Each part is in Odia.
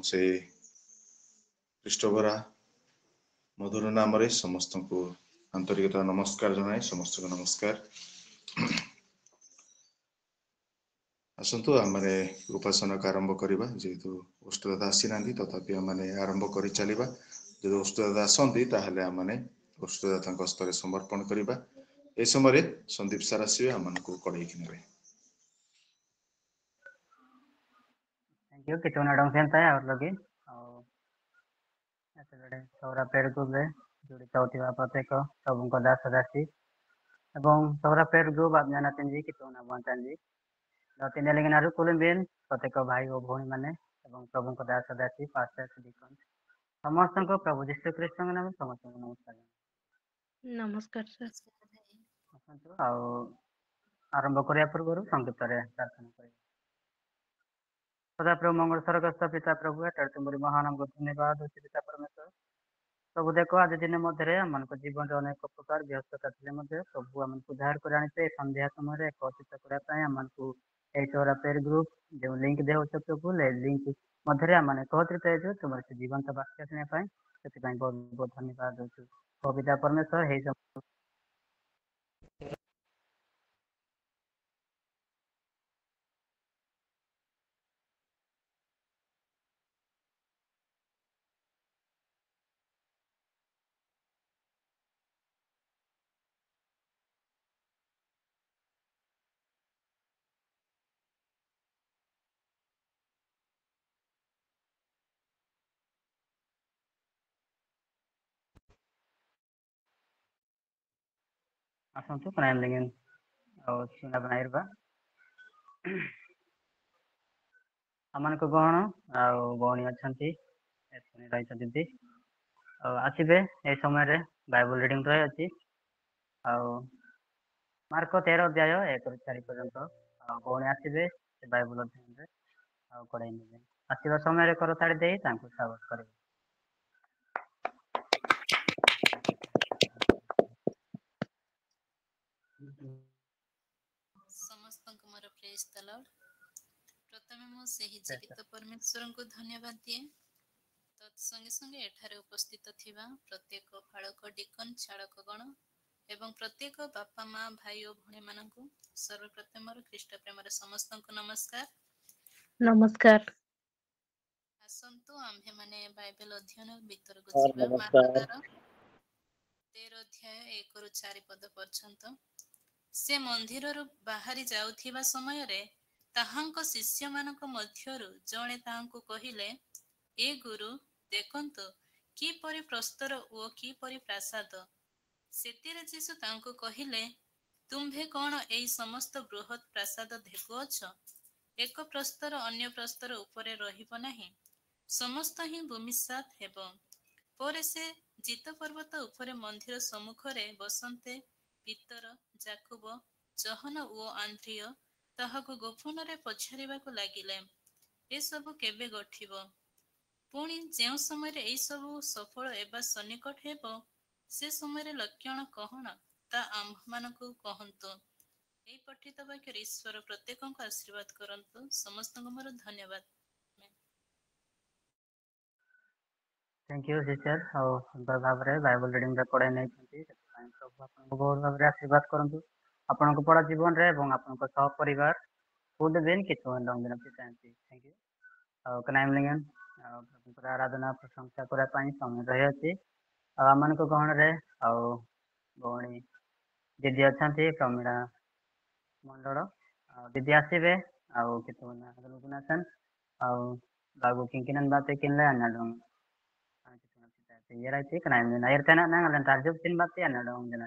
से ख्रीष्टभरा मधुर नाम समस्त को आंतरिकता नमस्कार जनाए समस्त को नमस्कार। आसतु आमने उपासना का आरंभ करवा जेहेतु ओष्ठदाता आसी ना तथापि आमने आरंभ कर चलवा जो ओष्ठदाता आसती ताहले आमने ओष्ठदाता हस्तर समर्पण करवा। ए समय संदीप सार आसवे आम को कड़े नेबे। थैंक यू कितने मैडम सेंता है और लगे सौरा पेड़ ग्रुप रे जोड़ी चाहूथिबा प्रत्येक सबको दास दासी एवं सौरा पेड़ ग्रुप आप जानते जी कितने ना बंचान जी तीन लेकिन आरु कुलबिन प्रत्येक भाई और भौणी माने एवं प्रभु को दास दासी पास्टर डिकन समस्त को प्रभु यीशु ख्रीष्ट के नाम समस्त को नमस्कार नमस्कार सर। आरंभ करिया पूर्व संक्षिप्त प्रार्थना करिए। सदा प्रभु मंगल स्वर्गस्थ पिता प्रभु तुमरी महान धन्यवाद पिता परमेश्वर प्रभु देखो आज दिन मध्य आम जीवन अनेक प्रकार व्यस्तता थे प्रभु आम उद्धार कर आनीते सन्ध्या समय एकत्रित करने आम चौरा पेर ग्रुप जो लिंक दे प्रभु लिंक मध्य आम एकत्रित हो तुम से जीवंत वाक्य शुणापी से बहुत बहुत धन्यवाद दौ पिता परमेश्वर आसतु प्राणायाम लेकिन सुना बनाइबा आम को गहण आउणी अच्छा रही दीदी आसबे ये समय बाइबल रिडिंग रही अच्छी मार्क 13 अध्याय 1 ରୁ 4 पर्यंत गहणी आसबे बाइबल अध्ययन कड़े ने आसवा समय करताड़ी दे स्वागत करें। समस्त मोर प्रेज द लॉर्ड। प्रथमे मु सही जीवित परमेश्वर को धन्यवाद दिए तत्संगे संगे एठारे उपस्थित थिबा प्रत्येक फाड़क डिकन चाड़क गण एवं प्रत्येक बापा माँ भाई और भणी मानू सर्वप्रथम ख्रीष्ट प्रेम समस्त को नमस्कार नमस्कार। आसंतु आम्भे माने बाइबल अध्ययन भीतर को जीवा मार्कदार 13 अध्याय 1 ରୁ 4 पद पर्यंत से मंदिर बाहरी जाउथिबा समय रे ताहांक शिष्य मानक मध्यरु जणे ताहांकु कहिले ए गुरु देखंतु की परि प्रस्तर ओ की परि प्रासाद सेतिरे जीसु तांकु कहिले तुम्भे कौन एई समस्त बृहत प्रासाद देखुअछ एक प्रस्तर अन्य प्रस्तर उपरे रहिब नाही समस्त ही भूमिसात हेब परे से जित पर्वत उपरे मंदिर सम्मुखरे बसन्ते पितर जाकुब जहन ओ आंद्रिय ताहाकु गोपन रे पछारिबाकु लागिले ए सब केबे गठिब पुणी जे समय एई सब सफल एबा सन्निकट हेब से समय लक्षण कहण ता आम्भ मानकु कहंतु एई पठित वाक्य ईश्वर प्रत्येक को आशीर्वाद करंतु समस्त को मोर धन्यवाद। थैंक यू सिस्टर और सुंदर भाव में बाइबल रिडिंग पढ़ाई नहीं प्रभु आपको बहुत भाव आशीर्वाद करूँ आपण को पढ़ा जीवन रे एवं आपण सह परिवार फुल दिन कितु लंग दिन चाहती थैंक यू और कनाइम लिंगन प्रभु आराधना प्रशंसा करने समय रही अच्छी आम को गहन रे भौणी दीदी अच्छा प्रमीणा मंडल दीदी आसबे आसन बाबू किंकिन बात किनले अन्ना ये रही कनाइम दिन इरतना ना तारजुब तीन बात अन्ना दिन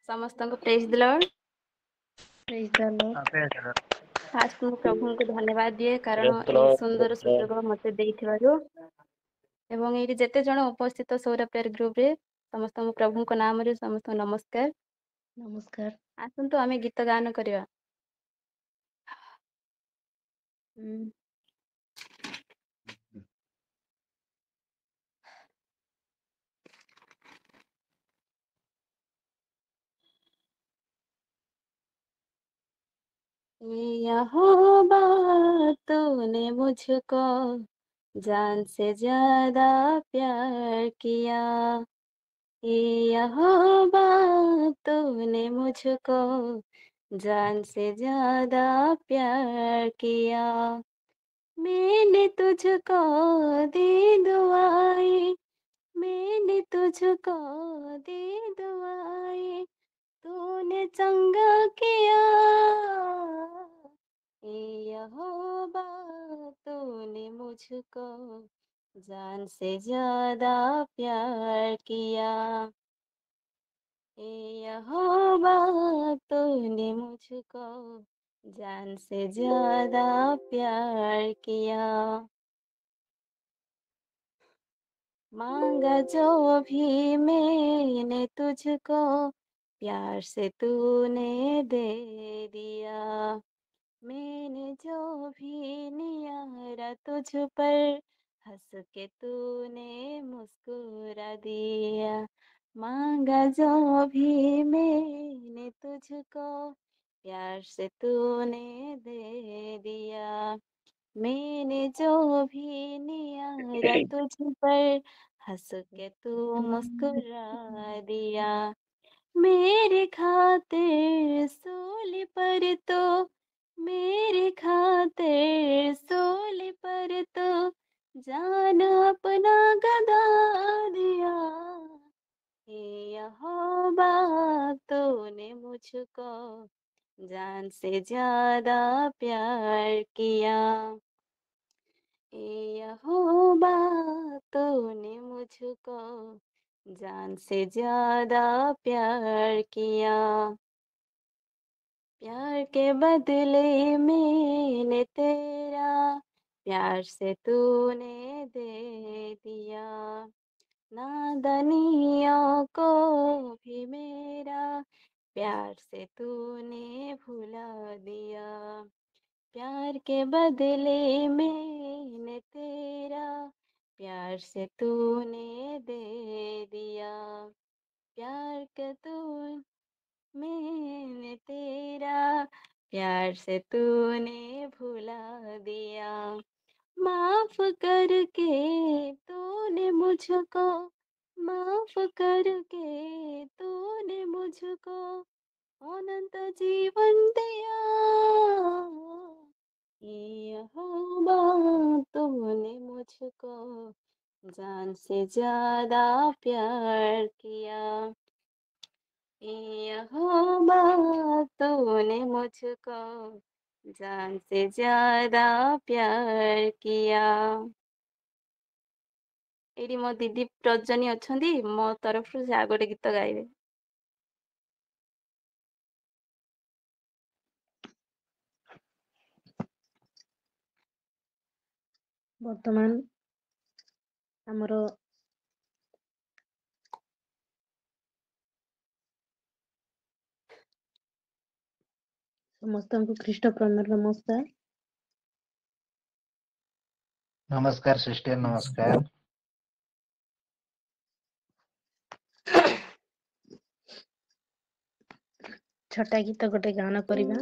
समस्त को praise the Lord. Praise the Lord. Fast मु प्रभु को धन्यवाद दिए कारण ए सुंदर सुजोग मते देइथिबारु एवं ये जेते जण उपस्थित सौर प्रेयर ग्रुप रे समस्त प्रभु को नाम रे समस्त नमस्कार नमस्कार। आसंतु आमे गीत गान करिवा। यहोवा तूने मुझको जान से ज्यादा प्यार किया। यहोवा तूने मुझको जान से ज्यादा प्यार किया। मैंने तुझको दी दुआएं, मैंने तुझको दी दुआएं, तूने चंगा किया। यहोवा तूने मुझको जान से ज्यादा प्यार किया। यहोवा तूने मुझको जान से ज्यादा प्यार किया। मांगा जो भी मैंने तुझको प्यार से तूने दे दिया। मैंने जो भी नियारा तुझ पर हंस के तूने मुस्कुरा दिया। मांगा जो भी मैंने तुझको प्यार से तूने दे दिया। मैंने जो भी नियारा तुझ पर हंस के तू मुस्कुरा दिया। मेरे खातिर सूली पर तो, मेरे खातिर सूली पर तो जान अपना गदा दिया। यहोवा तूने मुझको जान से ज्यादा प्यार किया। यहोवा तूने मुझको जान से ज्यादा प्यार किया। प्यार के बदले मैंने तेरा प्यार से तूने दे दिया। नादानियों को भी मेरा प्यार से तूने भुला दिया। प्यार के बदले मैंने तेरा प्यार से तूने दे दिया। प्यार के तू मैंने तेरा प्यार से तूने भुला दिया। माफ करके तूने मुझको, माफ करके तूने मुझको अनंत जीवन दिया। यहोवा तूने मुझको जान से ज्यादा प्यार किया। यहोवा तूने मुझको जान से ज्यादा प्यार किया। ଏଇଠି ମୋ ଦିଦି ପ୍ରଜନୀ ଅଛନ୍ତି, ମୋ ତରଫରୁ ସେ ଆଉ ଗୋଟେ ଗୀତ ଗାଇବେ। ବର୍ତ୍ତମାନ ଆମର ସମସ୍ତଙ୍କୁ ଖ୍ରୀଷ୍ଟ ପ୍ରେମର ନମସ୍କାର। नमस्कार सिस्टर, नमस्कार। ଛୋଟ ଗୀତ ଗୋଟେ ଗାନ କରିବା।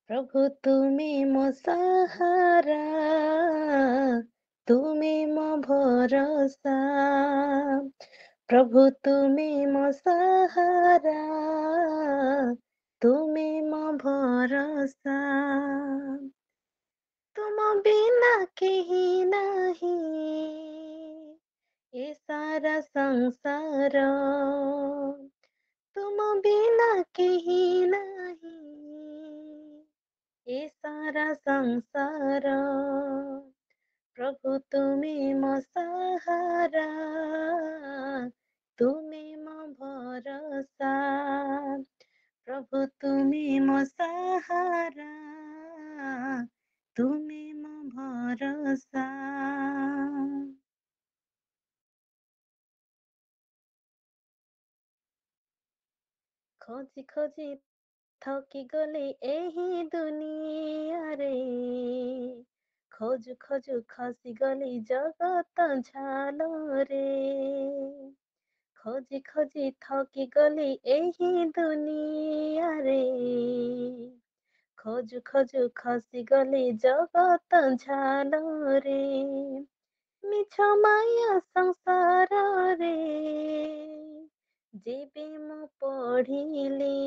ପ୍ରଭୁ ତୁମେ ମୋ ସାହାରା, ତୁମେ ମୋ ଭରସା। ପ୍ରଭୁ ତୁମେ ମୋ ସାହାରା, ତୁମେ ମୋ ଭରସା। ତୁମ ବିନା କେହି ନାହିଁ ଏ ସାରା ସଂସାର। तुम बिना केही नाही ए सारा संसार। प्रभु तुमे मो सहारा, तुमे मो भरोसा। प्रभु तुमे मो सहारा, तुमे मो भरोसा। खोजी खोजी थकी गली एही दुनियारे, खोजु खोजु खसी गली जगत झालरे। खोजी खोजी थकी गली एही दुनियारे, ଖୋଜୁ ଖୋଜୁ ଖସିଗଲି ଜଗତ ଝାଲରେ, ମିଛ ମାୟା ସଂସାରରେ ଯେବେ ମୁଁ ପଢିଲି,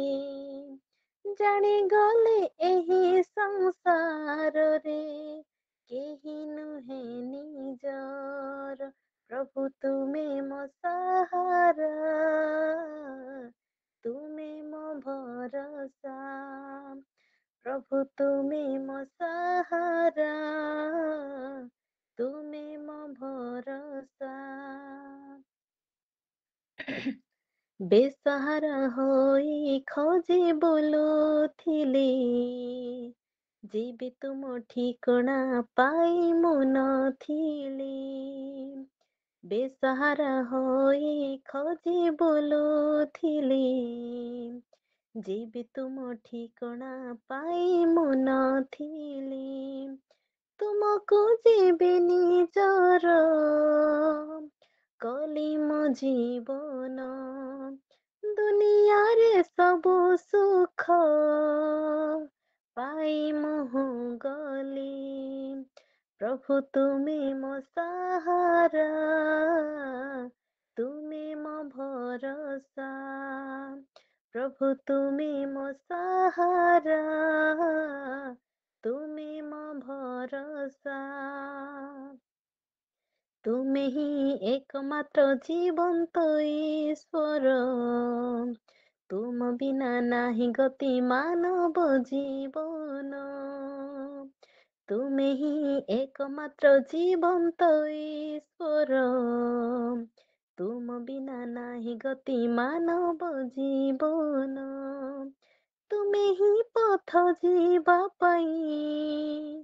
ଜାଣିଗଲେ ଏହି ସଂସାରରେ କେହି ନୁହେଁ ନିଜର, ପ୍ରଭୁ ତୁମେ ମୋ ସାହାରା, ତୁମେ ମୋ ଭରସା, ପ୍ରଭୁ ତୁମେ ମୋ ସାହାରା, ତୁମେ ମୋ ଭରସା। ବେସାହାରା ହୋଇ ଖୋଜି ବୁଲୁଥିଲି, ଯେବେ ତୁମ ଠିକଣା ପାଇ ମୁଁ ନଥିଲି, ବେସାହାରା ହୋଇ ଖୋଜି ବୁଲୁଥିଲି, ଯେବେ ତୁମ ଠିକଣା ପାଇ ମୁଁ ନଥିଲି, ତୁମକୁ ଯେବେ ନିଜର କଲି ମୋ ଜୀବନ, ଦୁନିଆରେ ସବୁ ସୁଖ ପାଇ ମୁଁ ଗଲି, ପ୍ରଭୁ ତୁମେ ମୋ ସାହାରା, ତୁମେ ମୋ ଭରସା, ପ୍ରଭୁ ତୁମେ ମୋ ସାହାରା, ତୁମେ ମୋ ଭରସା। ତୁମେ ହିଁ ଏକମାତ୍ର ଜୀବନ୍ତ ଈଶ୍ୱର, ତୁମ ବିନା ନାହିଁ ଗତି ମାନବ ଜୀବନ, ତୁମେ ହିଁ ଏକମାତ୍ର ଜୀବନ୍ତ ଈଶ୍ୱର, ତୁମ ବିନା ନାହିଁ ଗତି ମାନବ ଜୀବନ, ତୁମେ ହିଁ ପଥ ଯିବା ପାଇଁ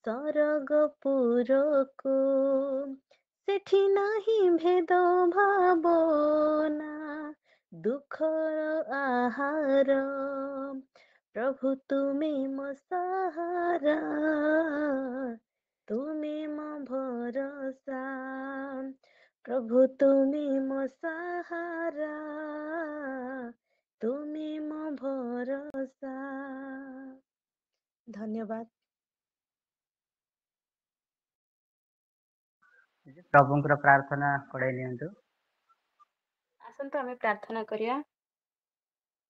ସରଗପୁରକୁ, ସେଠି ନାହିଁ ଭେଦ ଭାବନା ଦୁଃଖର ଆହାର, ପ୍ରଭୁ ତୁମେ ମୋ ସାହାରା, ତୁମେ ମୋ ଭରସା, ପ୍ରଭୁ ତୁମେ ମୋ ସାହାରା, ତୁମେ ମୋ ଭରସା। ଧନ୍ୟବାଦ। ପ୍ରଭୁଙ୍କର ପ୍ରାର୍ଥନା କଡ଼େଇ ନିଅନ୍ତୁ। ଆସନ୍ତୁ ଆମେ ପ୍ରାର୍ଥନା କରିବା।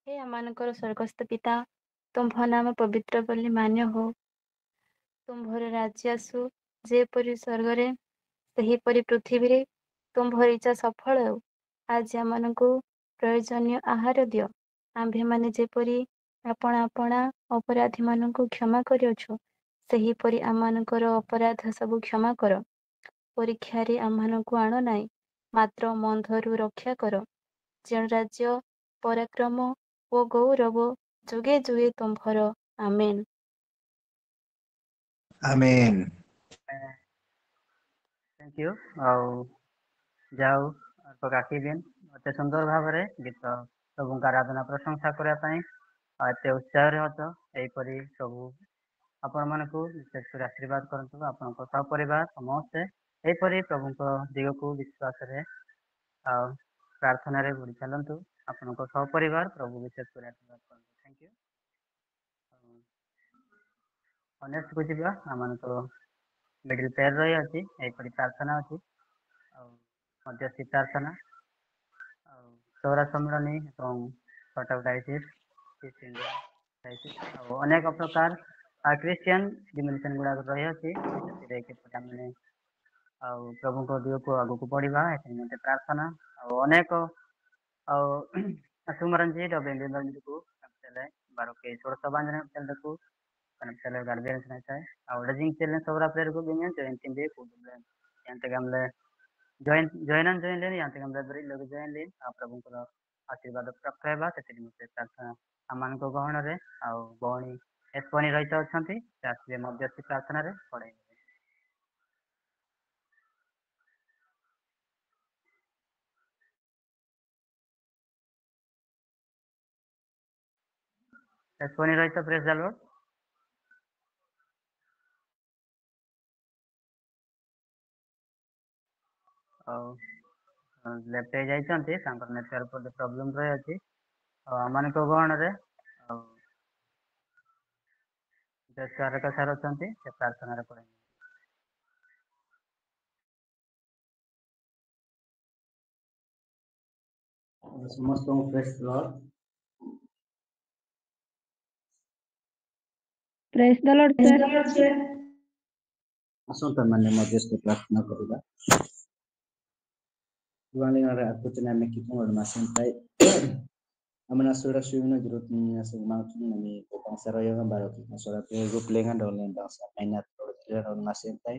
ହେ ଆମମାନଙ୍କର ସ୍ୱର୍ଗସ୍ଥ ପିତା, ତୁମ୍ଭ ନାମ ପବିତ୍ର ବୋଲି ମାନ୍ୟ ହଉ, ତୁମ୍ଭର ରାଜ୍ୟ ଆସୁ, ଯେପରି ସ୍ୱର୍ଗରେ ସେହିପରି ପୃଥିବୀରେ ତୁମ୍ଭର ଇଚ୍ଛା ସଫଳ ହେଉ। ଆଜି ଆମମାନଙ୍କୁ ପ୍ରয়োଜନୀୟ ଆହାର ଦିଅ, ଆମ୍ଭେମାନେ ଯେପରି ଆପଣା ଆପଣା ଅପରାଧୀମାନଙ୍କୁ କ୍ଷମା କରିଅଛୁ, ସେହିପରି ଆମମାନଙ୍କର ଅପରାଧ ସବୁ କ୍ଷମା କର। ପରୀକ୍ଷାରେ ଆମମାନଙ୍କୁ ଆଣ ନାହିଁ, ମାତ୍ର ମନ୍ଦରୁ ରକ୍ଷା କର, ଯେଉଁ ରାଜ୍ୟ, ପରାକ୍ରମ ଓ ଗୌରବ ଯୁଗେ ଯୁଗେ ତୁମ୍ଭର। ଆମେନ୍। ଆମେନ୍। Thank you. ଆଉ ଯାଉ କାଟି ଦିନ ଏତେ ସୁନ୍ଦର ଭାବରେ ଗୀତ ପ୍ରଭୁଙ୍କ ଆରାଧନା ପ୍ରଶଂସା କରିବା ପାଇଁ ଆଉ ଏତେ ଉତ୍ସାହରେ ଅଛ, ଏହିପରି ସବୁ ଆପଣମାନଙ୍କୁ ବିଶେଷ କରି ଆଶୀର୍ବାଦ କରନ୍ତୁ। ଆପଣଙ୍କ ସପରିବାର ସମସ୍ତେ ଏହିପରି ପ୍ରଭୁଙ୍କ ଦିଗକୁ ବିଶ୍ୱାସରେ ଆଉ ପ୍ରାର୍ଥନାରେ ବଢ଼ି ଚାଲନ୍ତୁ। ଆପଣଙ୍କ ସପରିବାର ପ୍ରଭୁ ବିଶେଷ କରି ଆଶୀର୍ବାଦ କରନ୍ତୁ। Thank you. ନେକ୍ସଟକୁ ଯିବା, ଆମମାନଙ୍କର ମିଡିଲ ପ୍ରେୟାର ରହିଅଛି, ଏହିପରି ପ୍ରାର୍ଥନା ଅଛି ଆଉ ମଧ୍ୟସ୍ଥି ପ୍ରାର୍ଥନା ଆଉ ସୌର ସମ୍ମିଳନୀ ଏବଂ କଟକ ଡାଇସିସ୍ ଆଉ ଅନେକ ପ୍ରକାର ଖ୍ରୀଷ୍ଟିଆନ ଡିମିନିସନ୍ ଗୁଡ଼ାକ ରହିଅଛି, ସେଥିରେ କିପରି ଆମେ ଆଉ ପ୍ରଭୁଙ୍କ ଦିଗକୁ ଆଗକୁ ବଢ଼ିବା ଏଥି ନିମନ୍ତେ ପ୍ରାର୍ଥନା ଆଉ ଅନେକ ଆଉ ಸುಮಾರಂಜಿ ಡಬ್ಲ್ಯೂ ಚಲೆ ಬಾರೋಕೆ छोड़ सबांजने चल दको कने चले गार्डियंस नहीं चाहे और रजिंग चलने सबरा प्लेयर को भी नहीं जॉइन टीम दे को यहाँ तक हमले जॉइन लेनी यहाँ तक हमले बरी लोग जॉइन ले आप प्रभु को आशीर्वाद प्राप्त हेबा सेति निमते प्रार्थना आमान को गहन रे आ बहनी एस्पनी रहित अछंती राष्ट्रीय मध्यस्थी प्रार्थना रे पड़े एस्पनी रहित प्रेज द लॉर्ड। लेफ्ट जाइछंती तांकर नेटवर्क पर प्रॉब्लम रही अछि आमान को गहन रे जो ସ୍ୱାଗତ ସାର୍ ଅଛନ୍ତି ସେ ପ୍ରାର୍ଥନାରେ ପଢ଼େଇବେ। ସମସ୍ତଙ୍କୁ ପ୍ରେସ୍ ଲର୍ଡ। ପ୍ରେସ୍ ଦ ଲର୍ଡ ସାର୍। ଆସନ୍ତୁ ମାନେ ମଧ୍ୟସ୍ଥ ପ୍ରାର୍ଥନା କରିବା। Tuhanare aku tename kita ngol masin tai. Amana sura suina jurut ni asa mautu nami potong saraya ngambaro kita sura pego plengan dolen bangsa ainat dolen masin tai.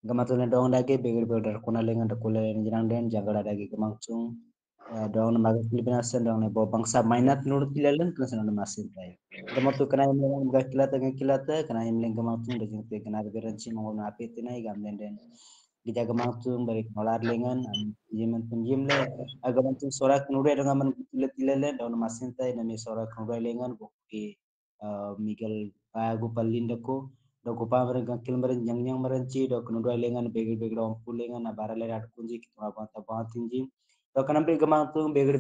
Gamatulnya dong dagi begir begir kuna lengan dakula jenang den jagara dagi kemangcung. Dong maga Filipinasan dong nebo bangsa mainat nurut tilalen kana masin tai. Gamatu kana imleng maga kilata kana imleng gamangcung dajing te kana beranci mangol napi tinai gamden den. Kita kemangcung bari ngolar lengan jiman punjimle agamantung sorak nude dengan tilale daun masin tai nami sorak nude lengan buki Miguel Pagu Palindako doko pamre gakil meren yang merenci dok nude lengan begir ompu lengan abarale rat kunji kita banta bantinji dok kanampe kemangtung begir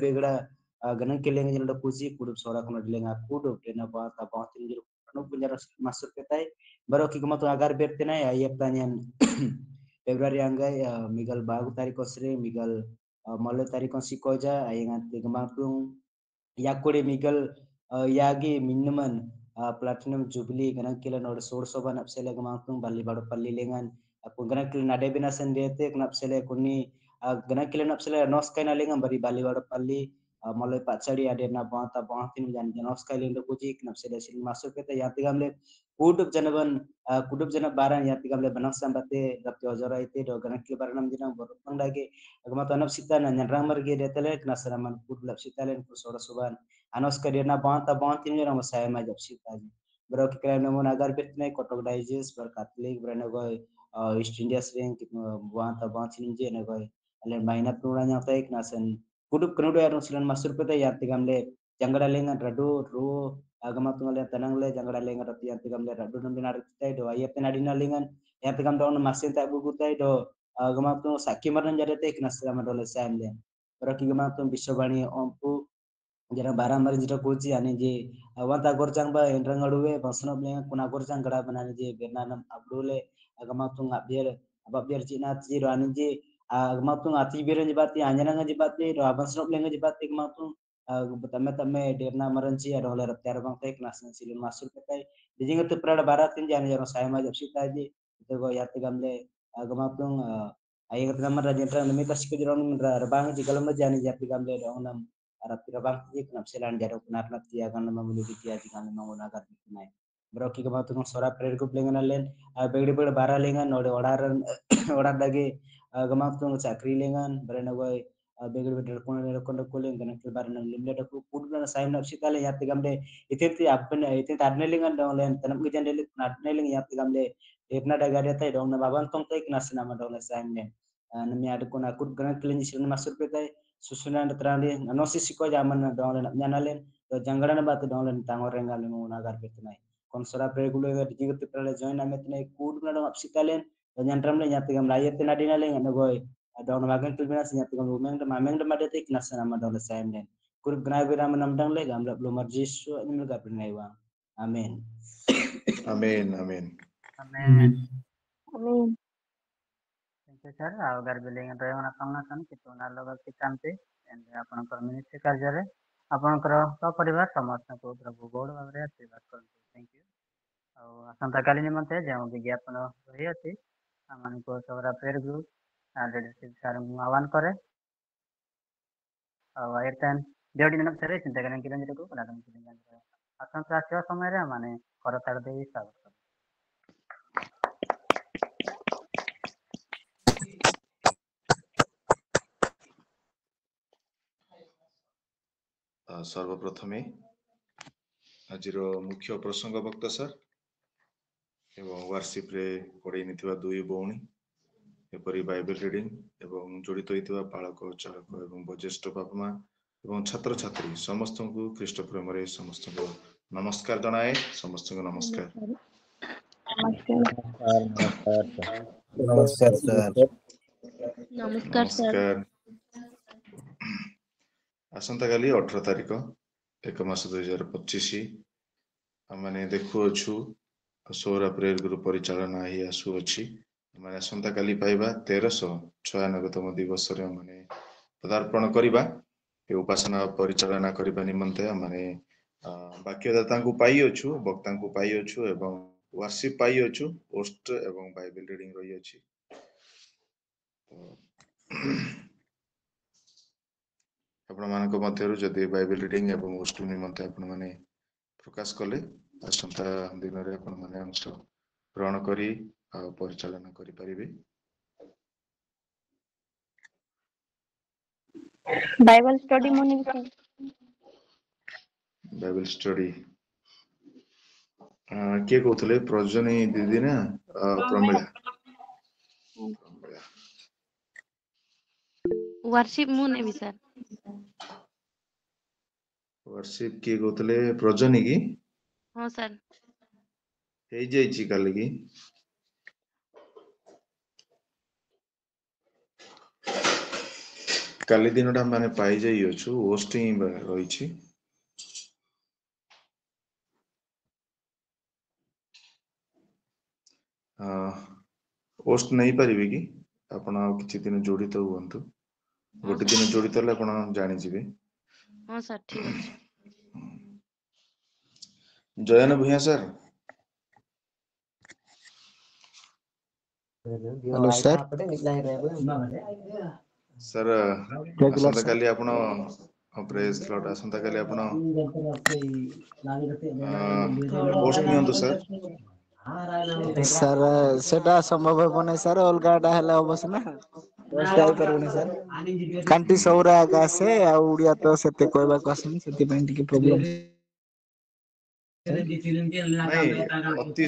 ganang kelengan jenda kunji kudup sorak nude lengan kudup dena banta bantinji kanu punya masuk petai baru kikamatung agar bertenai ayat tanyan Februari anggai Miguel Bagu tarik kosre Miguel Malle tarik konsi koja ayengat kemangtung yakure Miguel yagi minuman platinum jubilee ganang kila nod source of napsele kemangtung bali bado palli lengan aku ganang kila nade bina sendete napsele kuni ganang kila napsele noskai na lengan bari bali bado palli Malle pachari ade na banta bantin jan noskai lendo kuji napsele sil masuk kete yati gamle kudup jana baran yati gamle banak sambate rapti ojora ite do ganak kila baranam dinang borotang dage agama tanap sita na nyanrang marge detele knasaraman kudlap sita len kusora suban anos kadena bantin jana masaya majab sita ji bro kikra namon agar betne kotok digest bar katlik brana goy east india sring bantin je na goy ale mainat nura nyata ik nasan kudup knudo aron silan masur pete yati gamle jangada lengan radu ru agama tungale tanangle jangada lengan rati yati gamle radu nambinar tai do ayat nadina lengan yati gam daun masin tak buku tai do agama tung sakki maran jare te knasra madole samle berarti agama tung biswabani ompu jara baramar jita kuci ane je wanta gorjang ba endrang aduwe basnop lenga kuna gorjang gada banane je bernanam abdule agama tung abbiar cina ji ro ane je agama tung ati biren jibati anjana jibati ro basnop lenga jibati agama tung tame derna maranci ada oleh raptiar bang tek nasan silin masuk petai dijing itu prada baratin jana jaro saya majab sita je itu go yati gamle agama tung ayat gamar rajentra nami kasih kejuran bang jikalam jani jati gamle dong nam Arab bang ik napselan jaro kunar napti akan nama menuju dia jika nama gunakan tunai Broki kama tukang sora prayer group lengan alen begde bara lengan node odar dagi gama tung chakri lengan berena goy begde konda kulen gana ke barana limle daku pudna saim napsita le yatti gamde itenti apne itenti adne lengan dong len tanam gijan le adne lengan yatti gamde etna daga deta dong na baban tong tai nasna ma dong saim ne nami adukun akut gana kelen jisilna masuk petai susunan terang nosi siko zaman dong len nyanalen to janggaran bat dong len tangor rengal mo nagar betunai konsora pregulo ga digigot prale join ametne kud na dong apsitalen to nyantram le nyati gam layet na dinale ngana goy dong magan tulbina nyati gam mameng de madete knasana ma dong saim den kur gna bira manam dang le gam la blomar jisu nimel ga prinai wa amen Amen. Amen. Amen. Amin. Thank you sir ଆଉ garbiling ରହିମାନ ଆପଣଙ୍କ କିନ୍ତୁ ନାଲଗ ଶିଖାନ୍ତି ଆପଣଙ୍କର ମିନିଷ୍ଟ୍ରି କାର୍ଯ୍ୟରେ ଆପଣଙ୍କର ସପରିବାର ସମସ୍ତଙ୍କୁ ପ୍ରଭୁ ବହୁଳ ଭାବରେ ଆଶୀର୍ବାଦ କରନ୍ତୁ ଥ୍ୟାଙ୍କ ୟୁ ଆଉ ଆସନ୍ତାକାଲି ନିମନ୍ତେ ଯେଉଁ ବିଜ୍ଞାପନ ରହିଅଛି ଆମମାନଙ୍କୁ ସବରା ପ୍ରେୟର ଗ୍ରୁପ ଲିଡରସିପ୍ ସାର୍ଙ୍କୁ ଆହ୍ୱାନ କରେ ଆଉ ଏଇଟାଇମ୍ ଦେଉଟି ଦିନ ଭିତରେ ଚିନ୍ତା କରେं କିରଞ୍ଜିକୁ ଆସନ୍ତା ଆସିବା ସମୟରେ ଆମେ କରତାଳ ଦେଇ ସ୍ୱାଗତ କରୁ ସର୍ବପ୍ରଥମେ ଆଜିର ମୁଖ୍ୟ ପ୍ରସଙ୍ଗ ବକ୍ତା ସାର୍ ଏବଂ ୱାର୍ସିପ୍ରେ ପଢ଼େଇ ନେଇଥିବା ଦୁଇ ଭଉଣୀ ଏପରି ବାଇବେଲ ରିଡିଂ ଏବଂ ଜଡ଼ିତ ହୋଇଥିବା ପାଳକ ଚାଳକ ଏବଂ ବୟୋଜ୍ୟେଷ୍ଠ ବାପା ମା ଏବଂ ଛାତ୍ରଛାତ୍ରୀ ସମସ୍ତଙ୍କୁ ଖ୍ରୀଷ୍ଟ ପ୍ରେମରେ ସମସ୍ତଙ୍କୁ ନମସ୍କାର ଜଣାଏ ସମସ୍ତଙ୍କୁ ନମସ୍କାର नमस्कार सर ନମସ୍କାର ସାର୍। ଆସନ୍ତାକାଲି 18 ତାରିଖ 1 ମାସ 2025 ମାନେ ଦେଖୁଅଛୁ ସୌର ପ୍ରେୟର ଗ୍ରୁପ ପରିଚାଳନା ହେଇ ଆସୁଅଛି। ମାନେ ଆସନ୍ତା କାଲି ପାଇବା 1396ତମ ଦିବସରେ ମାନେ ପଦାର୍ପଣ କରିବା ଏ ଉପାସନା ପରିଚାଳନା କରିବା ନିମନ୍ତେ ମାନେ ବାକ୍ୟଦାତାଙ୍କୁ ପାଇଅଛୁ, ବକ୍ତାଙ୍କୁ ପାଇଅଛୁ ଏବଂ ୱାର୍ସିପ ପାଇଅଛୁ। ପୋଷ୍ଟ ଏବଂ ବାଇବେଲ ରିଡିଂ ରହିଅଛି। ଆପଣମାନଙ୍କ ମଧ୍ୟରୁ ଯଦି ବାଇବେଲ ରିଡିଂ ଏବଂ ପୋଷ୍ଟ ନିମନ୍ତେ ଆପଣମାନେ ପ୍ରକାଶ କଲେ ଆସନ୍ତା ଦିନରେ ଆପଣମାନେ ଅଂଶ ଗ୍ରହଣ କରି ପରିଚାଳନା କରିପାରିବେ। ବାଇବଲ ଷ୍ଟଡି ମୁଁ ନେବି ସାର୍। ବାଇବେଲ ଷ୍ଟଡି କିଏ କହୁଥିଲେ? ପ୍ରଜନୀ ଦିଦି ନା ପ୍ରମିଳା? ୱାର୍ସିପ ମୁଁ ନେବି ସାର୍। ୱାର୍ସିପ କିଏ କହୁଥିଲେ? ପ୍ରଜନୀ କି? ହଁ ସାର୍। ହେଇଯାଇଛି କାଲିକି। କାଲି ଦିନଟା ମାନେ ପାଇଯାଇଅଛୁ, ଓଷ୍ଟ ହିଁ ରହିଛି। ପୋଷ୍ଟ ନେଇପାରିବେ କି? ଆପଣ ଆଉ କିଛି ଦିନ ଜଡ଼ିତ ହୁଅନ୍ତୁ। ହଁ ଗୋଟେ ସାର୍ ଦିନ ଜଡ଼ିତ ହେଲେ ଆପଣ ଜାଣିଯିବେ। ହଁ ସାର୍ ଠିକ ଅଛି। Jayan Bhuyan sir. Hello sir. Sir regular ଆସନ୍ତା ସାର୍। କାଲି ଆପଣ ପ୍ରେଜ୍ ଲର୍ଡ ଆସନ୍ତା କାଲି ଆପଣ ପୋଷ୍ଟ ନିଅନ୍ତୁ ସାର୍। ସାର୍ ସେଟା ସମ୍ଭବ ହବ ନାହିଁ ସାର୍, ଅଲଗା ଟା ହେଲେ ହବ ସିନା। ହେଇପାରିବନି ସାର୍। ଖାଣ୍ଟି ସଉରା ଆଗ ଆସେ, ଆଉ ଓଡିଆ ତ ସେତେ କହିବାକୁ ଆସେନି, ସେଥିପାଇଁ ଟିକେ ପ୍ରୋବ୍ଲେମ। ନାଇଁ ଅତି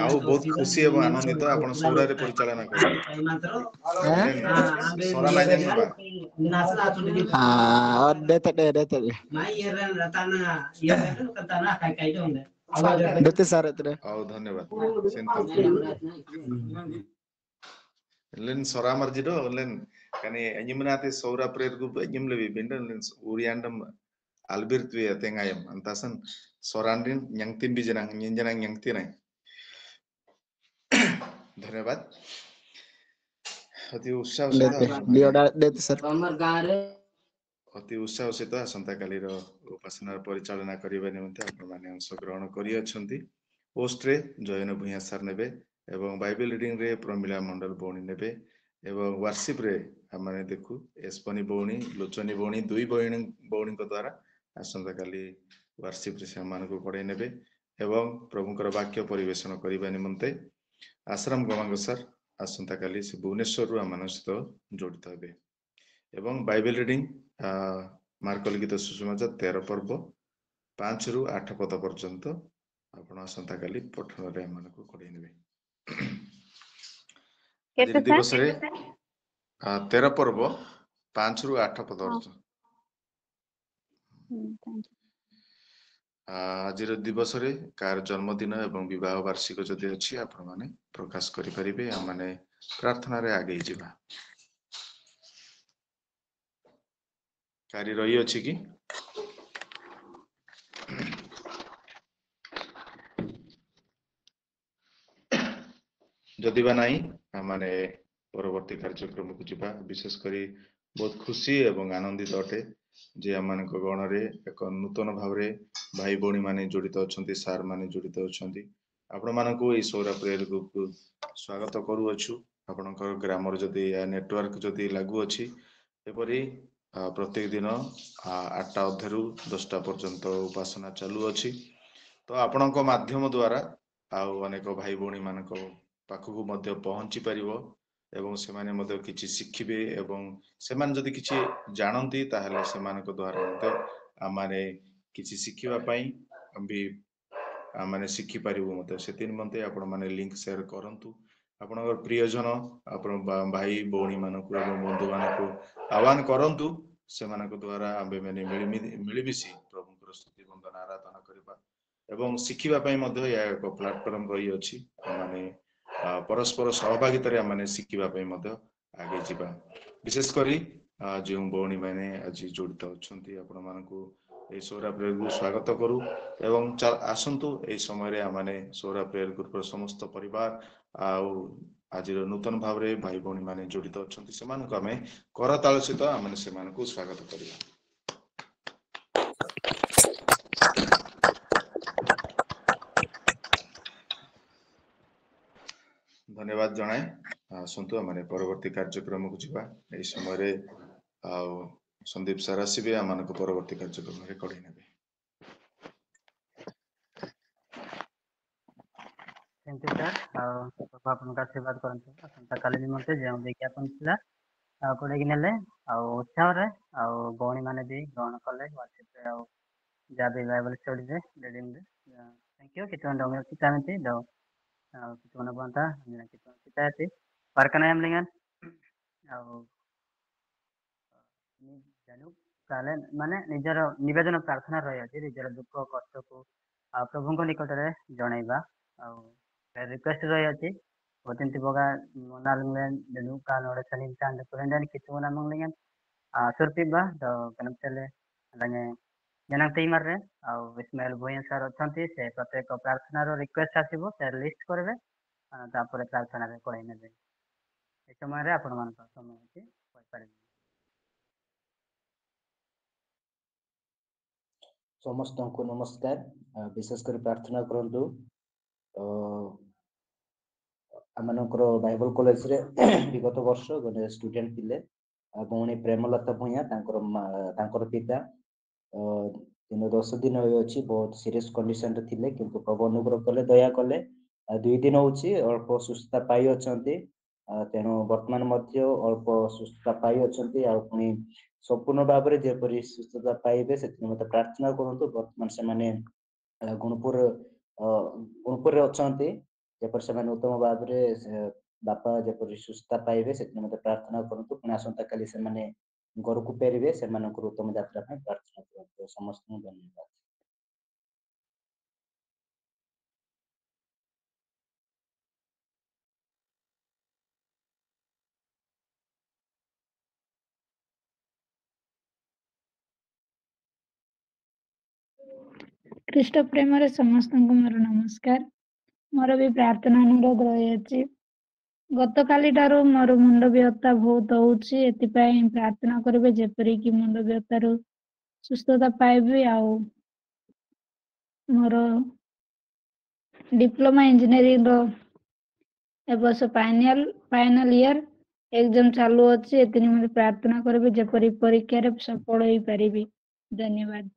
ଆଉ ବହୁତ ଖୁସି ଏବଂ ଆନନ୍ଦିତ ଆପଣ ସୌରାରେ ପରିଚାଳନା କରିବେ। ଲେନ୍ ସରା ନାଇଁଜାନ ନବା ହଉ ଧନ୍ୟବାଦ ସେନ୍ତାନ len sora marjido len kani anyimnate saura prayer group anyimlebi benden len uriandam albert we atengayam antasan sorandin nyangtin bijanang nyenjanang nyangtinai धन्यवाद। अति उत्साह सहित ଅତି ଉତ୍ସାହ ସହିତ ଆସନ୍ତା କାଲିର ଉପାସନାର ପରିଚାଳନା କରିବା ନିମନ୍ତେ ଆପଣମାନେ ଅଂଶଗ୍ରହଣ କରିଅଛନ୍ତି। ପୋଷ୍ଟରେ ଜୟନ ଭୂୟାଁ ସାର୍ ନେବେ ଏବଂ ବାଇବେଲ ରିଡିଂରେ ପ୍ରମିଳା ମଣ୍ଡଳ ଭଉଣୀ ନେବେ ଏବଂ ୱାର୍ସିପରେ ଆମେ ଦେଖୁ ଏସ୍ପନି ଭଉଣୀ, ଲୋଚନୀ ଭଉଣୀ, ଦୁଇ ଭଉଣୀଙ୍କ ଦ୍ୱାରା ଆସନ୍ତା କାଲି ୱାର୍ସିପରେ ସେମାନଙ୍କୁ ପଢେଇ ନେବେ ଏବଂ ପ୍ରଭୁଙ୍କର ବାକ୍ୟ ପରିବେଷଣ କରିବା ନିମନ୍ତେ ଆଶ୍ରମ ଗମାଙ୍ଗ ସାର୍ ଆସନ୍ତା କାଲି ସେ ଭୁବନେଶ୍ୱରରୁ ଆମମାନଙ୍କ ସହିତ ଜଡ଼ିତ ହେବେ ଏବଂ ବାଇବେଲ ରିଡିଂ ମାର୍କ ଲିଖିତ ସୁସମାଚାର 13 ପର୍ବ 5 ରୁ 8 ପଦ ପର୍ଯ୍ୟନ୍ତ ଆପଣ ଆସନ୍ତା କାଲି ପଠନରେ ଏମାନଙ୍କୁ କରେଇ ନେବେ। ଆଜିର କେତେ ସାର୍? ଦିବସରେ 13 ପର୍ବ 5 ରୁ 8 ପଦ ହଁ। ପର୍ଯ୍ୟନ୍ତ। ଆଜିର ଦିବସରେ କାହାର ଜନ୍ମଦିନ ଏବଂ ବିବାହ ବାର୍ଷିକ ଯଦି ଅଛି ଆପଣମାନେ ପ୍ରକାଶ କରିପାରିବେ, ଆମମାନେ ପ୍ରାର୍ଥନାରେ ଆଗେଇ ଯିବା। କାରି ରହିଅଛି କି? ଯଦି ବା ନାହିଁ ଆମମାନେ ପରବର୍ତ୍ତୀ କାର୍ଯ୍ୟକ୍ରମକୁ ଯିବା। ବିଶେଷ କରି ବହୁତ ଖୁସି ଏବଂ ଆନନ୍ଦିତ ଅଟେ ଯେ ଆମମାନଙ୍କ ଗଣରେ ଏକ ନୂତନ ଭାବରେ ଭାଇ ଭଉଣୀ ମାନେ ଜଡ଼ିତ ଅଛନ୍ତି, ସାର୍ ମାନେ ଜଡ଼ିତ ଅଛନ୍ତି। ଆପଣମାନଙ୍କୁ ଏଇ ସୌର ପ୍ରେୟର ଗ୍ରୁପକୁ ସ୍ୱାଗତ କରୁଅଛୁ। ଆପଣଙ୍କର ଗ୍ରାମର ଯଦି ନେଟୱାର୍କ ଯଦି ଲାଗୁଅଛି ଏପରି ପ୍ରତ୍ୟେକ ଦିନ 8ଟା ଅଧେରୁ 10ଟା ପର୍ଯ୍ୟନ୍ତ ଉପାସନା ଚାଲୁଅଛି। ତ ଆପଣଙ୍କ ମାଧ୍ୟମ ଦ୍ଵାରା ଆଉ ଅନେକ ଭାଇ ଭଉଣୀ ମାନଙ୍କ ପାଖକୁ ମଧ୍ୟ ପହଞ୍ଚି ପାରିବ ଏବଂ ସେମାନେ ମଧ୍ୟ କିଛି ଶିଖିବେ ଏବଂ ସେମାନେ ଯଦି କିଛି ଜାଣନ୍ତି ତାହେଲେ ସେମାନଙ୍କ ଦ୍ୱାରା ମଧ୍ୟ ଆମମାନେ କିଛି ଶିଖିବା ପାଇଁ ବି ମାନେ ଶିଖିପାରିବୁ ମଧ୍ୟ। ସେଥି ନିମନ୍ତେ ଆପଣ ମାନେ ଲିଙ୍କ ସେୟାର କରନ୍ତୁ ଆପଣଙ୍କର ପ୍ରିୟଜନ, ଆପଣ ଭାଇ ଭଉଣୀ ମାନଙ୍କୁ ଏବଂ ବନ୍ଧୁ ମାନଙ୍କୁ ଆହ୍ୱାନ କରନ୍ତୁ। ସେମାନଙ୍କ ଦ୍ଵାରା ଆମ୍ଭେମାନେ ମିଳିମିଶି ପ୍ରଭୁଙ୍କର ସ୍ତୁତି ବନ୍ଦନା ଆରାଧନା କରିବା ଏବଂ ଶିଖିବା ପାଇଁ ମଧ୍ୟ ଏହା ଏକ ପ୍ଲାଟଫର୍ମ ରହିଅଛି। ମାନେ ପରସ୍ପର ସହଭାଗିତାରେ ଆମମାନେ ଶିଖିବା ପାଇଁ ମଧ୍ୟ ଆଗେଇ ଯିବା। ବିଶେଷ କରି ଯେଉଁ ଭଉଣୀ ମାନେ ଆଜି ଜଡ଼ିତ ଅଛନ୍ତି ଆପଣ ମାନଙ୍କୁ এই ସୌରା ପ୍ରେୟରକୁ ସ୍ୱାଗତ କରୁ ଏବଂ ଆସନ୍ତୁ এই ସମୟରେ ଆମେ ସୌରା ପ୍ରେୟର ଗ୍ରୁପର ସମସ୍ତ ପରିବାର ଆଉ ଆଜିର ନୂତନ ଭାବରେ ଭାଇ ଭଉଣୀ ମାନେ ଜଡ଼ିତ ଅଛନ୍ତି ସେମାନଙ୍କୁ ଆମେ କରତାଳ ସହିତ ଆମେ ସେମାନଙ୍କୁ ସ୍ୱାଗତ କରିବା। ଧନ୍ୟବାଦ ଜଣାଏ। ଆସନ୍ତୁ ଆମେ ପରବର୍ତ୍ତୀ କାର୍ଯ୍ୟକ୍ରମକୁ ଯିବା। ଏହି ସମୟରେ ଆଉ ସନ୍ଦୀପ ସାର୍ ଆସିବେ ଆମମାନଙ୍କୁ ପରବର୍ତ୍ତୀ କାର୍ଯ୍ୟକ୍ରମରେ କଢ଼େଇ ନେବେ। थैंक यू सर प्रभु आपनका आशीर्वाद करंतु आसंता काली निमंते जे विज्ञापन थिला कोडे नेले उत्साह रे गौणी माने भी ग्रहण कले वर्षिप रे जा भी बाइबल स्टडी रे रीडिंग रे थैंक यू कितन डोंगे कितामती दो कितन बनता कितन किताती परकना एमलिंगन जानू काले माने निजर निवेदन प्रार्थना रही अछि निजर दुख कष्ट को प्रभु निकट रे जणाइबा रिक्वेस्ट रही अछि ओतिंति बगा मोनालंगन देनु कान ओडे सनिन चांद पुरंदन कितुना मंगलिंगन सुरपिबा द कनमतले लंगे जनक टीमर रे इस्माइल भोयन सर अछंती से प्रत्येक प्रार्थना रो रिक्वेस्ट आसीबो से लिस्ट करबे तापर प्रार्थना रे कोइ नेबे ए समय रे आपण मान समय अछि कोइ पारे ସମସ୍ତଙ୍କୁ ନମସ୍କାର। ବିଶେଷ କରି ପ୍ରାର୍ଥନା କରନ୍ତୁ ଆମମାନଙ୍କର ବାଇବଲ କଲେଜରେ ବିଗତ ବର୍ଷ ଗୋଟେ ଷ୍ଟୁଡେଣ୍ଟ ଥିଲେ ଭଉଣୀ ପ୍ରେମଲତା ଭୂୟାଁ ତାଙ୍କର ପିତା 10 ଦିନ ଅଛି ବହୁତ ସିରିୟସ କଣ୍ଡିସନରେ ଥିଲେ କିନ୍ତୁ ପ୍ରଭୁ ଅନୁଗ୍ରହ କଲେ ଦୟା କଲେ 2 ଦିନ ହଉଛି ଅଳ୍ପ ସୁସ୍ଥତା ପାଇ ଅଛନ୍ତି ତେଣୁ ବର୍ତ୍ତମାନ ମଧ୍ୟ ଅଳ୍ପ ସୁସ୍ଥତା ପାଇ ଅଛନ୍ତି ଆଉ ପୁଣି ସମ୍ପୂର୍ଣ୍ଣ ଭାବରେ ଯେପରି ସୁସ୍ଥତା ପାଇବେ ସେଥିପାଇଁ ମୋତେ ପ୍ରାର୍ଥନା କରନ୍ତୁ। ବର୍ତ୍ତମାନ ସେମାନେ ଗୁଣପୁରରେ ଅଛନ୍ତି ଯେପରି ସେମାନେ ଉତ୍ତମ ଭାବରେ ବାପା ଯେପରି ସୁସ୍ଥତା ପାଇବେ ସେଥିପାଇଁ ମୋତେ ପ୍ରାର୍ଥନା କରନ୍ତୁ। ପୁଣି ଆସନ୍ତାକାଲି ସେମାନେ ଘରକୁ ଫେରିବେ ସେମାନଙ୍କର ଉତ୍ତମ ଯାତ୍ରା ପାଇଁ ପ୍ରାର୍ଥନା କରନ୍ତୁ। ସମସ୍ତଙ୍କୁ ଧନ୍ୟବାଦ। ଖ୍ରୀଷ୍ଟ ପ୍ରେମରେ ସମସ୍ତଙ୍କୁ ମୋର ନମସ୍କାର। ମୋର ବି ପ୍ରାର୍ଥନା ଅନୁରୋଧ ରହିଅଛି। ଗତକାଲି ଠାରୁ ମୋର ମୁଣ୍ଡ ବ୍ୟଥା ବହୁତ ହଉଛି ଏଥିପାଇଁ ପ୍ରାର୍ଥନା କରିବେ ଯେପରିକି ମୁଣ୍ଡ ବ୍ୟଥାରୁ ସୁସ୍ଥତା ପାଇବି ଆଉ ମୋର डिप्लोमा इंजीनियरिंग रो ए वर्ष फाइनल ईयर एग्जाम चालू अछि एति निमंते प्रार्थना करबे जेपरि परीक्षा रे सफल होई परिबी। धन्यवाद।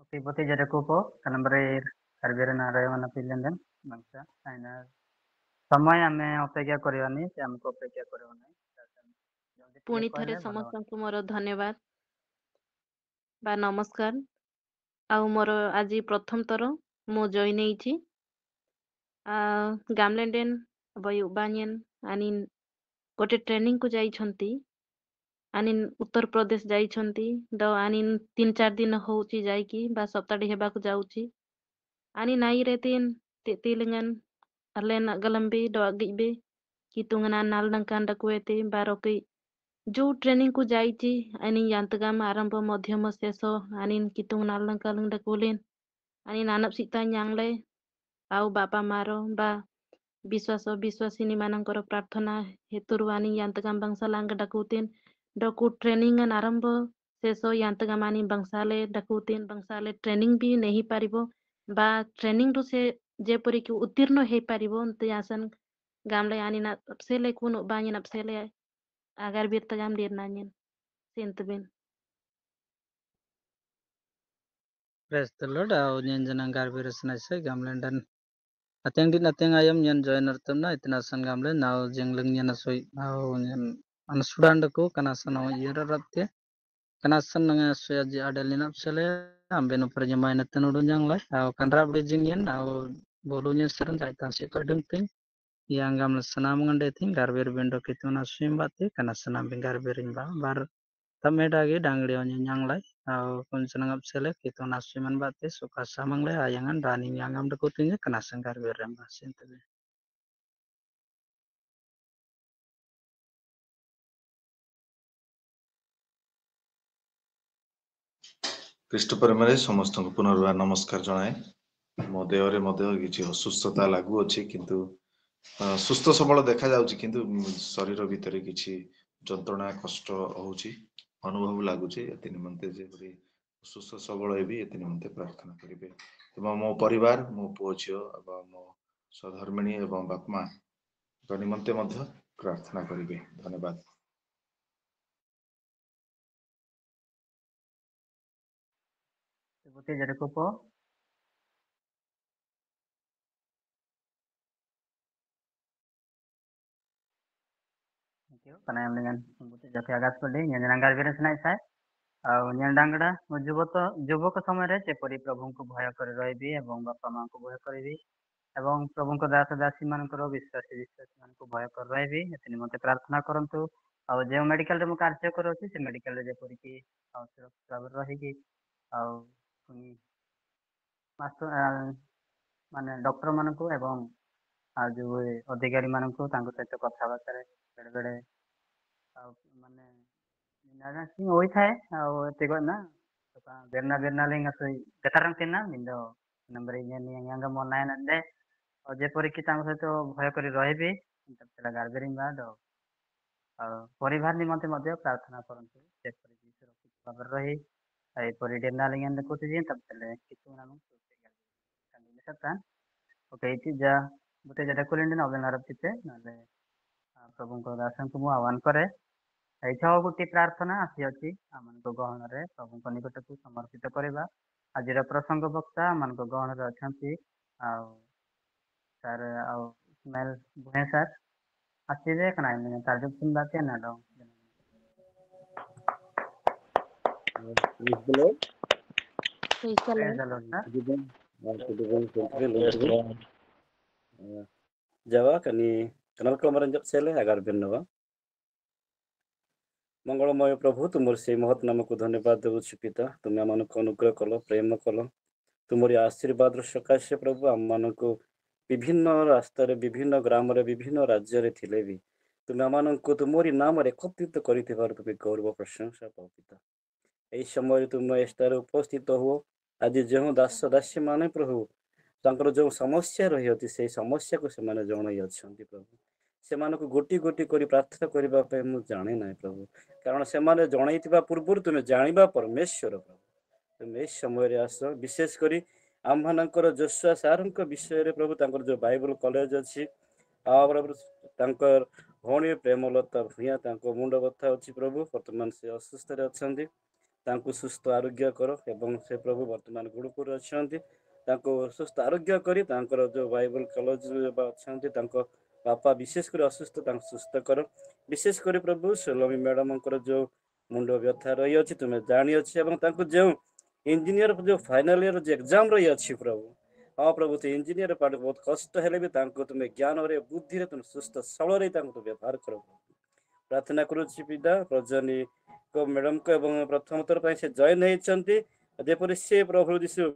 ओके बते जरे को नंबर सर्वे रे नारायण पिलेंदन बंसा फाइनल समय आमे अपेक्षा करबानी से हमको अपेक्षा करबानी पुणी थरे समस्तଙ୍କୁ ମୋର ଧନ୍ୟବାଦ ବା ନମସ୍କାର। ଆଉ ମୋର ଆଜି ପ୍ରଥମ ଥର ମୁଁ ଜଏନ୍ ହେଇଛି ଗାମଲେଣ୍ଡେନ ବୟୁବାନିୟନ ଆନିନ୍ ଗୋଟେ ଟ୍ରେନିଂ କୁ ଯାଇଛନ୍ତି ଆନିନ୍ ଉତ୍ତରପ୍ରଦେଶ ଯାଇଛନ୍ତି ଦ ଆନିନ୍ 3-4 ଦିନ ହଉଛି ଯାଇକି ବା ସପ୍ତାହଟି ହେବାକୁ ଯାଉଛି ଆନି ନାଇରେ ତିଲଙ୍ଗନ अलेन गलम्बी डॉगिबे कि तुंगना नाल नंकान डकुएते बारोके जो ट्रेनिंग को जाइची अनि यांतगाम आरंभ मध्यम शेष आनिन कि तुंग नाल नंकान डकुलेन अनि नानप सीता यांगले आउ बापा मारो बा विश्वासिनी मानकर प्रार्थना हेतुरु आनि यांतगाम बंसालांग डकुतेन डकु ट्रेनिंग आरंभ शेष यांतगाम आनि बंसाले डकुतेन बंसाले ट्रेनिंग भी नहीं पारिबो बा ट्रेनिंग रो से जेपरि कि उत्तीर्ण हे पारिबो ते आसन गामले आनि ना अपसेले कुन बानिन अपसेले agar birta gam dir nanyen sentben Praise the Lord. Au nyen janang garbiras na sa gamlendan. Ateng din ateng ayam nyen joiner tamna itna san gamlen now jengleng nyen asoi au nyen ansudan ko kanasan au yera rapte kanasan nga soya ji adalina psele ambe no perjemain tenudun janglai au kanra bridging yen au bolunya seran jaitan se kadung ting yang gamle sanam ngande ting garbir bendo kituna swim bate kanasan ambe garbirin ba bar Tamedagi dangli onyi nyanglai kunsenang apsele kita nasuman bate suka samangle ayangan rani nyangam dekutunya kena sengkar berem basin tebe. ଖ୍ରୀଷ୍ଟ ପ୍ରେମରେ ସମସ୍ତଙ୍କୁ ପୁନର୍ବାର ନମସ୍କାର ଜଣାଏ। ମୋ ଦେହରେ ମଧ୍ୟ କିଛି ଅସୁସ୍ଥତା ଲାଗୁଅଛି, କିନ୍ତୁ ସୁସ୍ଥ ସବଳ ଦେଖାଯାଉଛି, କିନ୍ତୁ ଶରୀର ଭିତରେ କିଛି ଯନ୍ତ୍ରଣା କଷ୍ଟ ହଉଛି, ଅନୁଭବ ଲାଗୁଛି। ଏଥି ନିମନ୍ତେ ଯେପରି ସୁସ୍ଥ ସବଳ ହେବି ଏଥି ନିମନ୍ତେ ପ୍ରାର୍ଥନା କରିବେ ଏବଂ ମୋ ପରିବାର, ମୋ ପୁଅ ଝିଅ ଏବଂ ମୋ ସହଧର୍ମିଣୀ ଏବଂ ବାପା ମାଙ୍କ ନିମନ୍ତେ ମଧ୍ୟ ପ୍ରାର୍ଥନା କରିବେ। ଧନ୍ୟବାଦ। Sebuti jadi kupo. Thank you. Karena yang dengan sebuti jadi agak sulit, yang dengan garbiran senai saya. ଆଉ ନିଆଣ୍ଡାଙ୍ଗଡ଼ା ମୋ ଯୁବକ ସମୟରେ ଯେପରି ପ୍ରଭୁଙ୍କୁ ଭୟ କରି ରହିବି ଏବଂ ବାପା ମାଙ୍କୁ ଭୟ କରିବି ଏବଂ ପ୍ରଭୁଙ୍କ ଦାସ ଦାସୀ ମାନଙ୍କର ବିଶ୍ୱାସୀ ମାନଙ୍କୁ ଭୟ କରି ରହିବି, ଏଥି ନିମନ୍ତେ ପ୍ରାର୍ଥନା କରନ୍ତୁ। ଆଉ ଯେଉଁ ମେଡିକାଲରେ ମୁଁ କାର୍ଯ୍ୟ କରୁଅଛି ସେ ମେଡିକାଲରେ ଯେପରିକି ସୁରକ୍ଷିତ ଭାବରେ ରହିକି ଆଉ ମାନେ ଡକ୍ଟର ମାନଙ୍କୁ ଏବଂ ଆଉ ଯୋଉ ଅଧିକାରୀ ମାନଙ୍କୁ ତାଙ୍କ ସହିତ କଥାବାର୍ତ୍ତାରେ ବେଳେବେଳେ ଆଉ ମାନେ Naging ହୋଇଥାଏ ଆଉ ଏତିକ ନା Berna ସେଇ କେତାରଂ ତିନା ମିଣ୍ଡ ନମ୍ବର ଇଞ୍ଜିନିୟରିଂ ମନାଏ ନନ୍ଦେ ଆଉ ଯେପରିକି ତାଙ୍କ ସହିତ ଭୟ କରି ରହିବି ସେଟା ଗାର୍ବେରିଂ ବାଦ ଆଉ ପରିବାର ନିମନ୍ତେ ମଧ୍ୟ ପ୍ରାର୍ଥନା କରନ୍ତୁ ଯେପରିକି ସୁରକ୍ଷିତ ଭାବରେ ରହି ଏପରି ଡେନାଲିଂ ଦେଖୁଛି ଯେ ତାପରେ କିଛି ନାମ ସତା ଓକେ ଏଇଠି ଯା ଗୋଟେ ଯେଟା କୁଲିଣ୍ଡିନ ଅବେନାର ପିତେ ନହେଲେ ପ୍ରଭୁଙ୍କ ଦାସଙ୍କୁ ମୁଁ ଆହ୍ୱାନ କରେ। ଏଇଠି ଆଉ ଗୋଟିଏ ପ୍ରାର୍ଥନା ଆସିଅଛି ଆମମାନଙ୍କ ଗହଣରେ ପ୍ରଭୁଙ୍କ ନିକଟକୁ ସମର୍ପିତ କରିବା। ଆଜିର ପ୍ରସଙ୍ଗ ବକ୍ତା ଆମମାନଙ୍କ ଗହଣରେ ଅଛନ୍ତି ଆଉ ସାର୍ ଆଉ ଇସ୍ମାଇଲ ଭୂୟାଁ ସାର୍ ଆସିବେ କାରଣ କାର୍ଯ୍ୟ ବାକି ନାଡ Praise the Lord. Jawa kani kenal kemarin jab sele agar benwa मंगलमय प्रभु तुमर से महत नाम को धन्यवाद देवुछु पिता तुम आमको अनुग्रह कल प्रेम कल तुमरी आशीर्वाद सकाशे प्रभु आम मानक विभिन्न रास्तार विभिन्न ग्राम विभिन्न राज्य थिले भी तुम आमको तुमरी नाम एकत्रित कर तुम्हें गौरव प्रशंसा पाओ पिता यही समय तुम एस्तार उपस्थित हो आज जो दास दासी माने प्रभु तांकर जो समस्या रही से समस्या को से जन प्रभु से गोटी गोटी कर प्रार्थना करने मुझे जाने ना प्रभु कारण से जन पूर्व तुम्हें जाना परमेश्वर प्रभु तुम इस समय आस विशेषकर आम मानकर जोशुआ सार विषय प्रभु तांकर जो बाइबल कॉलेज अच्छी प्रभु भौणी प्रेमलता भूया मुंड बथा अच्छी प्रभु बर्तमान से असुस्थ अच्छा सुस्थ आरोग्य कर एवं से प्रभु बर्तमान गुड़पुर अच्छा सुस्थ आरोग्य कर जो बाइबल कॉलेज अच्छा बापा विशेषकर असुस्थ सुस्थ कर विशेषकर प्रभु सोलोमी मैडम जो मुंड व्यथा रही अच्छी तुम्हें जानी अच्छी जो इंजीनियर जो फाइनल ईयर जो एग्जाम रही अच्छी प्रभु हाँ प्रभु तो इंजीनियर पाठ बहुत कष्ट है भी तुम्हें ज्ञान बुद्धि तुम सुस्थ सबल व्यवहार कर प्रार्थना करुच्ची पिता रजनी को मैडम को एवं प्रथम थर से जॉइन होती जेपरी से प्रभु जीशु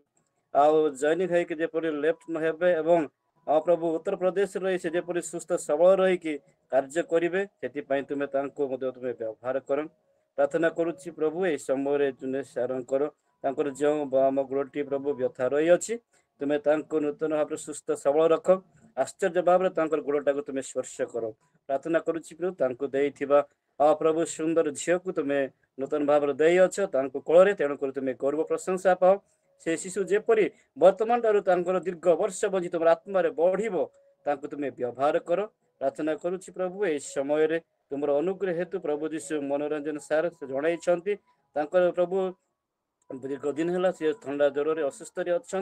आउ जॉइन होपरी लेफ्ट नहे एवं हाँ प्रभु उत्तर प्रदेश रही से जेपरी सुस्थ सबल रही कार्य करेंगे से तुम्हें तुम्हें व्यवहार कर प्रार्थना करुच्ची प्रभु ये समय जुने सारंकर जो आम गोटी प्रभु व्यथा रही अच्छी तुम्हें नूतन भाव सुस्थ सबल रख आश्चर्य भाव में गोड़टा को तुम्हें स्पर्श कर प्रार्थना करुच्ची प्रभु देवा प्रभु सुंदर झील को तुम्हें नूतन भाव देच कोल तेणुक तुम्हें गौरव प्रशंसा पाओ से शिशु जेपरी वर्तमान ठार दीर्घ वर्ष बंजी तुम आत्मा बढ़ तुम्हें व्यवहार कर प्रार्थना करुच्ची प्रभु ये समय तुम अनुग्रह हेतु प्रभु जीशु मनोरंजन सार से जन प्रभु दीर्घ दिन है सी ठंडा ज्वर असुस्थ अच्छा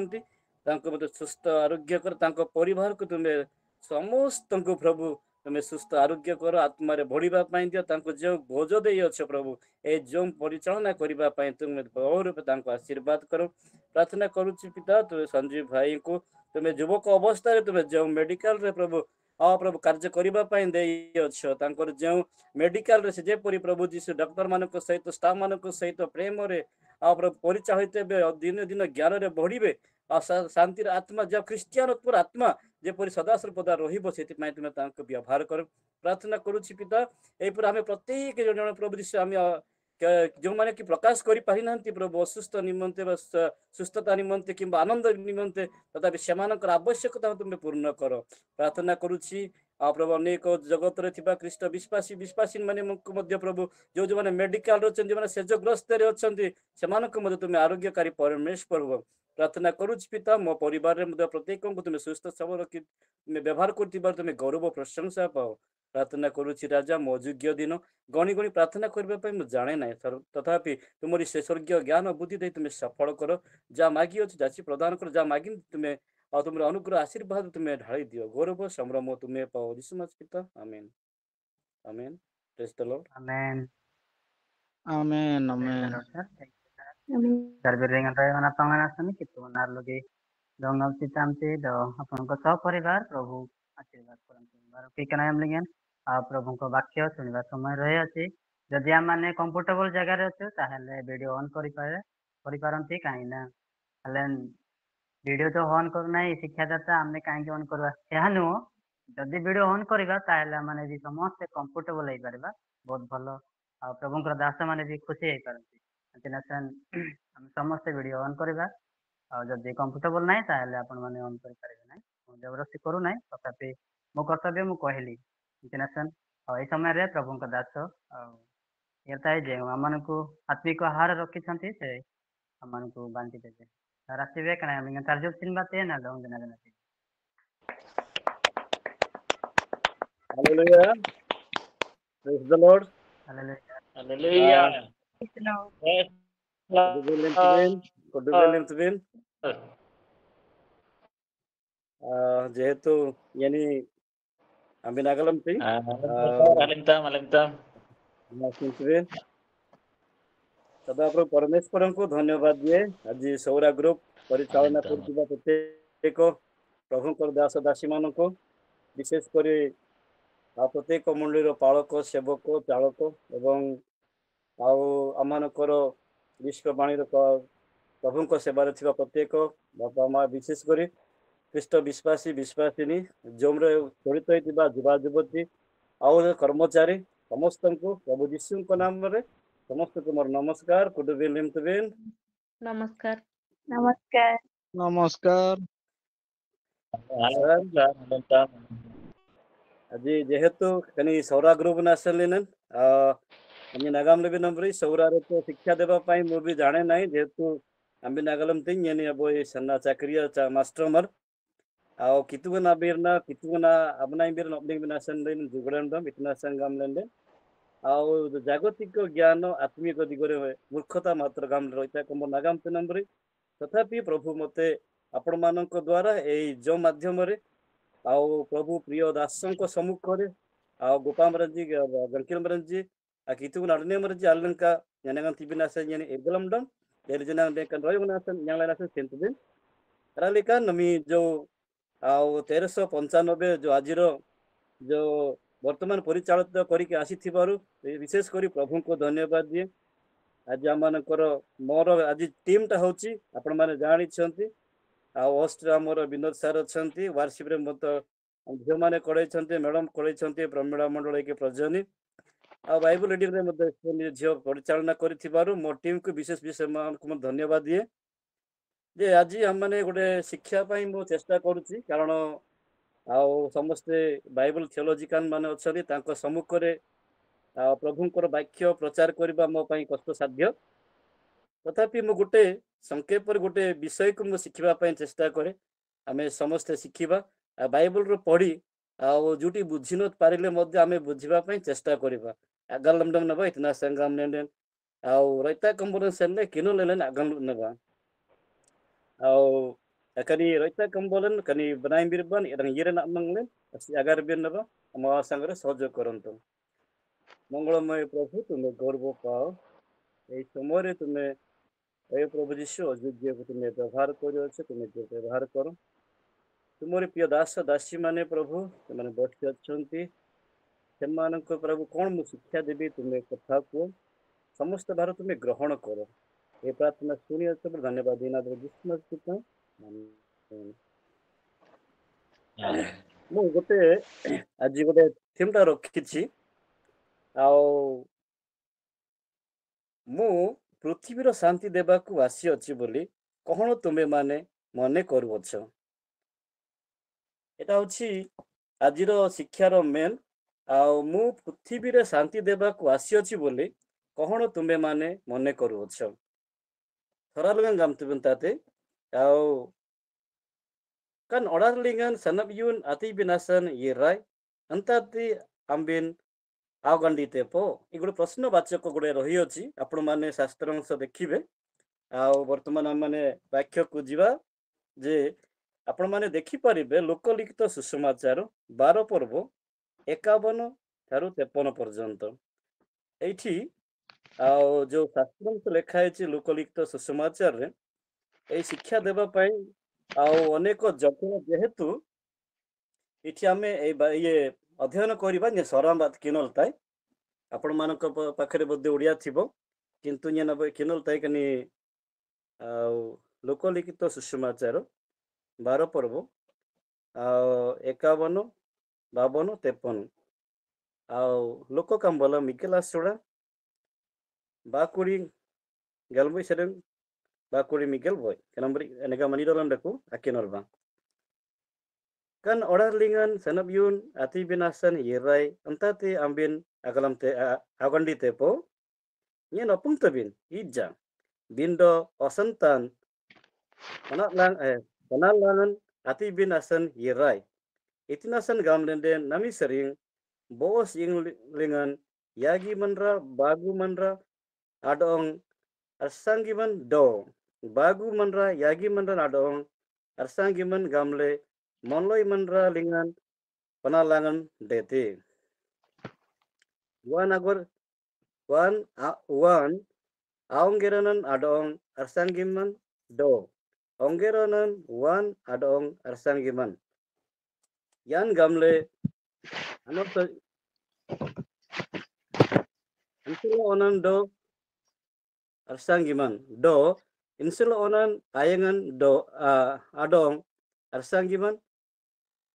सुस्थ आरोग्य कर परिवार को तुम्हें समस्त को प्रभु तुम्हें सुस्थ आरोग्य कर आत्मा बढ़ापी दियो जो बोझ दे अच्छे प्रभु ये जो परिचालना करने तुम्हें बहुत आशीर्वाद कर प्रार्थना करुच्ची पिता तुम्हें संजीव भाई को तुम्हें युवक अवस्था तुम्हें जो मेडिकल रे प्रभु प्रभु कार्य करबा पई देई अछ तांकर जे मेडिकल रे से जेपरि प्रभु जीशु डॉक्टर मानक सहित स्टाफ मानक सहित प्रेम रे प्रभु परिचालित दिन दिन ज्ञान रे बढ़िबे शांति आत्मा जब ख्रिस्टियन आत्मा जेपरि सदा सर्वदा रहिबो सेति तुमे तांको व्यवहार कर प्रार्थना करूछि पिता एपर आमे प्रत्येक जन प्रभु जीशु आमे जो माने कि प्रकाश करि पारि नांती प्रभु असुस्थ निमंते सुस्थता निमंते किंबा आनंद निमंते तथापि सेमानकर आवश्यकता तुमे पूर्ण कर प्रार्थना करूछि प्रभु अनेक जगत रे थिबा ख्रीष्ट विश्वासी माने मध्य प्रभु जो जो माने मेडिकल रो छन जो माने सेजग्रस्त रे अछंती सेमानक मध्य तुमे आरोग्यकारी परमेश्वर प्रभु प्रार्थना करूछि पिता मो परिवार रे मध्य प्रत्येक को तुमे सुस्थ सबल रखि तुमे व्यवहार करतिबार तुमे गौरव प्रशंसा पाओ प्रार्थना करूछि राजा मो योग्य दिन गणी गणी प्रार्थना करबा पई म जाने नै तथापि तुमरी से स्वर्गीय ज्ञान बुद्धि दे तुमे सफल करो जा मागी अछि जाची प्रदान कर जा मागी तुमे और तुम अनुग्रह आशीर्वाद तुम्हें ढाई दियो गौरव संभ्रम तुम्हें पाओ यीशु मसीह पिता आमीन आमीन praise the Lord Amen. Amen, Praise the amen. Lord, sir. Thank you, sir. Darbiringan tayo na pangalan kita benar lagi dongal si tamsi do अपन को सब परिवार प्रभु आशीर्वाद करंतु बार के कना हम लगे प्रभु को वाक्य सुनिबा समय रहे अछि जदि हम माने कंफर्टेबल जगह रे अछि ताहले वीडियो ऑन करि पारंती काई ना हले वीडियो तो ऑन करू नाही शिक्षादाता हमने काई ऑन करवा ଏହା नु जदि वीडियो ऑन करबा ताहले माने भी समस्त कंफर्टेबल होई परबा बहुत भलो प्रभुଙ୍କର दास माने भी खुशी होई परंती अंतिनासन हम समस्त वीडियो ऑन करबा जदि कंफर्टेबल नाही ताहले आपण माने ऑन करि परिबे नाही जबरदस्ती करू नाही तथापि मो कर्तव्य मु कहली अंतिनासन ए समय रे प्रभुଙ୍କ दास यताय जे हमनको आत्मिक आहार रखि छथि से हमनको बांटी देबे रासिबे कना हम तारजो सिन बाते ना दो दिन दिन hallelujah praise the Lord hallelujah Hallelujah. Praise कोडुबेलेम तुबिन Lord. जेहेतु यानी आम्ही नागलम ती Alimtam. तुबिन सदा प्रभु परमेश्वर को धन्यवाद दिए आज सौरा ग्रुप परिचालना करथिबा प्रत्येक प्रभुଙ୍କର दास दासी ମାନଙ୍କୁ विशेष କରି प्रत्येक मंडलीर पालक सेवक चालक एवं आमମାନଙ୍କର विश्ववाणी प्रभुଙ୍କ सेवाରେ ଥିବା प्रत्येक बापा माँ विशेष କରି ଖ୍ରୀଷ୍ଟ विश्वासी विश्वासिनी जोमरे जड़ित होइतिबा युवा युवती आउ कर्मचारी समस्तଙ୍କୁ प्रभु यीशुଙ୍କ नामରେ ସମସ୍ତଙ୍କୁ ମୋର ନମସ୍କାର କୁଡୁବିଲିମ୍ ତୁବିନ୍ ନମସ୍କାର ନମସ୍କାର नमस्कार Alimtam. ଆଜି ଯେହେତୁ କନି ସୌରା ଗ୍ରୁପ ନା ଆସିଲିନ ଆମେ ନାଗାମ ବି ନମ୍ବର ସୌରାରେ ତ ଶିକ୍ଷା ଦେବା ପାଇଁ ମୁଁ ବି ଜାଣେ ନାହିଁ ଯେହେତୁ ଆମେ ନାଗାଲମ ତିନ यानी अब ये सन्ना चाकरिया मास्टर ଆଉ कितुगना बिरना कितुगना अपना बिर नबलिंग बिना संदेन जुगड़न इतना संगम लेंदे ଆଉ ଜାଗତିକ ଜ୍ଞାନ ଆତ୍ମିକ ଦିଗରେ ମୂର୍ଖତା ମାତ୍ର ଗାମ ରହିଥାଏ କମ ନାଗାମ ନମ୍ବର ତଥାପି ପ୍ରଭୁ ମତେ ଆପଣମାନଙ୍କ ଦ୍ୱାରା ଏଇ ଯୋ ମାଧ୍ୟମରେ ଆଉ ପ୍ରଭୁ ପ୍ରିୟ ଦାସଙ୍କ ସମ୍ମୁଖରେ ଆଉ ଗୋପାମରଜି ଗଣକିରମରଜି कितु नडनेमरजी अल्लंका यानगन तिबिनासे यानी एगलमडम एलिजना बेकन रयगनासन यालानासन सेंतबिन रालिका नमी जो ଆଉ 1395 जो आजिर जो वर्तमान परिचालित करिके आसीथिबारु विशेष करी प्रभु को धन्यवाद दिए आज आमनकर मोर आज टीम टा होची आपण माने जानि छंती आ होस्ट हमर विनोद सर छंती वार्षिक रे मत झियो माने करै छंती मैडम करै छंती ब्रह्मणा मंडल के प्रजनी आ बाइबल रीडिंग रे मत झियो परिचालना करिथिबारु मो टीम को विशेष विशेष को धन्यवाद दिए जे आज हम माने गोटे शिक्षा पई मो चेष्टा करूची कारण आउ समस्ते बाइबल थियोलॉजिकल माने अछरी तांको सम्मुख रे प्रभुଙ୍କର वाक्य प्रचार करबा मो पई कष्ट साध्य तथापि मो गोटे संक्षेप पर गोटे विषय को मो शिखिबा पई चेष्टा करे आमे समस्त शिखिबा बाइबल रो पढ़ी आउ जुटी बुझी न पारिले मध्ये आमे बुझिबा पई चेष्टा करबा अगल लमडम नबा इतना संगम नेन आउ रैता कंबरन सेले किनो लेन अगल नबा आउ कनी रैता कंबलन कनी बनाई बिरबन एदन येरे ना मंगले अगर बिर नबा हम संगरे सहयोग करंतो मंगलमय प्रभु तुम्हें गौरव पाओ এই সময়ে তুমি এই প্রভু যিশু অযোগ্য তুমি ব্যবহার করিছো তুমি ব্যবহার করো ତୁମରି ପ୍ରିୟ ଦାସ ଦାସୀ ମାନେ ପ୍ରଭୁ ସେମାନେ ବସି ଅଛନ୍ତି ସେମାନଙ୍କୁ ପ୍ରଭୁ କଣ ମୁଁ ଶିକ୍ଷା ଦେବି ତୁମେ କଥା କୁହ ସମସ୍ତ ଭାର ତୁମେ ଗ୍ରହଣ କର ଏ ପ୍ରାର୍ଥନା ଶୁଣି ଅଛ ଧନ୍ୟବାଦ ଦିନାଦ ବିଷ୍ଣୁ ମୁଁ ଗୋଟେ ଆଜି ଗୋଟେ ଥିମ୍ ଟା ରଖିଛି ଆଉ ମୁଁ ପୃଥିବୀର ଶାନ୍ତି ଦେବାକୁ ଆସିଅଛି ବୋଲି କଣ ତୁମେ ମାନେ ମନେ କରୁଅଛ ଏଟା ହଉଛି ଆଜିର ଶିକ୍ଷାର ମେନ୍ ଆଉ ମୁଁ ପୃଥିବୀରେ ଶାନ୍ତି ଦେବାକୁ ଆସିଅଛି ବୋଲି କଣ ତୁମେ ମାନେ ମନେ କରୁଅଛ Thoralgan gamtubun tate au kan orarlingan sanabyun ati binasan yirai antati ambin ଆଉ ଗଣ୍ଡିତେ ପୋ ଏ ଗୋଟେ ପ୍ରଶ୍ନ ବାଚକ ଗୋଟେ ରହିଅଛି ଆପଣ ମାନେ ଶାସ୍ତ୍ର ଅଂଶ ଦେଖିବେ ଆଉ ବର୍ତ୍ତମାନ ଆମେ ବାକ୍ୟକୁ ଯିବା ଯେ ଆପଣ ମାନେ ଦେଖିପାରିବେ ଲୋକଲିଖିତ ସୁସମାଚାର 12 ପର୍ବ 51 ଠାରୁ 53 ପର୍ଯ୍ୟନ୍ତ ଏଇଠି ଆଉ ଯୋଉ ଶାସ୍ତ୍ର ଅଂଶ ଲେଖା ହେଇଛି ଲୋକଲିଖିତ ସୁସମାଚାରରେ ଏଇ ଶିକ୍ଷା ଦେବା ପାଇଁ ଆଉ ଅନେକ ଜଟିଳ ଯେହେତୁ ଏଠି ଆମେ ଇଏ ଅଧ୍ୟୟନ କରିବା ଯେ ସରାମବାଦ କିନଲ ଥାଏ ଆପଣମାନଙ୍କ ପାଖରେ ବୋଧେ ଓଡ଼ିଆ ଥିବ କିନ୍ତୁ କିନଲ ଥାଏ କାନି ଆଉ ଲୋକଲିଖିତ ସୁସମାଚାର 12 ପର୍ବ ଆଉ 51 52 53 ଆଉ ଲୋକ କାମ୍ବଲ ମିକେଲ ଆସୋଡ଼ା ବାକୁଡ଼ି ଗଲମଇ ସେରେନ୍ ବାକୁଡ଼ି ମିକେଲ boy କେନମ୍ବରି ଏନେକା ମନିରଲଣ୍ଡକୁ ଆକିନରବା kan orarlingan sanabyun ati binasan yirai antati ambin agalamte agandite po nyen opung tabin ija bindo osantan panalangan ati binasan yirai itinasan gamlende nami sering bos inglingan yagi manra bagu manra adong arsangiman do bagu manra yagi manra adong arsangiman gamle monloi manra lingan panalangan dete wan aonggeranan adong arsangiman do onggeranan wan adong arsangiman yan gamle anoto insilo onan do arsangiman do insilo onan ayangan do adong arsangiman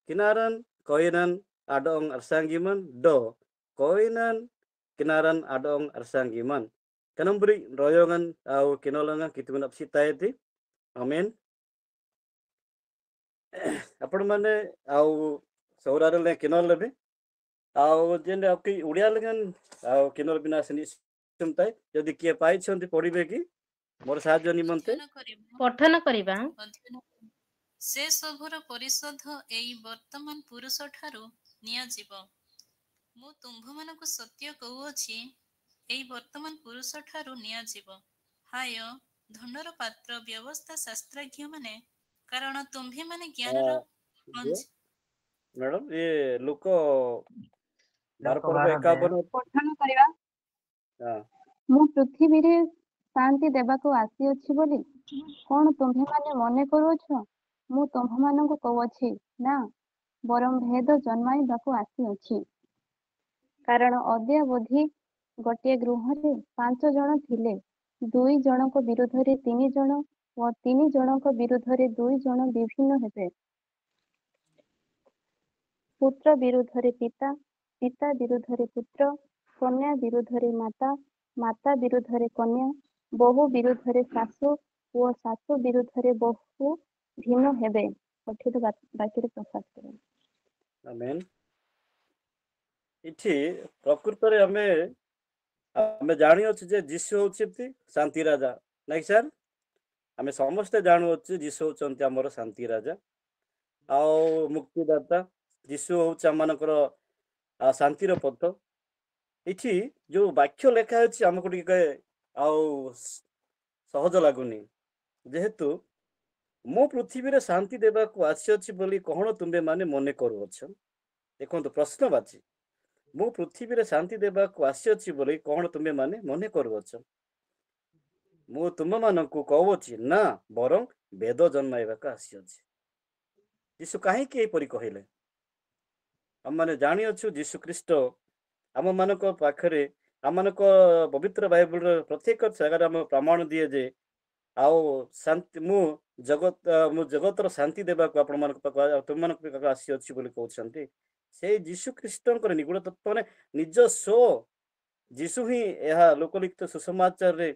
kinaran koinan adong arsangiman do koinan kinaran adong arsangiman kanambri royongan au kinolanga kitun apsitaiti amen ଆପଣ ମାନେ ଆଉ ସୌରାରେ କିନର ଲେବେ ଆଉ ଯେନ୍ କି ଓଡ଼ିଆ ଲେଗନ୍ ଆଉ କିନର ବିନା ସେନି ଥାଏ ଯଦି କିଏ ପାଇଛନ୍ତି ପଢିବେ କି ମୋର ସାହାଯ୍ୟ ନିମନ୍ତେ ପଠନ କରିବା ସେ ସବୁର ପରିଶୋଧ ଏଇ ବର୍ତ୍ତମାନ ପୁରୁଷ ଠାରୁ ନିଆଯିବ ମୁଁ ତୁମ୍ଭମାନଙ୍କୁ ସତ୍ୟ କହୁଅଛି ଏଇ ବର୍ତ୍ତମାନ ପୁରୁଷ ଠାରୁ ନିଆଯିବ ହାୟ ଧନର ପାତ୍ର ବ୍ୟବସ୍ଥା ଶାସ୍ତ୍ରଜ୍ଞ ମାନେ କାରଣ ତୁମ୍ଭେ ମାନେ ଜ୍ଞାନର ମ୍ୟାଡମ ଏ ଲୋକ 12 ପର୍ବ 51 ପଠନ କରିବା ମୁଁ ପୃଥିବୀରେ ଶାନ୍ତି ଦେବାକୁ ଆସିଅଛି ବୋଲି କଣ ତୁମ୍ଭେମାନେ ମନେ କରୁଅଛ ମୁଁ ତୁମ୍ଭମାନଙ୍କୁ କହୁଅଛି ନା ବରଂ ଭେଦ ଜନ୍ମାଇବାକୁ ଆସିଅଛି କାରଣ ଅଦ୍ୟାବଧି ଗୋଟିଏ ଗୃହରେ 5 ଜଣ ଥିଲେ 2 ଜଣଙ୍କ ବିରୁଦ୍ଧରେ 3 ଜଣ ଓ 3 ଜଣଙ୍କ ବିରୁଦ୍ଧରେ 2 ଜଣ ବିଭିନ୍ନ ହେବେ ପୁତ୍ର ବିରୁଦ୍ଧରେ ପିତା ପିତା ବିରୁଦ୍ଧରେ ପୁତ୍ର କନ୍ୟା ବିରୁଦ୍ଧରେ ମାତା ମାତା ବିରୁଦ୍ଧରେ କନ୍ୟା ବହୁ ବିରୁଦ୍ଧରେ ଶାଶୁ ଓ ଶାଶୁ ବିରୁଦ୍ଧରେ ବହୁ ଭିନ୍ନ ହେବେ ପଠିତ ବାକ୍ୟରେ ପ୍ରକାଶ କରେ ଆମେନ୍ ଏଠି ପ୍ରକୃତରେ ଆମେ ଜାଣିଅଛୁ ଯେ ଯୀଶୁ ହେଉଛନ୍ତି ଶାନ୍ତି ରାଜା ନାଇଁ ସାର୍ ଆମେ ସମସ୍ତେ ଜାଣୁଅଛୁ ଯୀଶୁ ହେଉଛନ୍ତି ଆମର ଶାନ୍ତି ରାଜା ଆଉ ମୁକ୍ତିଦାତା ଯୀଶୁ ହେଉଛି ଆମମାନଙ୍କର ଶାନ୍ତିର ପଥ ଏଠି ଯୋଉ ବାକ୍ୟ ଲେଖା ଅଛି ଆମକୁ ଟିକେ ଆଉ ସହଜ ଲାଗୁନି ଯେହେତୁ ମୁଁ ପୃଥିବୀରେ ଶାନ୍ତି ଦେବାକୁ ଆସିଅଛି ବୋଲି କଣ ତୁମେ ମାନେ ମନେ କରୁଅଛ ଦେଖନ୍ତୁ ପ୍ରଶ୍ନବାଚୀ ମୁଁ ପୃଥିବୀରେ ଶାନ୍ତି ଦେବାକୁ ଆସିଅଛି ବୋଲି କଣ ତୁମେ ମାନେ ମନେ କରୁଅଛ ମୁଁ ତୁମମାନଙ୍କୁ କହୁଅଛି ନା ବରଂ ବେଦ ଜନ୍ମାଇବାକୁ ଆସିଅଛି ଯୀଶୁ କାହିଁକି ଏହିପରି କହିଲେ? ଆମମାନେ ଜାଣିଅଛୁ ଯୀଶୁ ଖ୍ରୀଷ୍ଟ ଆମମାନଙ୍କ ପାଖରେ ଆମମାନଙ୍କ ପବିତ୍ର ବାଇବଲର ପ୍ରତ୍ୟେକ ଜାଗାରେ ଆମ ପ୍ରମାଣ ଦିଏ ଯେ ଆଉ ଶାନ୍ତି ମୁଁ ଜଗତର ଶାନ୍ତି ଦେବାକୁ ଆପଣମାନଙ୍କ ପାଖକୁ ତୁମମାନଙ୍କ ପାଖକୁ ଆସିଅଛି ବୋଲି କହୁଛନ୍ତି। ସେଇ ଯୀଶୁ ଖ୍ରୀଷ୍ଟଙ୍କର ନିଗୁଡ ତତ୍ତ୍ୱ ମାନେ ନିଜ ଯୀଶୁ ହିଁ ଏହା ଲୋକଲିଖିତ ସୁସମାଚାରରେ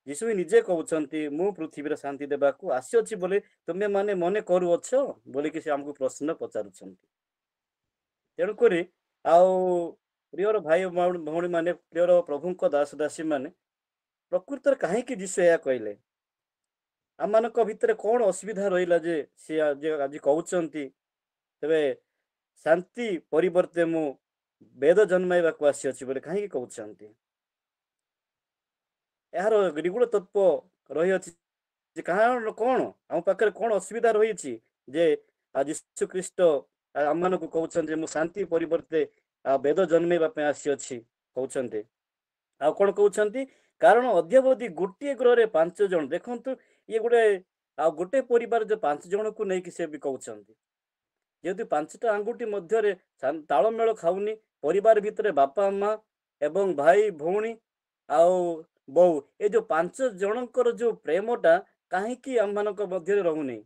ଯୀଶୁ ହିଁ ନିଜେ କହୁଛନ୍ତି ମୁଁ ପୃଥିବୀର ଶାନ୍ତି ଦେବାକୁ ଆସିଅଛି ବୋଲି ତୁମେ ମାନେ ମନେ କରୁଅଛ ବୋଲିକି ସେ ଆମକୁ ପ୍ରଶ୍ନ ପଚାରୁଛନ୍ତି। ତେଣୁକରି ଆଉ ପ୍ରିୟର ଭାଇ ଭଉଣୀ ମାନେ, ପ୍ରିୟର ପ୍ରଭୁଙ୍କ ଦାସ ଦାସୀ ମାନେ, ପ୍ରକୃତରେ କାହିଁକି ଯୀଶୁ ଏହା କହିଲେ? ଆମମାନଙ୍କ ଭିତରେ କଣ ଅସୁବିଧା ରହିଲା ଯେ ସେ ଆଜି କହୁଛନ୍ତି ତେବେ ଶାନ୍ତି ପରିବର୍ତ୍ତେ ମୁଁ ବେଦ ଜନ୍ମାଇବାକୁ ଆସିଅଛି ବୋଲି କାହିଁକି କହୁଛନ୍ତି? ଏହାର ନିଗୁଡ ତତ୍ତ୍ୱ ରହିଅଛି ଯେ କାରଣ କଣ ଆମ ପାଖରେ କଣ ଅସୁବିଧା ରହିଛି ଯେ ଯୀଶୁ ଖ୍ରୀଷ୍ଟ ଆମମାନଙ୍କୁ କହୁଛନ୍ତି ମୁଁ ଶାନ୍ତି ପରିବର୍ତ୍ତେ ବେଦ ଜନ୍ମେଇବା ପାଇଁ ଆସିଅଛି କହୁଛନ୍ତି। ଆଉ କଣ କହୁଛନ୍ତି? କାରଣ ଅଦ୍ୟାବଧି ଗୋଟିଏ ଗ୍ରହରେ 5 ଜଣ, ଦେଖନ୍ତୁ ଇଏ ଗୋଟେ ପରିବାର ଯୋଉ 5 ଜଣକୁ ନେଇକି ସେ ବି କହୁଛନ୍ତି। ଯେହେତୁ 5ଟା ଆଙ୍ଗୁଠି ମଧ୍ୟରେ ତାଳମେଳ ଖାଉନି, ପରିବାର ଭିତରେ ବାପା ମା ଏବଂ ଭାଇ ଭଉଣୀ ଆଉ ବୋଉ, ଏ ଯୋଉ 5 ଜଣଙ୍କର ଯୋଉ ପ୍ରେମଟା କାହିଁକି ଆମମାନଙ୍କ ମଧ୍ୟରେ ରହୁନି?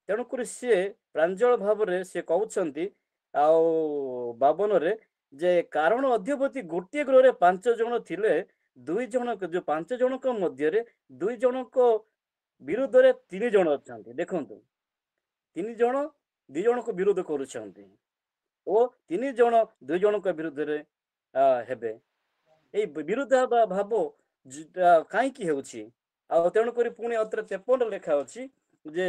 ତେଣୁକରି ସିଏ ପ୍ରାଞ୍ଜଳ ଭାବରେ ସେ କହୁଛନ୍ତି ଆଉ 52ରେ ଯେ କାରଣ ଅଦ୍ୟାବଧି ଗୋଟିଏ ଗ୍ରହରେ 5 ଜଣ ଥିଲେ, 2 ଜଣ ଯୋଉ 5 ଜଣଙ୍କ ମଧ୍ୟରେ 2 ଜଣଙ୍କ ବିରୁଦ୍ଧରେ 3 ଜଣ ଅଛନ୍ତି। ଦେଖନ୍ତୁ 3 ଜଣ 2 ଜଣଙ୍କୁ ବିରୋଧ କରୁଛନ୍ତି ଓ 3 ଜଣ 2 ଜଣଙ୍କ ବିରୁଦ୍ଧରେ ହେବେ। ଏଇ ବିରୁଦ୍ଧ ଭାବ କାହିଁକି ହେଉଛି? ଆଉ ତେଣୁକରି ପୁଣି 53 ଲେଖା ଅଛି ଯେ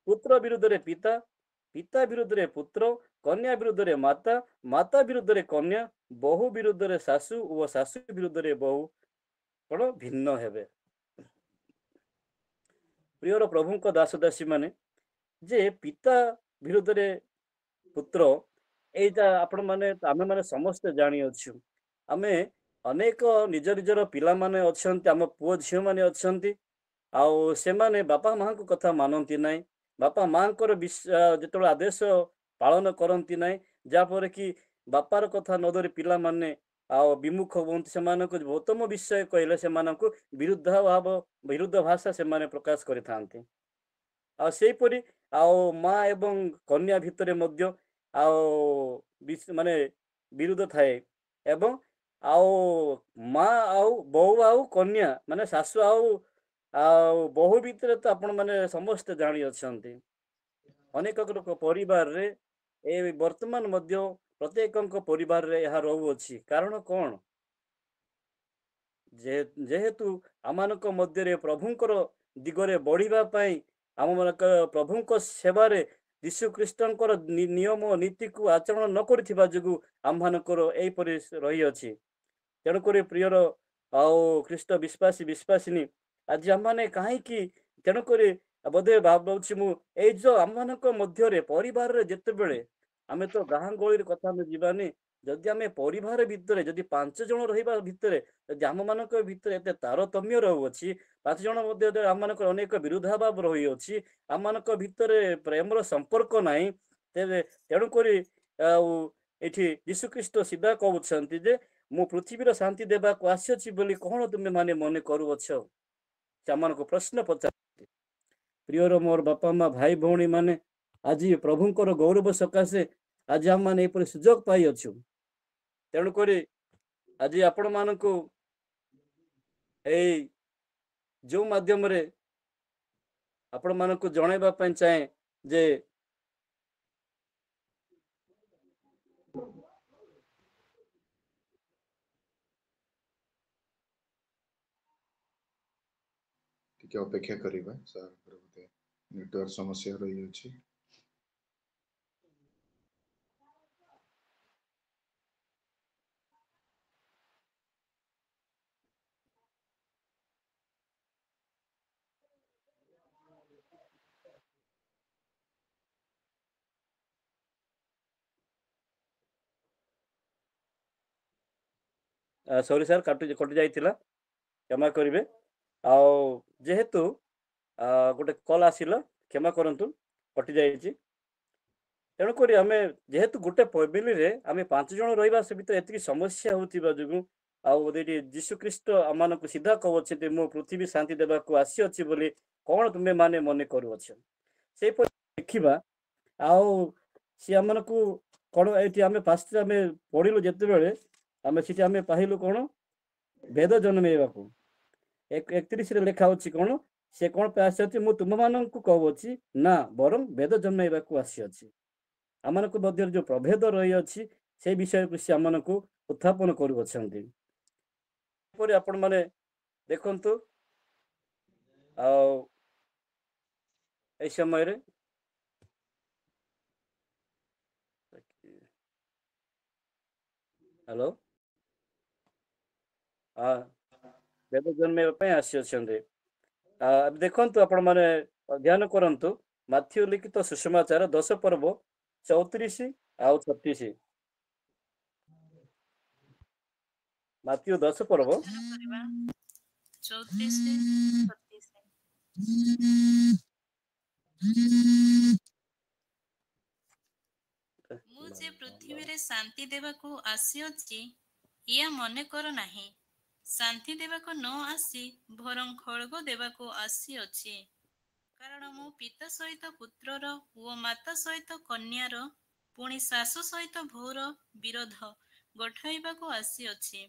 ପୁତ୍ର ବିରୁଦ୍ଧରେ ପିତା, ପିତା ବିରୁଦ୍ଧରେ ପୁତ୍ର, କନ୍ୟା ବିରୁଦ୍ଧରେ ମାତା, ମାତା ବିରୁଦ୍ଧରେ କନ୍ୟା, ବୋହୂ ବିରୁଦ୍ଧରେ ଶାଶୁ ଓ ଶାଶୁ ବିରୁଦ୍ଧରେ ବୋହୂ କଣ ଭିନ୍ନ ହେବେ। ପ୍ରିୟର ପ୍ରଭୁଙ୍କ ଦାସ ଦାସୀ ମାନେ, ଯେ ପିତା ବିରୁଦ୍ଧରେ ପୁତ୍ର, ଏଇଟା ଆମେ ମାନେ ସମସ୍ତେ ଜାଣିଅଛୁ। ଆମେ ଅନେକ ନିଜ ନିଜର ପିଲାମାନେ ଅଛନ୍ତି, ଆମ ପୁଅ ଝିଅ ମାନେ ଅଛନ୍ତି, ଆଉ ସେମାନେ ବାପା ମାଙ୍କ କଥା ମାନନ୍ତି ନାହିଁ, ବାପା ମାଙ୍କର ଯେତେବେଳେ ଆଦେଶ ପାଳନ କରନ୍ତି ନାହିଁ, ଯାହାଫଳରେ କି ବାପାର କଥା ନ ଧରି ପିଲାମାନେ ଆଉ ବିମୁଖ ହୁଅନ୍ତି, ସେମାନଙ୍କୁ ଗୌତମ ବିଷୟ କହିଲେ ସେମାନଙ୍କୁ ବିରୁଦ୍ଧ ଭାଷା ସେମାନେ ପ୍ରକାଶ କରିଥାନ୍ତି। ଆଉ ସେଇପରି ଆଉ ମା ଏବଂ କନ୍ୟା ଭିତରେ ମଧ୍ୟ ଆଉ ମାନେ ବିରୁଦ୍ଧ ଥାଏ ଏବଂ ଆଉ ମା ଆଉ ବୋହୂ ଆଉ କନ୍ୟା ମାନେ ଶାଶୁ ଆଉ ବୋହୂ ଭିତରେ ତ ଆପଣ ମାନେ ସମସ୍ତେ ଜାଣି ଅଛନ୍ତି। ଅନେକ ପରିବାରରେ ବର୍ତ୍ତମାନ ମଧ୍ୟ ପ୍ରତ୍ୟେକଙ୍କ ପରିବାରରେ ଏହା ରହୁଅଛି। କାରଣ କଣ? ଯେହେତୁ ଆମମାନଙ୍କ ମଧ୍ୟରେ ପ୍ରଭୁଙ୍କର ଦିଗରେ ବଢିବା ପାଇଁ, ଆମମାନଙ୍କ ପ୍ରଭୁଙ୍କ ସେବାରେ ଯୀଶୁ ଖ୍ରୀଷ୍ଟଙ୍କର ନିୟମ ନୀତିକୁ ଆଚରଣ ନ କରିଥିବା ଯୋଗୁଁ ଆମମାନଙ୍କର ଏହିପରି ରହିଅଛି। ତେଣୁକରି ପ୍ରିୟର ଆଉ ଖ୍ରୀଷ୍ଟ ବିଶ୍ୱାସିନୀ, ଆଜି ଆମମାନେ କାହିଁକି ତେଣୁକରି ବୋଧେ ଭାବୁଛି ମୁଁ ଏଇ ଯୋଉ ଆମମାନଙ୍କ ମଧ୍ୟରେ ପରିବାରରେ ଯେତେବେଳେ ଆମେ ତ ଗାଁ ଗହଳିର କଥା ଆମେ ଯିବାନି, ଯଦି ଆମେ ପରିବାର ଭିତରେ ଯଦି 5 ଜଣ ରହିବା ଭିତରେ ଯଦି ଆମମାନଙ୍କ ଭିତରେ ଏତେ ତାରତମ୍ୟ ରହୁଅଛି, 5 ଜଣ ମଧ୍ୟ ଆମମାନଙ୍କର ଅନେକ ବିରୁଦ୍ଧାଭାବ ରହିଅଛି, ଆମମାନଙ୍କ ଭିତରେ ପ୍ରେମର ସମ୍ପର୍କ ନାହିଁ, ତେଣୁକରି ଆଉ ଏଠି ଯୀଶୁଖ୍ରୀଷ୍ଟ ସିଧା କହୁଛନ୍ତି ଯେ ମୁଁ ପୃଥିବୀର ଶାନ୍ତି ଦେବାକୁ ଆସିଅଛି ବୋଲି କଣ ତୁମେ ମାନେ ମନେ କରୁଅଛ? ସେମାନଙ୍କୁ ପ୍ରଶ୍ନ ପଚାରନ୍ତି। ପ୍ରିୟର ମୋର ବାପା ମା ଭାଇ ଭଉଣୀ ମାନେ, ଆଜି ପ୍ରଭୁଙ୍କର ଗୌରବ ସକାଶେ ଆଜି ଆମମାନେ ଏପରି ସୁଯୋଗ ପାଇଅଛୁ। ତେଣୁକରି ଆଜି ଆପଣ ମାନଙ୍କୁ ଏଇ ଯୋଉ ମାଧ୍ୟମରେ ଆପଣ ମାନଙ୍କୁ ଜଣାଇବା ପାଇଁ ଚାହେଁ ଯେ ଟିକେ ଅପେକ୍ଷା କରିବା, ସାର୍ ବୋଧେ ନେଟୱାର୍କ ସମସ୍ୟା ରହିଅଛି। ସରି ସାର୍ କଟି ଯାଇଥିଲା, କ୍ଷମା କରିବେ। ଆଉ ଯେହେତୁ ଗୋଟେ କଲ୍ ଆସିଲା, क्षमा करंतु कटि जाइछि तेणु करी आमे जेहेतु गोटे फैमिली रे आमे 5 जण रहिबा से भितर एतिकी समस्या होतिबा जुगु आउ देटी जीशु ख्रीष्ट आमानकु सीधा कहउछते मो पृथ्वी शांति देबाकू आसी अछि बोली कोन तुमे माने मने करू अछि से पर देखिबा आउ सी आमानकु कोन एति आमे फास्ट आमे पढिलु जते बेले आमे सिटी आमे पाहिलु कोन वेद जन्मेबाकू 31 रे लेखा अछि कोन से कोन पे आसी अछि मु तुम माननकु कहउछि ना बरम वेद जन्मेबाकू आसी अछि आमानकु मध्य जो प्रभेद रही अछि से विषय को से आमानकु उत्थापन करू अछंती पर आपण माने देखंतु आ ए समय रे हेलो आ वेद जन्मे पे आसी अछंती देखंतु आपण माने ध्यान करंतु माथ्यू लिखित सुसमाचार 10 पर्व 34 आउ 36 माथ्यू 10 पर्व 34 ମୁଁ ଯେ ପୃଥିବୀରେ ଶାନ୍ତି ଦେବାକୁ ଆସିଅଛି ଇଆ ମନେ କର ନାହିଁ ଶାନ୍ତି ଦେବାକୁ ନ ଆସି ବରଂ ଖଳ୍ଗ ଦେବାକୁ ଆସିଅଛି କାରଣ ମୁଁ ପିତା ସହିତ ପୁତ୍ରର ଓ ମାତା ସହିତ କନ୍ୟାର ପୁଣି ଶାଶୁ ସହିତ ବୋହୂର ବିରୋଧ ଗଠାଇବାକୁ ଆସିଅଛି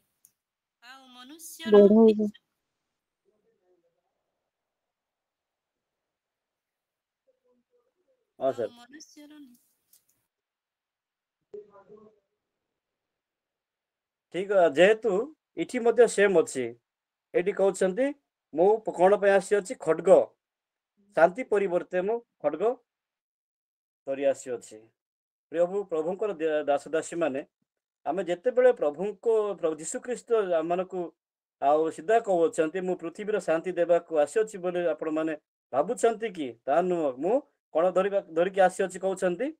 ଆଉ ମନୁଷ୍ୟର ବଢେଇବେ हां सर ମନୁଷ୍ୟର ठीक जेहेतु इठी मध्य सेम अछि एठी कहउछंती मो कोन पे आसी अछि खड्ग शांति परिवर्ते मो खड्ग तरी आसी अछि प्रभु प्रभुंकर दास दासी माने आमे जेते बेले प्रभुंको प्रभु यीशु ख्रीष्ट आमानकु आउ सीधा कहउछंती मु पृथ्वीर शांति देबाकू आसी अछि बोले आपण माने भाबुछंती कि ता नु मु कोन धरि के आसी अछि कहउछंती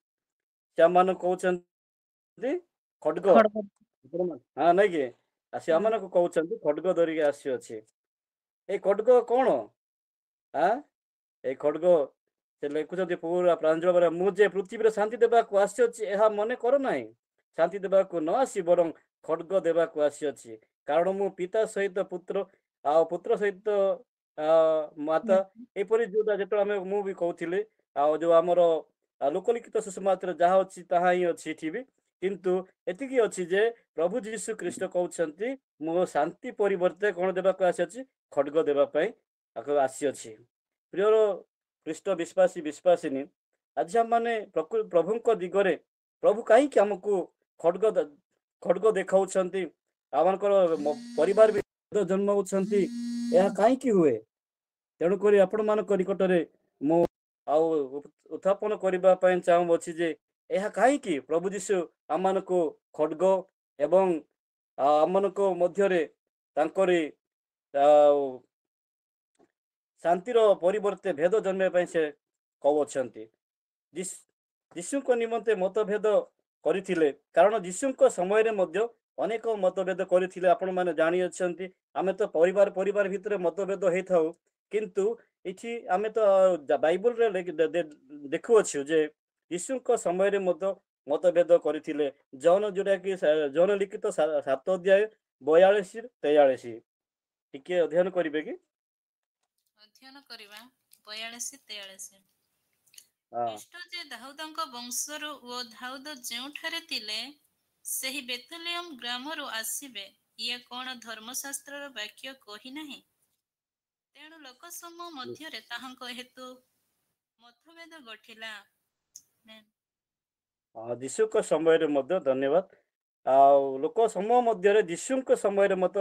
से मान कहउछंती खड्ग ଖଡଗ हाँ नहीं कि आसी आमानकु कहउछंती खड्ग धरि के आसी अछि ए खड्ग कोन हां ए खड्ग से लेखुछंती पूरा प्रांजल बरा मु जे पृथ्वी रे शांति देबाकू आसी अछि एहा मने कर नाही शांति देबाकू न आसी बरं खड्ग देबाकू आसी अछि कारण मु पिता सहित पुत्र आ पुत्र सहित माता एपरि जोटा जेतो हम मु भी कहउथिले आ जो हमर लोकलिखित सुसमाचार जहा अछि ताहा ही अछि ठीबी किंतु एतिकी अछि जे प्रभु यीशु ख्रीष्ट कहउछंती मो शांति परिवर्ते कोन देबाकू आसी अछि खड्ग देबा पई आसी अछि प्रिय ख्रीष्ट विश्वासी विश्वासिनी आज हम माने प्रभुंक दिगरे प्रभु काहे कि हमकु खड्ग देखाउछंती आमनकर परिवार भी जन्माउछंती एहा काहे कि हुए तेणु करी आपण मानक निकटरे मो आउ उत्थापन करबा पई चाहू अछि जे एहा काहे कि प्रभु यीशु आमनको खड्ग एवं आमनको मध्यरे तांकरी शांतिर परिवर्ते भेद जन्मे पई से कहउछंती यीशुको निमंते मतभेद करिथिले कारण यीशुको समय रे मध्य अनेक मतभेद करिथिले आपण माने जानि अछंती आमे तो परिवार परिवार भितरे मतभेद हेथाउ किंतु इठी आमे तो बाइबल रे देखु अछि जे यीशुको समय रे मध्य मतभेद करिथिले जौन जोटा कि जौन लिखित 7 अध्याय 42 43 टिके अध्ययन करिवे कि अध्ययन करिवा 42 43 हां ख्रीष्ट जे दाऊदଙ୍କ ବଂଶରୁ ଓ ଦାଉଦ ଯେଉଁଠାରେ ଥିଲେ ସେହି ବେଥଲେହେମ୍ ଗ୍ରାମରୁ ଆସିବେ ଇଏ କଣ ଧର୍ମଶାସ୍ତ୍ରର ବାକ୍ୟ କହି ନାହିଁ ତେଣୁ ଲୋକ ସମୂହ ମଧ୍ୟରେ ତାହାଙ୍କ ହେତୁ मतभेद घटिला यीशुको समय रे मध्य धन्यवाद आ लोक समूह मध्य यीशुको समय रे मत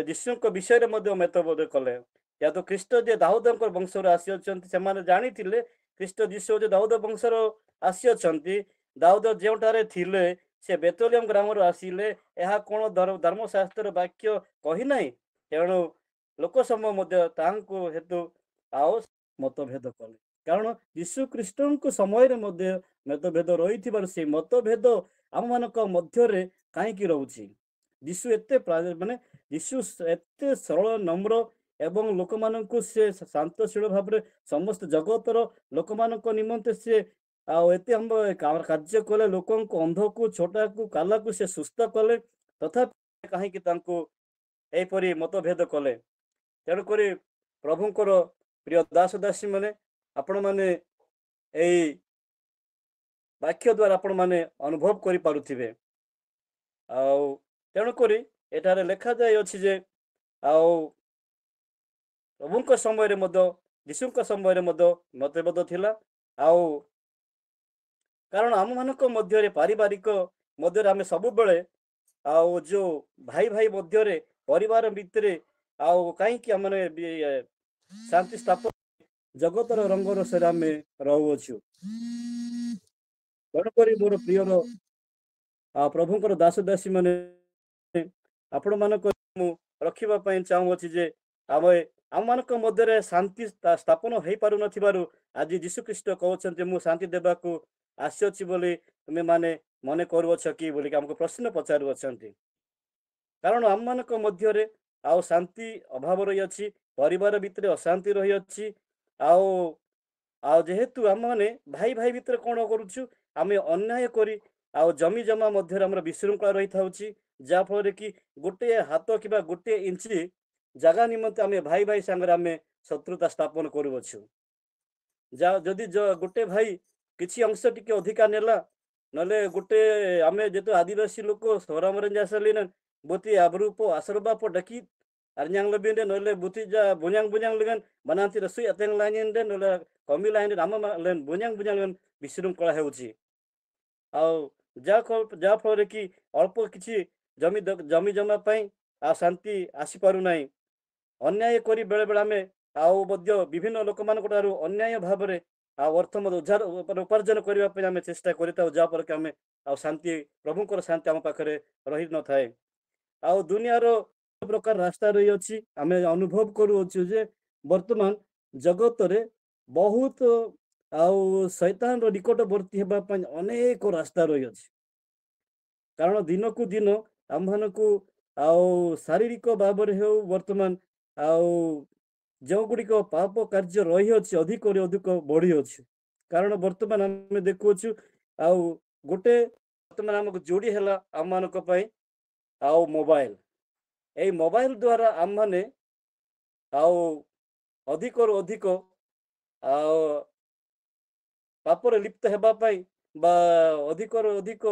यीशुको विषय रे मध्य मतभेद कले या तो ख्रीष्ट जे दाऊदଙ୍କ वंशରୁ आसी अछंती से माने जानिथिले ख्रीष्ट यीशु जे दाऊद वंशରୁ आसी अछंती दाऊद जेउटारे थिले से बेथलेहेम ग्रामରୁ आसीले एहा कोन धर्मशास्त्र वाक्य कहि नाही तेणु लोक समूह मध्य तांको हेतु आओ मतभेद कले कारण यीशु ख्रीष्टଙ୍କ समय रे मध्य मतभेद रही से मतभेद आम मानक मध्य कहीं रही यीशु एते माने यीशु एते सरल नम्र ଏବଂ ଲୋକମାନଙ୍କୁ ସେ ଶାନ୍ତଶୀଳ ଭାବରେ ସମସ୍ତ ଜଗତର ଲୋକମାନଙ୍କ ନିମନ୍ତେ ସେ ଆଉ ଏତେ କାର୍ଯ୍ୟ କଲେ, ଲୋକଙ୍କୁ ଅନ୍ଧକୁ ଛୋଟାକୁ କାଲାକୁ ସେ ସୁସ୍ଥ କଲେ, ତଥାପି କାହିଁକି ତାଙ୍କୁ ଏହିପରି ମତଭେଦ କଲେ? ତେଣୁକରି ପ୍ରଭୁଙ୍କର ପ୍ରିୟ ଦାସ ଦାସୀ ମାନେ, ଆପଣମାନେ ଏଇ ବାକ୍ୟ ଦ୍ୱାରା ଆପଣମାନେ ଅନୁଭବ କରିପାରୁଥିବେ। ଆଉ ତେଣୁକରି ଏଠାରେ ଲେଖାଯାଇଅଛି ଯେ ଆଉ ପ୍ରଭୁଙ୍କ ସମୟରେ ମଧ୍ୟ ଯୀଶୁଙ୍କ ସମୟରେ ମଧ୍ୟ ମତଭେଦ ଥିଲା। ଆଉ କାରଣ ଆମମାନଙ୍କ ମଧ୍ୟରେ ପାରିବାରିକ ମଧ୍ୟରେ ଆମେ ସବୁବେଳେ ଆଉ ଯୋଉ ଭାଇ ଭାଇ ମଧ୍ୟରେ ପରିବାର ଭିତରେ ଆଉ କାହିଁକି ଆମେ ଶାନ୍ତି ସ୍ଥାପନ ଜଗତର ରଙ୍ଗରସରେ ଆମେ ରହୁଅଛୁ। ତେଣୁକରି ମୋର ପ୍ରିୟର ପ୍ରଭୁଙ୍କର ଦାସ ଦାସୀ ମାନେ ଆପଣମାନଙ୍କ ମୁଁ ରଖିବା ପାଇଁ ଚାହୁଁଅଛି ଯେ ଆମମାନଙ୍କ ମଧ୍ୟରେ ଶାନ୍ତି ସ୍ଥାପନ ହେଇପାରୁନଥିବାରୁ ଆଜି ଯୀଶୁଖ୍ରୀଷ୍ଟ କହୁଛନ୍ତି ମୁଁ ଶାନ୍ତି ଦେବାକୁ ଆସିଅଛି ବୋଲି ତୁମେ ମାନେ ମନେ କରୁଅଛ କି ବୋଲିକି ଆମକୁ ପ୍ରଶ୍ନ ପଚାରୁଅଛନ୍ତି। କାରଣ ଆମମାନଙ୍କ ମଧ୍ୟରେ ଆଉ ଶାନ୍ତି ଅଭାବ ରହିଅଛି, ପରିବାର ଭିତରେ ଅଶାନ୍ତି ରହିଅଛି। ଆଉ ଯେହେତୁ ଆମମାନେ ଭାଇ ଭାଇ ଭିତରେ କ'ଣ କରୁଛୁ, ଆମେ ଅନ୍ୟାୟ କରି ଆଉ ଜମି ଜମା ମଧ୍ୟରେ ଆମର ବିଶୃଙ୍ଖଳା ରହିଥାଉଛି, ଯାହାଫଳରେ କି ଗୋଟିଏ ହାତ କିମ୍ବା ଗୋଟିଏ ଇଞ୍ଚି ଜାଗା ନିମନ୍ତେ ଆମେ ଭାଇ ଭାଇ ସାଙ୍ଗରେ ଆମେ ଶତ୍ରୁତା ସ୍ଥାପନ କରୁଅଛୁ। ଯଦି ଗୋଟେ ଭାଇ କିଛି ଅଂଶ ଟିକେ ଅଧିକା ନେଲା, ନହେଲେ ଗୋଟେ ଆମେ ଯେହେତୁ ଆଦିବାସୀ ଲୋକ ସହରାମରେ ଆସିଲେ ବୁତି ଆବରୂପ ଆଶ୍ରବାପ ଡାକି Arnyang lebih den oleh buti ja bunyang dengan bananti resui ateng lain den oleh kami lain den ama len bunyang len ବିଶୃଙ୍ଖଳା ହେଉଛି। ଆଉ ଯାହା ଫଳରେ କି ଅଳ୍ପ କିଛି ଜମି ଜମା ପାଇଁ ଆଉ ଶାନ୍ତି ଆସିପାରୁନାହିଁ। ଅନ୍ୟାୟ କରି ବେଳେବେଳେ ଆମେ ଆଉ ମଧ୍ୟ ବିଭିନ୍ନ ଲୋକମାନଙ୍କ ଠାରୁ ଅନ୍ୟାୟ ଭାବରେ ଆଉ ଅର୍ଥ ମଧ୍ୟ ଉପାର୍ଜନ କରିବା ପାଇଁ ଆମେ ଚେଷ୍ଟା କରିଥାଉ, ଯାହାଫଳରେ କି ଆମେ ଆଉ ଶାନ୍ତି ପ୍ରଭୁଙ୍କର ଶାନ୍ତି ଆମ ପାଖରେ ରହିନଥାଏ। ଆଉ ଦୁନିଆର ପ୍ରକାର ରାସ୍ତା ରହିଅଛି, ଆମେ ଅନୁଭବ କରୁଅଛୁ ଯେ ବର୍ତ୍ତମାନ ଜଗତରେ ବହୁତ ଆଉ ଶୈତାନର ନିକଟବର୍ତ୍ତୀ ହେବା ପାଇଁ ଅନେକ ରାସ୍ତା ରହିଅଛି। କାରଣ ଦିନକୁ ଦିନ ଆମମାନଙ୍କୁ ଆଉ ଶାରୀରିକ ଭାବରେ ହେଉ ବର୍ତ୍ତମାନ ଆଉ ଯେଉଁଗୁଡ଼ିକ ପାପ କାର୍ଯ୍ୟ ରହିଅଛି ଅଧିକରୁ ଅଧିକ ବଢ଼ିଅଛି। କାରଣ ବର୍ତ୍ତମାନ ଆମେ ଦେଖୁଅଛୁ ଆଉ ଗୋଟେ ବର୍ତ୍ତମାନ ଆମକୁ ଯୋଡ଼ି ହେଲା ଆମମାନଙ୍କ ପାଇଁ ଆଉ ମୋବାଇଲ। এই ମୋବାଇଲ ଦ୍ୱାରା ଆମମାନେ ଆଉ ଅଧିକରୁ ଅଧିକ ଆଉ ପାପରେ ଲିପ୍ତ ହେବା ପାଇଁ ବା ଅଧିକରୁ ଅଧିକ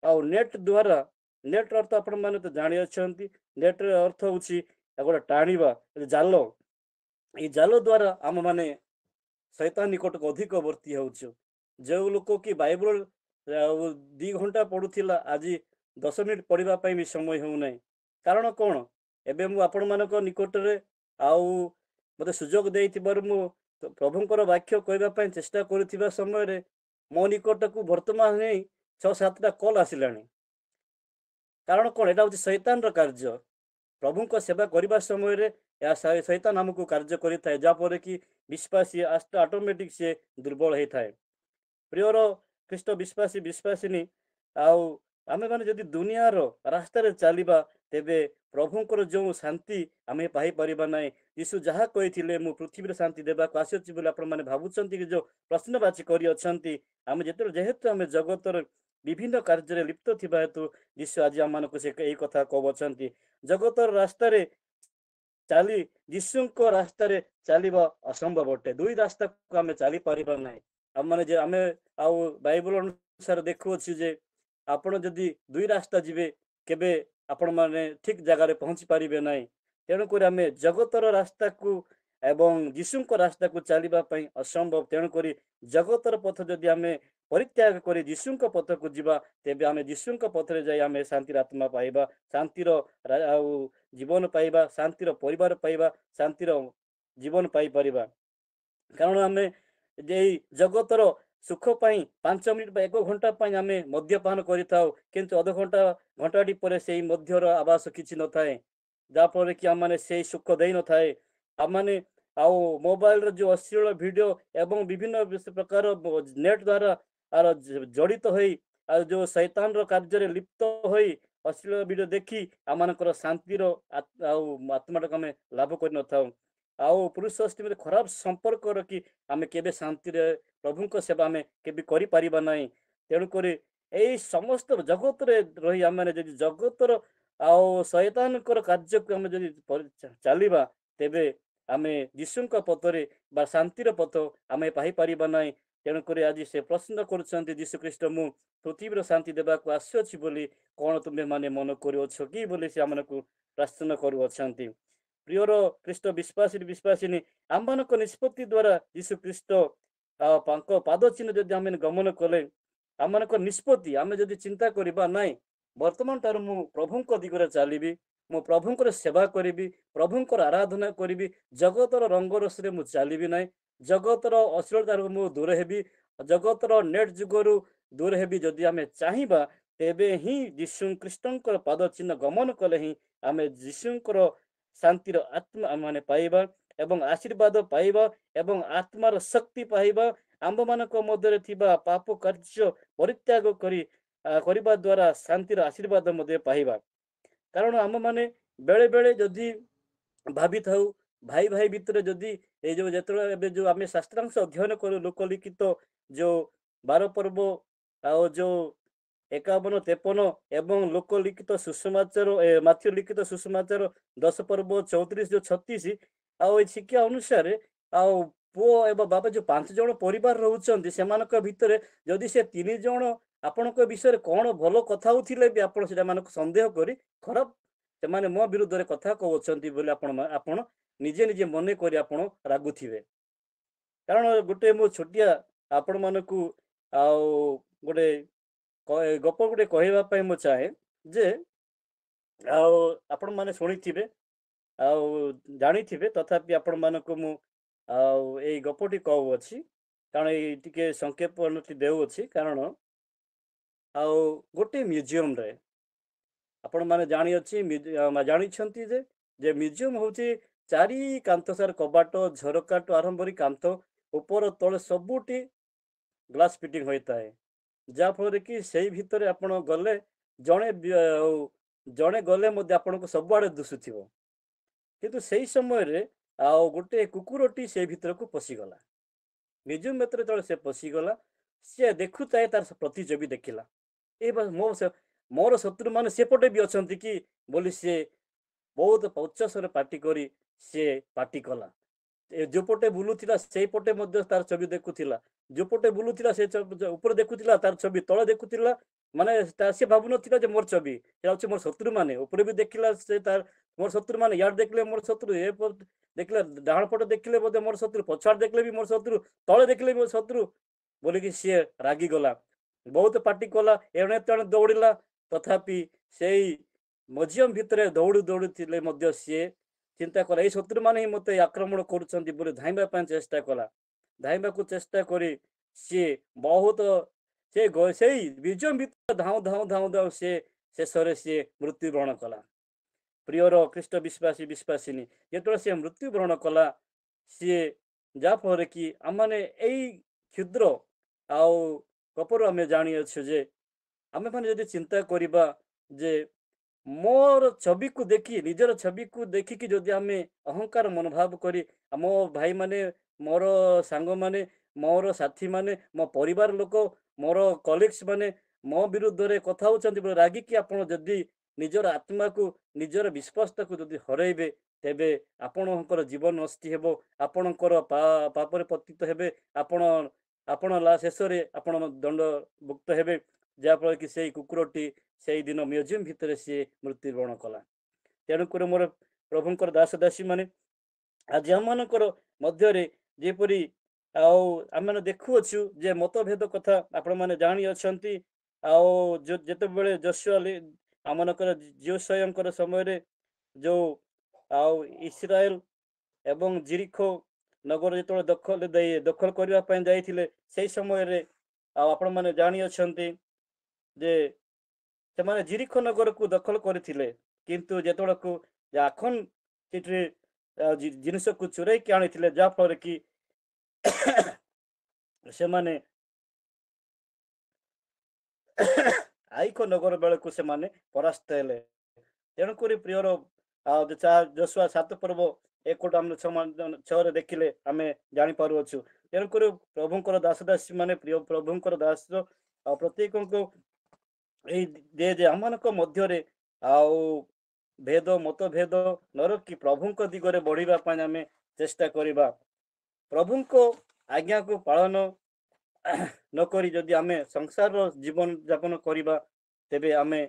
ଆଉ ନେଟ୍ ଦ୍ୱାରା, ନେଟ୍ ଅର୍ଥ ଆପଣମାନେ ତ ଜାଣିଅଛନ୍ତି, ନେଟ୍ର ଅର୍ଥ ହେଉଛି ଗୋଟେ ଟାଣିବା ଜାଲ। ଏଇ ଜାଲ ଦ୍ୱାରା ଆମମାନେ ଶୈତାନ ନିକଟକୁ ଅଧିକ ବର୍ତ୍ତି ହେଉଛୁ। ଯେଉଁ ଲୋକ କି ବାଇବଲ 2 ଘଣ୍ଟା ପଢୁଥିଲା ଆଜି 10 ମିନିଟ୍ ପଢିବା ପାଇଁ ବି ସମୟ ହେଉନାହିଁ। କାରଣ କ'ଣ? ଏବେ ମୁଁ ଆପଣମାନଙ୍କ ନିକଟରେ ଆଉ ମୋତେ ସୁଯୋଗ ଦେଇଥିବାରୁ ମୁଁ ପ୍ରଭୁଙ୍କର ବାକ୍ୟ କହିବା ପାଇଁ ଚେଷ୍ଟା କରୁଥିବା ସମୟରେ ମୋ ନିକଟକୁ ବର୍ତ୍ତମାନ ନେଇ 6-7ଟା କଲ୍ ଆସିଲାଣି। କାରଣ କ'ଣ? ଏଇଟା ହେଉଛି ଶୈତାନର କାର୍ଯ୍ୟ। ପ୍ରଭୁଙ୍କ ସେବା କରିବା ସମୟରେ ଏହା ଶୈତାନ ଆମକୁ କାର୍ଯ୍ୟ କରିଥାଏ, ଯାହାଫଳରେ କି ବିଶ୍ୱାସୀ ଅଟୋମେଟିକ୍ ସିଏ ଦୁର୍ବଳ ହେଇଥାଏ। ପ୍ରିୟର ଖ୍ରୀଷ୍ଟ ବିଶ୍ୱାସିନୀ ଆଉ ଆମେମାନେ ଯଦି ଦୁନିଆର ରାସ୍ତାରେ ଚାଲିବା, ତେବେ ପ୍ରଭୁଙ୍କର ଯେଉଁ ଶାନ୍ତି ଆମେ ପାଇପାରିବା ନାହିଁ। ଯୀଶୁ ଯାହା କହିଥିଲେ ମୁଁ ପୃଥିବୀରେ ଶାନ୍ତି ଦେବାକୁ ଆସିଅଛି ବୋଲି ଆପଣମାନେ ଭାବୁଛନ୍ତି କି ଯେଉଁ ପ୍ରଶ୍ନବାଚୀ କରିଅଛନ୍ତି, ଆମେ ଯେହେତୁ ଆମେ ଜଗତର ବିଭିନ୍ନ କାର୍ଯ୍ୟରେ ଲିପ୍ତ ଥିବା ହେତୁ ଯୀଶୁ ଆଜି ଆମମାନଙ୍କୁ ସେ ଏଇ କଥା କହୁଅଛନ୍ତି। ଜଗତର ରାସ୍ତାରେ ଚାଲି ଯୀଶୁଙ୍କ ରାସ୍ତାରେ ଚାଲିବା ଅସମ୍ଭବ ଅଟେ। ଦୁଇ ରାସ୍ତାକୁ ଆମେ ଚାଲିପାରିବା ନାହିଁ। ଆମେ ଆଉ ବାଇବଲ ଅନୁସାରେ ଦେଖୁଅଛୁ ଯେ ଆପଣ ଯଦି ଦୁଇ ରାସ୍ତା ଯିବେ, କେବେ ଆପଣମାନେ ଠିକ୍ ଜାଗାରେ ପହଞ୍ଚି ପାରିବେ ନାହିଁ। ତେଣୁକରି ଆମେ ଜଗତର ରାସ୍ତାକୁ ଏବଂ ଯୀଶୁଙ୍କ ରାସ୍ତାକୁ ଚାଲିବା ପାଇଁ ଅସମ୍ଭବ। ତେଣୁକରି ଜଗତର ପଥ ଯଦି ଆମେ ପରିତ୍ୟାଗ କରି ଯୀଶୁଙ୍କ ପଥକୁ ଯିବା, ତେବେ ଆମେ ଯୀଶୁଙ୍କ ପଥରେ ଯାଇ ଆମେ ଶାନ୍ତିର ଆତ୍ମା ପାଇବା, ଶାନ୍ତିର ଆଉ ଜୀବନ ପାଇବା, ଶାନ୍ତିର ପରିବାର ପାଇବା, ଶାନ୍ତିର ଜୀବନ ପାଇପାରିବା। କାରଣ ଆମେ ଏଇ ଜଗତର ସୁଖ ପାଇଁ 5 ମିନିଟ୍ ବା 1 ଘଣ୍ଟା ପାଇଁ ଆମେ ମଦ୍ୟପାନ କରିଥାଉ, କିନ୍ତୁ ଘଣ୍ଟାଟି ପରେ ସେଇ ମଧ୍ୟର ଆବାସ କିଛି ନଥାଏ, ଯାହାଫଳରେ କି ଆମମାନେ ସେଇ ସୁଖ ଦେଇନଥାଏ। ଆମମାନେ ଆଉ ମୋବାଇଲର ଯେଉଁ ଅଶ୍ଳୀଳ ଭିଡ଼ିଓ ଏବଂ ବିଭିନ୍ନ ପ୍ରକାର ନେଟ୍ ଦ୍ୱାରା ଜଡ଼ିତ ହୋଇ ଆଉ ଯେଉଁ ଶୈତାନର କାର୍ଯ୍ୟରେ ଲିପ୍ତ ହୋଇ ଅଶ୍ଳୀଳ ଭିଡ଼ିଓ ଦେଖି ଆମମାନଙ୍କର ଶାନ୍ତିର ଆଉ ଆତ୍ମାଟାକୁ ଆମେ ଲାଭ କରିନଥାଉ। ଆଉ ପୁରୁଷ ସ୍ତ୍ରୀ ଖରାପ ସମ୍ପର୍କ ରଖି ଆମେ କେବେ ଶାନ୍ତିରେ ପ୍ରଭୁଙ୍କ ସେବା ଆମେ କେବେ କରିପାରିବା ନାହିଁ। ତେଣୁକରି ଏଇ ସମସ୍ତ ଜଗତରେ ରହି ଆମେ ଯଦି ଜଗତର ଆଉ ଶୈତାନଙ୍କର କାର୍ଯ୍ୟକୁ ଆମେ ଯଦି ଚାଲିବା ତେବେ ଆମେ ଯୀଶୁଙ୍କ ପଥରେ ବା ଶାନ୍ତିର ପଥ ଆମେ ପାଇପାରିବା ନାହିଁ। ତେଣୁକରି ଆଜି ସେ ପ୍ରଶ୍ନ କରୁଛନ୍ତି ଯୀଶୁ ଖ୍ରୀଷ୍ଟ ମୁଁ ପୃଥିବୀର ଶାନ୍ତି ଦେବାକୁ ଆସିଅଛି ବୋଲି କ'ଣ ତୁମେ ମାନେ ମନେ କରୁଅଛ କି ବୋଲି ସେ ଆମକୁ ପ୍ରାର୍ଥନା କରୁଅଛନ୍ତି। ପ୍ରିୟର ଖ୍ରୀଷ୍ଟ ବିଶ୍ୱାସିନୀ ଆମମାନଙ୍କ ନିଷ୍ପତ୍ତି ଦ୍ୱାରା ଯୀଶୁ ଖ୍ରୀଷ୍ଟ ତାଙ୍କ ପାଦ ଚିହ୍ନ ଯଦି ଆମେ ଗମନ କଲେ ଆମମାନଙ୍କ ନିଷ୍ପତ୍ତି ଆମେ ଯଦି ଚିନ୍ତା କରିବା ନାହିଁ ବର୍ତ୍ତମାନ ଠାରୁ ମୁଁ ପ୍ରଭୁଙ୍କ ଦିଗରେ ଚାଲିବି, ମୁଁ ପ୍ରଭୁଙ୍କର ସେବା କରିବି, ପ୍ରଭୁଙ୍କର ଆରାଧନା କରିବି, ଜଗତର ରଙ୍ଗରସରେ ମୁଁ ଚାଲିବି ନାହିଁ, ଜଗତର ଅଶ୍ଳୀଳତାରୁ ମୁଁ ଦୂର ହେବି, ଜଗତର ନେଟ୍ ଯୁଗରୁ ଦୂର ହେବି। ଯଦି ଆମେ ଚାହିଁବା ତେବେ ହିଁ ଯୀଶୁ ଖ୍ରୀଷ୍ଟଙ୍କର ପାଦ ଚିହ୍ନ ଗମନ କଲେ ହିଁ ଆମେ ଯୀଶୁଙ୍କର ଶାନ୍ତିର ଆତ୍ମା ମାନେ ପାଇବା ଏବଂ ଆଶୀର୍ବାଦ ପାଇବା ଏବଂ ଆତ୍ମାର ଶକ୍ତି ପାଇବା। ଆମ୍ଭମାନଙ୍କ ମଧ୍ୟରେ ଥିବା ପାପ କାର୍ଯ୍ୟ ପରିତ୍ୟାଗ କରିବା ଦ୍ୱାରା ଶାନ୍ତିର ଆଶୀର୍ବାଦ ମଧ୍ୟ ପାଇବା। କାରଣ ଆମମାନେ ବେଳେ ବେଳେ ଯଦି ଭାବିଥାଉ ଭାଇ ଭାଇ ଭିତରେ ଯଦି ଏଇ ଯୋଉ ଯେତେବେଳେ ଏବେ ଯୋଉ ଆମେ ଶାସ୍ତ୍ରାଂଶ ଅଧ୍ୟୟନ କରୁ ଲୋକଲିଖିତ ଯୋଉ 12 ପର୍ବ ଆଉ ଯୋଉ 51, 53 ଏବଂ ଲୋକଲିଖିତ ସୁସମାଚାର ମାଥ୍ୟୁ ଲିଖିତ ସୁସମାଚାର 10 ପର୍ବ 34 ଯୋଉ 36 ଆଉ ଏଇ ଶିକ୍ଷା ଅନୁସାରେ ଆଉ ପୁଅ ଏବଂ ବାପା ଯୋଉ 5 ଜଣ ପରିବାର ରହୁଛନ୍ତି ସେମାନଙ୍କ ଭିତରେ ଯଦି ସେ 3 ଜଣ ଆପଣଙ୍କ ବିଷୟରେ କ'ଣ ଭଲ କଥା ହଉଥିଲେ ବି ଆପଣ ସେମାନଙ୍କୁ ସନ୍ଦେହ କରି ଖରାପ ସେମାନେ ମୋ ବିରୁଦ୍ଧରେ କଥା କହୁଛନ୍ତି ବୋଲି ଆପଣ ନିଜେ ନିଜେ ମନେ କରି ଆପଣ ରାଗୁଥିବେ। କାରଣ ଗୋଟେ ମୁଁ ଛୋଟିଆ ଆପଣମାନଙ୍କୁ ଆଉ ଗୋଟେ ଗପ ଗୋଟେ କହିବା ପାଇଁ ମୁଁ ଚାହେଁ ଯେ ଆଉ ଆପଣମାନେ ଶୁଣିଥିବେ ଆଉ ଜାଣିଥିବେ ତଥାପି ଆପଣମାନଙ୍କୁ ମୁଁ ଆଉ ଏଇ ଗପଟି କହୁଅଛି କାରଣ ଏଇ ଟିକେ ସଂକ୍ଷେପ ଦେଉଅଛି। କାରଣ ଆଉ ଗୋଟେ ମ୍ୟୁଜିୟମରେ ଆପଣମାନେ ଜାଣିଛନ୍ତି ଯେ ମ୍ୟୁଜିୟମ ହେଉଛି 4 କାନ୍ଥ ସାର କବାଟ ଝରକାଠୁ ଆରମ୍ଭ କରି କାନ୍ଥ ଉପର ତଳେ ସବୁଠି ଗ୍ଲାସ ଫିଟିଂ ହୋଇଥାଏ, ଯାହାଫଳରେ କି ସେଇ ଭିତରେ ଆପଣ ଗଲେ ଜଣେ ଗଲେ ମଧ୍ୟ ଆପଣଙ୍କୁ ସବୁଆଡ଼େ ଦିଶୁଥିବ। କିନ୍ତୁ ସେଇ ସମୟରେ ଆଉ ଗୋଟେ କୁକୁରଟି ସେଇ ଭିତରକୁ ପଶିଗଲା। ମ୍ୟୁଜିୟମ ଭିତରେ ଯେତେବେଳେ ସେ ପଶିଗଲା ସେ ଦେଖୁଥାଏ ତାର ପ୍ରତିଛବି ଦେଖିଲା ଏ ମୋର ଶତ୍ରୁମାନେ ସେପଟେ ବି ଅଛନ୍ତି କି ବୋଲି ସେ ବହୁତ ଉଚ୍ଚସ୍ୱରେ ପାଟି କରି ସେ ପାଟି କଲା। ଯୋଉପଟେ ବୁଲୁଥିଲା ସେଇପଟେ ମଧ୍ୟ ତାର ଛବି ଦେଖୁଥିଲା, ଯୋଉପଟେ ବୁଲୁଥିଲା ସେ ଉପରେ ଦେଖୁଥିଲା ତାର ଛବି ତଳେ ଦେଖୁଥିଲା। ମାନେ ସେ ଭାବୁନଥିଲା ଯେ ମୋର ଛବି ସେ ହଉଛି ମୋର ଶତ୍ରୁମାନେ। ଉପରେ ବି ଦେଖିଲା ସେ ତାର ମୋର ଶତ୍ରୁମାନେ, ଇଆଡ଼େ ଦେଖିଲେ ମୋର ଶତ୍ରୁ, ଏ ଦେଖିଲେ ଡାହାଣ ପଟେ ଦେଖିଲେ ମଧ୍ୟ ମୋର ଶତ୍ରୁ, ପଛଆଡ଼େ ଦେଖିଲେ ବି ମୋର ଶତ୍ରୁ, ତଳେ ଦେଖିଲେ ବି ମୋର ଶତ୍ରୁ ବୋଲିକି ସିଏ ରାଗିଗଲା, ବହୁତ ପାଟି କଲା, ଏଣେ ତେଣେ ଦୌଡ଼ିଲା। ତଥାପି ସେଇ ମ୍ୟୁଜିୟମ ଭିତରେ ଦୌଡୁଥିଲେ ମଧ୍ୟ ସିଏ ଚିନ୍ତା କଲା ଏଇ ଶତ୍ରୁମାନେ ହିଁ ମୋତେ ଆକ୍ରମଣ କରୁଛନ୍ତି ବୋଲି ଧାଇଁବା ପାଇଁ ଚେଷ୍ଟା କଲା। ଧାଇଁବାକୁ ଚେଷ୍ଟା କରି ସିଏ ବହୁତ ସେଇ ମ୍ୟୁଜିୟମ ଭିତରେ ଧାଉଁ ସେ ଶେଷରେ ସିଏ ମୃତ୍ୟୁବରଣ କଲା। ପ୍ରିୟର ଖ୍ରୀଷ୍ଟ ବିଶ୍ୱାସିନୀ ଯେତେବେଳେ ସିଏ ମୃତ୍ୟୁବରଣ କଲା ସିଏ ଯାହାଫଳରେ କି ଆମମାନେ ଏଇ କ୍ଷୁଦ୍ର ଆଉ ଗପରୁ ଆମେ ଜାଣିଅଛୁ ଯେ ଆମେମାନେ ଯଦି ଚିନ୍ତା କରିବା ଯେ ମୋର ଛବିକୁ ଦେଖି ନିଜର ଛବିକୁ ଦେଖିକି ଯଦି ଆମେ ଅହଙ୍କାର ମନୋଭାବ କରି ଆମ ଭାଇମାନେ, ମୋର ସାଙ୍ଗମାନେ, ମୋର ସାଥୀମାନେ, ମୋ ପରିବାର ଲୋକ, ମୋର କଲିଗ୍ସ ମାନେ ମୋ ବିରୁଦ୍ଧରେ କଥା ହଉଛନ୍ତି ବୋଲି ରାଗିକି ଆପଣ ଯଦି ନିଜର ଆତ୍ମାକୁ ନିଜର ବିଶ୍ୱାସଟାକୁ ଯଦି ହରାଇବେ ତେବେ ଆପଣଙ୍କର ଜୀବନ ନଷ୍ଟ ହେବ, ଆପଣଙ୍କର ପାପରେ ପତିତ ହେବେ, ଆପଣ ଶେଷରେ ଆପଣ ଦଣ୍ଡଭୁକ୍ତ ହେବେ। ଯାହାଫଳରେ କି ସେଇ କୁକୁରଟି ସେଇଦିନ ମ୍ୟୁଜିୟମ ଭିତରେ ସିଏ ମୃତ୍ୟୁବରଣ କଲା। ତେଣୁକରି ମୋର ପ୍ରଭୁଙ୍କର ଦାସ ଦାସୀ ମାନେ ଆଜି ଆମମାନଙ୍କର ମଧ୍ୟରେ ଯେପରି ଆଉ ଆମେ ଦେଖୁଅଛୁ ଯେ ମତଭେଦ କଥା ଆପଣମାନେ ଜାଣିଅଛନ୍ତି। ଆଉ ଯେତେବେଳେ ଯଶୁଆ ଆମମାନଙ୍କର ଯୋଶୟଙ୍କର ସମୟରେ ଯୋଉ ଆଉ ଇସ୍ରାଏଲ ଏବଂ ଜିରିଖୋ ନଗର ଯେତେବେଳେ ଦଖଲ କରିବା ପାଇଁ ଯାଇଥିଲେ ସେଇ ସମୟରେ ଆଉ ଆପଣମାନେ ଜାଣିଅଛନ୍ତି ଯେ ସେମାନେ ଜିରିଖୋ ନଗରକୁ ଦଖଲ କରିଥିଲେ, କିନ୍ତୁ ଯେତେବେଳକୁ ଆଖନ ସେଠି ଜିନିଷକୁ ଚୋରେଇକି ଆଣିଥିଲେ ଯାହାଫଳରେ କି ସେମାନେ ଆଇଖ ନଗର ବେଳକୁ ସେମାନେ ପରାସ୍ତ ହେଲେ। ତେଣୁକରି ପ୍ରିୟର ଯଶୁଆ 7 ପର୍ବ ଏକୋଟ ଆମେ 6 ଦେଖିଲେ ଆମେ ଜାଣିପାରୁଅଛୁ। ତେଣୁକରି ପ୍ରଭୁଙ୍କର ଦାସ ଦାସୀ ମାନେ ପ୍ରିୟ ପ୍ରଭୁଙ୍କର ଦାସ ଆଉ ପ୍ରତ୍ୟେକଙ୍କୁ ଏଇ ଯେ ଆମମାନଙ୍କ ମଧ୍ୟରେ ଆଉ ଭେଦ ମତଭେଦ ନ ରଖି ପ୍ରଭୁଙ୍କ ଦିଗରେ ବଢିବା ପାଇଁ ଆମେ ଚେଷ୍ଟା କରିବା। ପ୍ରଭୁଙ୍କ ଆଜ୍ଞାକୁ ପାଳନ ନକରି ଯଦି ଆମେ ସଂସାରର ଜୀବନ ଯାପନ କରିବା ତେବେ ଆମେ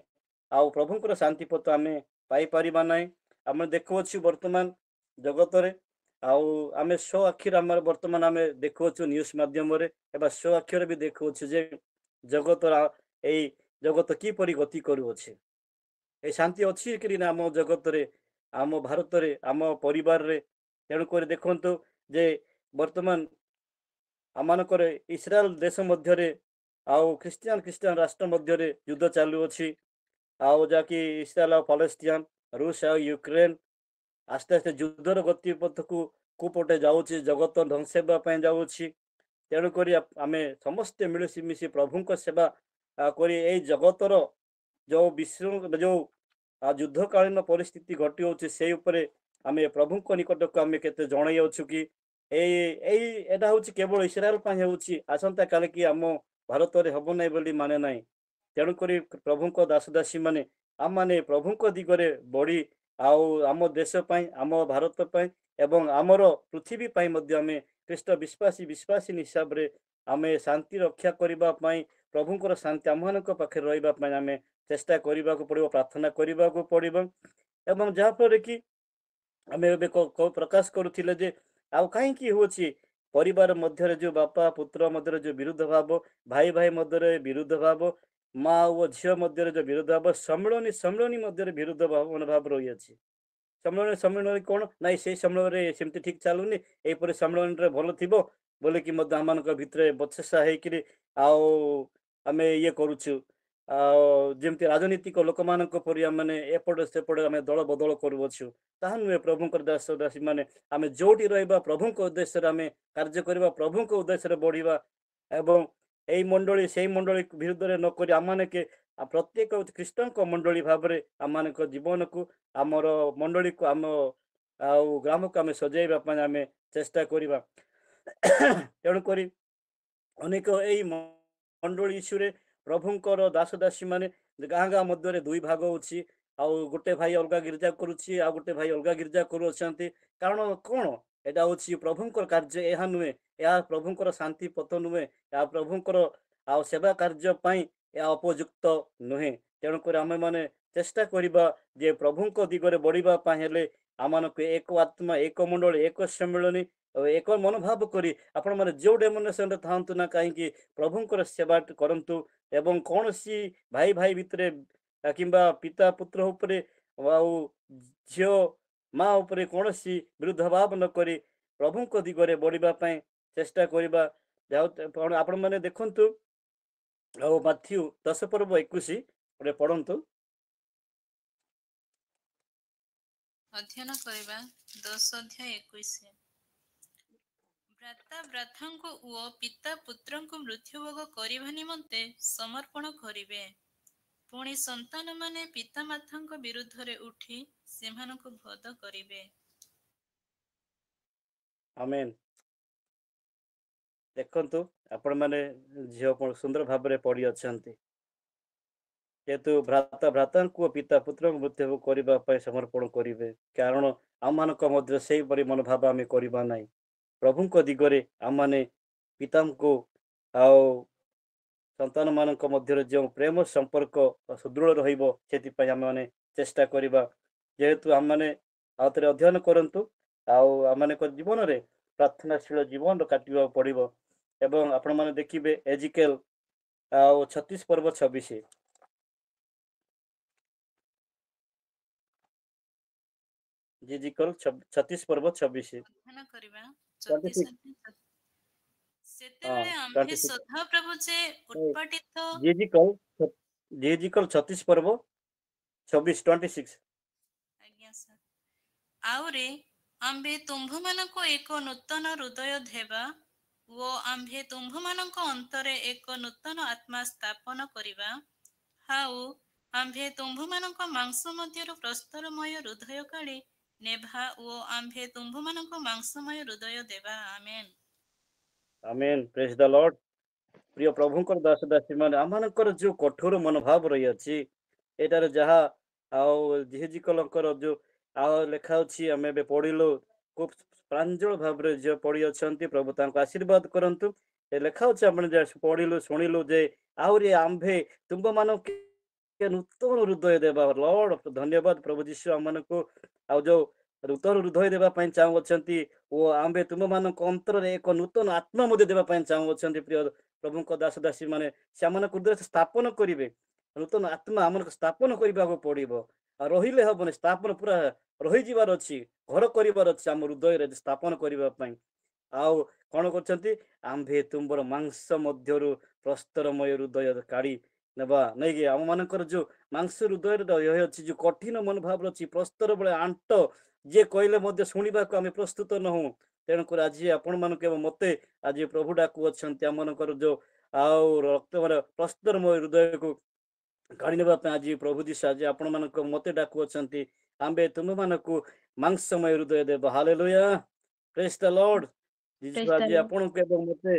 ଆଉ ପ୍ରଭୁଙ୍କର ଶାନ୍ତି ପଥ ଆମେ ପାଇପାରିବା ନାହିଁ। ଆମେ ଦେଖୁଅଛୁ ବର୍ତ୍ତମାନ ଜଗତରେ ଆଉ ଆମେ ସ୍ୱ ଆଖିରେ ଆମର ବର୍ତ୍ତମାନ ଆମେ ଦେଖୁଅଛୁ ନ୍ୟୁଜ ମାଧ୍ୟମରେ ଏବଂ ସ୍ୱ ଆଖିରେ ବି ଦେଖୁଅଛୁ ଯେ ଜଗତର ଏଇ ଜଗତ କିପରି ଗତି କରୁଅଛି। ଏ ଶାନ୍ତି ଅଛି କି ନା ଆମ ଜଗତରେ, ଆମ ଭାରତରେ, ଆମ ପରିବାରରେ। ତେଣୁକରି ଦେଖନ୍ତୁ ଯେ ବର୍ତ୍ତମାନ ଆମମାନଙ୍କର ଇସ୍ରାଏଲ ଦେଶ ମଧ୍ୟରେ ଆଉ ଖ୍ରୀଷ୍ଟିଆନ ରାଷ୍ଟ୍ର ମଧ୍ୟରେ ଯୁଦ୍ଧ ଚାଲୁଅଛି। ଆଉ ଯାହାକି ଇସ୍ରାଏଲ ଆଉ ପାଲେଷ୍ଟିଆନ, ରୁଷ ଆଉ ୟୁକ୍ରେନ ଆସ୍ତେ ଆସ୍ତେ ଯୁଦ୍ଧର ଗତି ପଥକୁ କୁପଟେ ଯାଉଛି, ଜଗତ ଧ୍ୱଂସ ହେବା ପାଇଁ ଯାଉଛି। ତେଣୁକରି ଆମେ ସମସ୍ତେ ମିଳିମିଶି ପ୍ରଭୁଙ୍କ ସେବା କରି ଏଇ ଜଗତର ଯୋଉ ଯୋଉ ଯୁଦ୍ଧକାଳୀନ ପରିସ୍ଥିତି ଘଟି ହେଉଛି ସେଇ ଉପରେ ଆମେ ପ୍ରଭୁଙ୍କ ନିକଟକୁ ଆମେ କେତେ ଜଣାଇ ଅଛୁ କି ଏଇଟା ହଉଛି କେବଳ ଇସ୍ରାଏଲ ପାଇଁ ହେଉଛି, ଆସନ୍ତା କାଲି କି ଆମ ଭାରତରେ ହବ ନାହିଁ ବୋଲି ମାନେ ନାହିଁ। ତେଣୁକରି ପ୍ରଭୁଙ୍କ ଦାସ ଦାସୀ ମାନେ ଆମମାନେ ପ୍ରଭୁଙ୍କ ଦିଗରେ ବଢି ଆଉ ଆମ ଦେଶ ପାଇଁ, ଆମ ଭାରତ ପାଇଁ ଏବଂ ଆମର ପୃଥିବୀ ପାଇଁ ମଧ୍ୟ ଆମେ ଖ୍ରୀଷ୍ଟ ବିଶ୍ୱାସୀ ହିସାବରେ ଆମେ ଶାନ୍ତି ରକ୍ଷା କରିବା ପାଇଁ, ପ୍ରଭୁଙ୍କର ଶାନ୍ତି ଆମମାନଙ୍କ ପାଖରେ ରହିବା ପାଇଁ ଆମେ ଚେଷ୍ଟା କରିବାକୁ ପଡିବ, ପ୍ରାର୍ଥନା କରିବାକୁ ପଡିବ। ଏବଂ ଯାହାଫଳରେ କି ଆମେ ଏବେ ପ୍ରକାଶ କରୁଥିଲେ ଯେ ଆଉ କାହିଁକି ହେଉଛି ପରିବାର ମଧ୍ୟରେ ଯୋଉ ବାପା ପୁତ୍ର ମଧ୍ୟରେ ଯୋଉ ବିରୁଦ୍ଧ ଭାବ, ଭାଇ ଭାଇ ମଧ୍ୟରେ ବିରୁଦ୍ଧ ଭାବ, ମା ଓ ଝିଅ ମଧ୍ୟରେ ଯୋଉ ବିରୁଦ୍ଧ ଭାବ, ସମ୍ମିଳନୀ ମଧ୍ୟରେ ବିରୁଦ୍ଧ ମନୋଭାବ ରହିଅଛି। ସମ୍ମିଳନୀ କଣ ନାଇଁ ସେଇ ସମୟରେ ସେମିତି ଠିକ ଚାଲୁନି, ଏଇପରି ସମ୍ମିଳନୀରେ ଭଲ ଥିବ ବୋଲିକି ମଧ୍ୟ ଆମମାନଙ୍କ ଭିତରେ ବଚସା ହେଇକିରି ଆଉ ଆମେ ଇଏ କରୁଛୁ। ଆଉ ଯେମିତି ରାଜନୀତିକ ଲୋକମାନଙ୍କ ପରି ଆମେ ଏପଟେ ସେପଟେ ଆମେ ଦଳ ବଦଳ କରୁଅଛୁ, ତାହା ନୁହେଁ। ପ୍ରଭୁଙ୍କର ଦାସ ଦାସୀ ମାନେ ଆମେ ଯୋଉଠି ରହିବା ପ୍ରଭୁଙ୍କ ଉଦ୍ଦେଶ୍ୟରେ ଆମେ କାର୍ଯ୍ୟ କରିବା, ପ୍ରଭୁଙ୍କ ଉଦ୍ଦେଶ୍ୟରେ ବଢିବା ଏବଂ ଏଇ ମଣ୍ଡଳୀ ସେଇ ମଣ୍ଡଳୀ ବିରୁଦ୍ଧରେ ନକରି ଆମମାନେ ପ୍ରତ୍ୟେକ ଖ୍ରୀଷ୍ଟଙ୍କ ମଣ୍ଡଳୀ ଭାବରେ ଆମମାନଙ୍କ ଜୀବନକୁ, ଆମର ମଣ୍ଡଳୀକୁ, ଆମ ଆଉ ଗ୍ରାମକୁ ଆମେ ସଜେଇବା ପାଇଁ ଆମେ ଚେଷ୍ଟା କରିବା। ତେଣୁକରି ଅନେକ ଏଇ ମଣ୍ଡଳୀ ଇସ୍ୟୁରେ ପ୍ରଭୁଙ୍କର ଦାସ ଦାସୀ ମାନେ ଗାଁ ମଧ୍ୟରେ ଦୁଇ ଭାଗ ଅଛି। ଆଉ ଗୋଟେ ଭାଇ ଅଲଗା ଗିର୍ଜା କରୁଛି, ଆଉ ଗୋଟେ ଭାଇ ଅଲଗା ଗିର୍ଜା କରୁଅଛନ୍ତି। କାରଣ କଣ? ଏଇଟା ହଉଛି ପ୍ରଭୁଙ୍କର କାର୍ଯ୍ୟ, ଏହା ନୁହେଁ। ଏହା ପ୍ରଭୁଙ୍କର ଶାନ୍ତି ପଥ ନୁହେଁ, ଏହା ପ୍ରଭୁଙ୍କର ଆଉ ସେବା କାର୍ଯ୍ୟ ପାଇଁ ଏହା ଉପଯୁକ୍ତ ନୁହେଁ। ତେଣୁକରି ଆମେ ମାନେ ଚେଷ୍ଟା କରିବା ଯେ ପ୍ରଭୁଙ୍କ ଦିଗରେ ବଢିବା ପାଇଁ ହେଲେ ଆମମାନଙ୍କୁ ଏକ ଆତ୍ମା, ଏକ ମଣ୍ଡଳୀ, ଏକ ସମ୍ମିଳନୀ, ଏକ ମନୋଭାବ କରି ଆପଣ ମାନେ ଯୋଉ ଡେମୋନେସନରେ ଥାନ୍ତୁ ନା କାହିଁକି ପ୍ରଭୁଙ୍କର ସେବା କରନ୍ତୁ। ଏବଂ କୌଣସି ଭାଇ ଭାଇ ଭିତରେ କିମ୍ବା ପିତା ପୁତ୍ର ଉପରେ ଆଉ ଝିଅ ମା ଉପରେ କୌଣସି ବିରୁଦ୍ଧ ଭାବ ନକରି ପ୍ରଭୁଙ୍କ ଦିଗରେ ବଢିବା ପାଇଁ ଚେଷ୍ଟା କରିବା। ଆପଣ ମାନେ ଦେଖନ୍ତୁ ଆଉ ମାଥ୍ୟୁ 10:21 ଗୋଟେ ପଢନ୍ତୁ। ଅଧ୍ୟୟନ କରିବା 10:21। ଭ୍ରାତା ଭ୍ରାତାଙ୍କୁ ଓ ପିତା ପୁତ୍ରଙ୍କୁ ମୃତ୍ୟୁଭୋଗ କରିବା ନିମନ୍ତେ ସମର୍ପଣ କରିବେ। ପୁଣି ସନ୍ତାନମାନେ ପିତାମାତାଙ୍କ ବିରୁଦ୍ଧରେ ଉଠି ସେମାନଙ୍କୁ ବଧ କରିବେ। ଆମେନ୍। ଦେଖନ୍ତୁ ଆପଣ ମାନେ ଝିଅ ସୁନ୍ଦର ଭାବରେ ପଢି ଅଛନ୍ତି। ଯେହେତୁ ଭ୍ରାତା ଭ୍ରାତାଙ୍କୁ ପିତା ପୁତ୍ରଙ୍କୁ ମୃତ୍ୟୁ କରିବା ପାଇଁ ସମର୍ପଣ କରିବେ, କାରଣ ଆମମାନଙ୍କ ମଧ୍ୟ ସେଇପରି ମନୋଭାବ ଆମେ କରିବା ନାହିଁ। ପ୍ରଭୁଙ୍କ ଦିଗରେ ଆମମାନେ ପିତାଙ୍କୁ ଆଉ ସନ୍ତାନ ମାନଙ୍କ ମଧ୍ୟରେ ଯେଉଁ ପ୍ରେମ ସମ୍ପର୍କ ସୁଦୃଢ ରହିବ, ସେଥିପାଇଁ ଆମେମାନେ ଚେଷ୍ଟା କରିବା। ଯେହେତୁ ଆମମାନେ ଆଉ ଥରେ ଅଧ୍ୟୟନ କରନ୍ତୁ ଆଉ ଆମମାନଙ୍କ ଜୀବନରେ ପ୍ରାର୍ଥନାଶୀଳ ଜୀବନ କାଟିବାକୁ ପଡିବ। ଏବଂ ଆପଣ ମାନେ ଦେଖିବେ ଏଜିକେଲ ଆଉ 36:26। ଜିଜିକଲ 36:26 ଅଧ୍ୟୟନ କରିବା 36। ସେତେବେଳେ ଆମ୍ଭେ 26 ସଦାପ୍ରଭୁ ଯେ ଉତ୍ପାଟିତ ଜିଜିକଲ 36:26 ଆଜ୍ଞା ସାର୍। ଆଉରେ ଆମ୍ଭେ ତୁମ୍ଭମାନଙ୍କୁ ଏକ ନୂତନ ହୃଦୟ ଦେବା ଓ ଆମ୍ଭେ ତୁମ୍ଭମାନଙ୍କ ଅନ୍ତରେ ଏକ ନୂତନ ଆତ୍ମା ସ୍ଥାପନ କରିବା। ଆଉ ଆମ୍ଭେ ତୁମ୍ଭମାନଙ୍କ ମାଂସ ମଧ୍ୟରୁ ପ୍ରସ୍ତରମୟ ହୃଦୟ କାଢ଼ି ନେଭା ଓ ଆମ୍ଭେ ତୁମ୍ଭମାନଙ୍କୁ ମାଂସମୟ ହୃଦୟ ଦେବା। ଆମେନ୍। ଆମେନ୍। ପ୍ରେଜ୍ ଦ ଲର୍ଡ। ପ୍ରିୟ ପ୍ରଭୁଙ୍କର ଦାସ ଦାସୀ ମାନେ ଆମମାନଙ୍କର ଯୋଉ କଠୋର ମନୋଭାବ ରହିଅଛି ଏଠାରେ ଯାହା ଆଉ ଝିଝିକଲଙ୍କର ଯୋଉ ଆଉ ଲେଖା ଅଛି ଆମେ ଏବେ ପଢିଲୁ ଖୁବ୍ ପ୍ରାଞ୍ଜଳ ଭାବରେ ଝିଅ ପଢି ଅଛନ୍ତି। ପ୍ରଭୁ ତାଙ୍କୁ ଆଶୀର୍ବାଦ କରନ୍ତୁ। ଏ ଲେଖା ଅଛି ଆମେ ପଢିଲୁ ଶୁଣିଲୁ ଯେ ଆହୁରି ଆମ୍ଭେ ତୁମ୍ଭମାନଙ୍କୁ ନୂତନ ହୃଦୟ ଦେବା। ଲର୍ଡ ଧନ୍ୟବାଦ ପ୍ରଭୁ ଯୀଶୁ ଆମମାନଙ୍କୁ ଆଉ ଯୋଉ ନୂତନ ହୃଦୟ ଦେବା ପାଇଁ ଚାହୁଁଅଛନ୍ତି ଓ ଆମ୍ଭେ ତୁମମାନଙ୍କ ଅନ୍ତରରେ ଏକ ନୂତନ ଆତ୍ମା ମଧ୍ୟ ଦେବା ପାଇଁ ଚାହୁଁଅଛନ୍ତି। ପ୍ରିୟ ପ୍ରଭୁଙ୍କ ଦାସ ଦାସୀ ମାନେ ସେମାନଙ୍କ ହୃଦୟରେ ସ୍ଥାପନ କରିବେ। ନୂତନ ଆତ୍ମା ଆମକୁ ସ୍ଥାପନ କରିବାକୁ ପଡିବ। ଆଉ ରହିଲେ ହବନି, ସ୍ଥାପନ ପୁରା ରହିଯିବାର ଅଛି, ଘର କରିବାର ଅଛି ଆମ ହୃଦୟରେ ସ୍ଥାପନ କରିବା ପାଇଁ। ଆଉ କଣ କରୁଛନ୍ତି? ଆମ୍ଭେ ତୁମ୍ଭର ମାଂସ ମଧ୍ୟରୁ ପ୍ରସ୍ତରମୟ ହୃଦୟ କାଢି ନେବା। ନାଇକି ଆମ ମାନଙ୍କର ଯୋଉ ମାଂସ ହୃଦୟରେ ରହିଅଛି, ଯୋଉ କଠିନ ମନୋଭାବ ଅଛି, ପ୍ରସ୍ତର ବେଳେ ଆଣ୍ଟ ଯିଏ କହିଲେ ମଧ୍ୟ ଶୁଣିବାକୁ ଆମେ ପ୍ରସ୍ତୁତ ନହୁଁ। ତେଣୁକରି ଆଜି ଆପଣ ମାନଙ୍କୁ ଏବଂ ମତେ ଆଜି ପ୍ରଭୁ ଡାକୁ ଅଛନ୍ତି ଆମମାନଙ୍କର ଯୋଉ ଆଉ ରକ୍ତ ପ୍ରସ୍ତରମୟ ହୃଦୟକୁ କାଢି ନେବା ପାଇଁ ଆଜି ପ୍ରଭୁ ଯୀଶୁ ଆଜି ଆପଣ ମାନଙ୍କୁ ମତେ ଡାକୁ ଅଛନ୍ତି ଆମ୍ଭେ ତୁମମାନଙ୍କୁ ମାଂସମୟ ହୃଦୟ ଦେବ। ହାଲେଲୁୟା। ପ୍ରେଜ୍ ଦ ଲର୍ଡ। ଯୀଶୁ Praise the ଆଜି Lord. ଆପଣଙ୍କୁ ଏବଂ ମତେ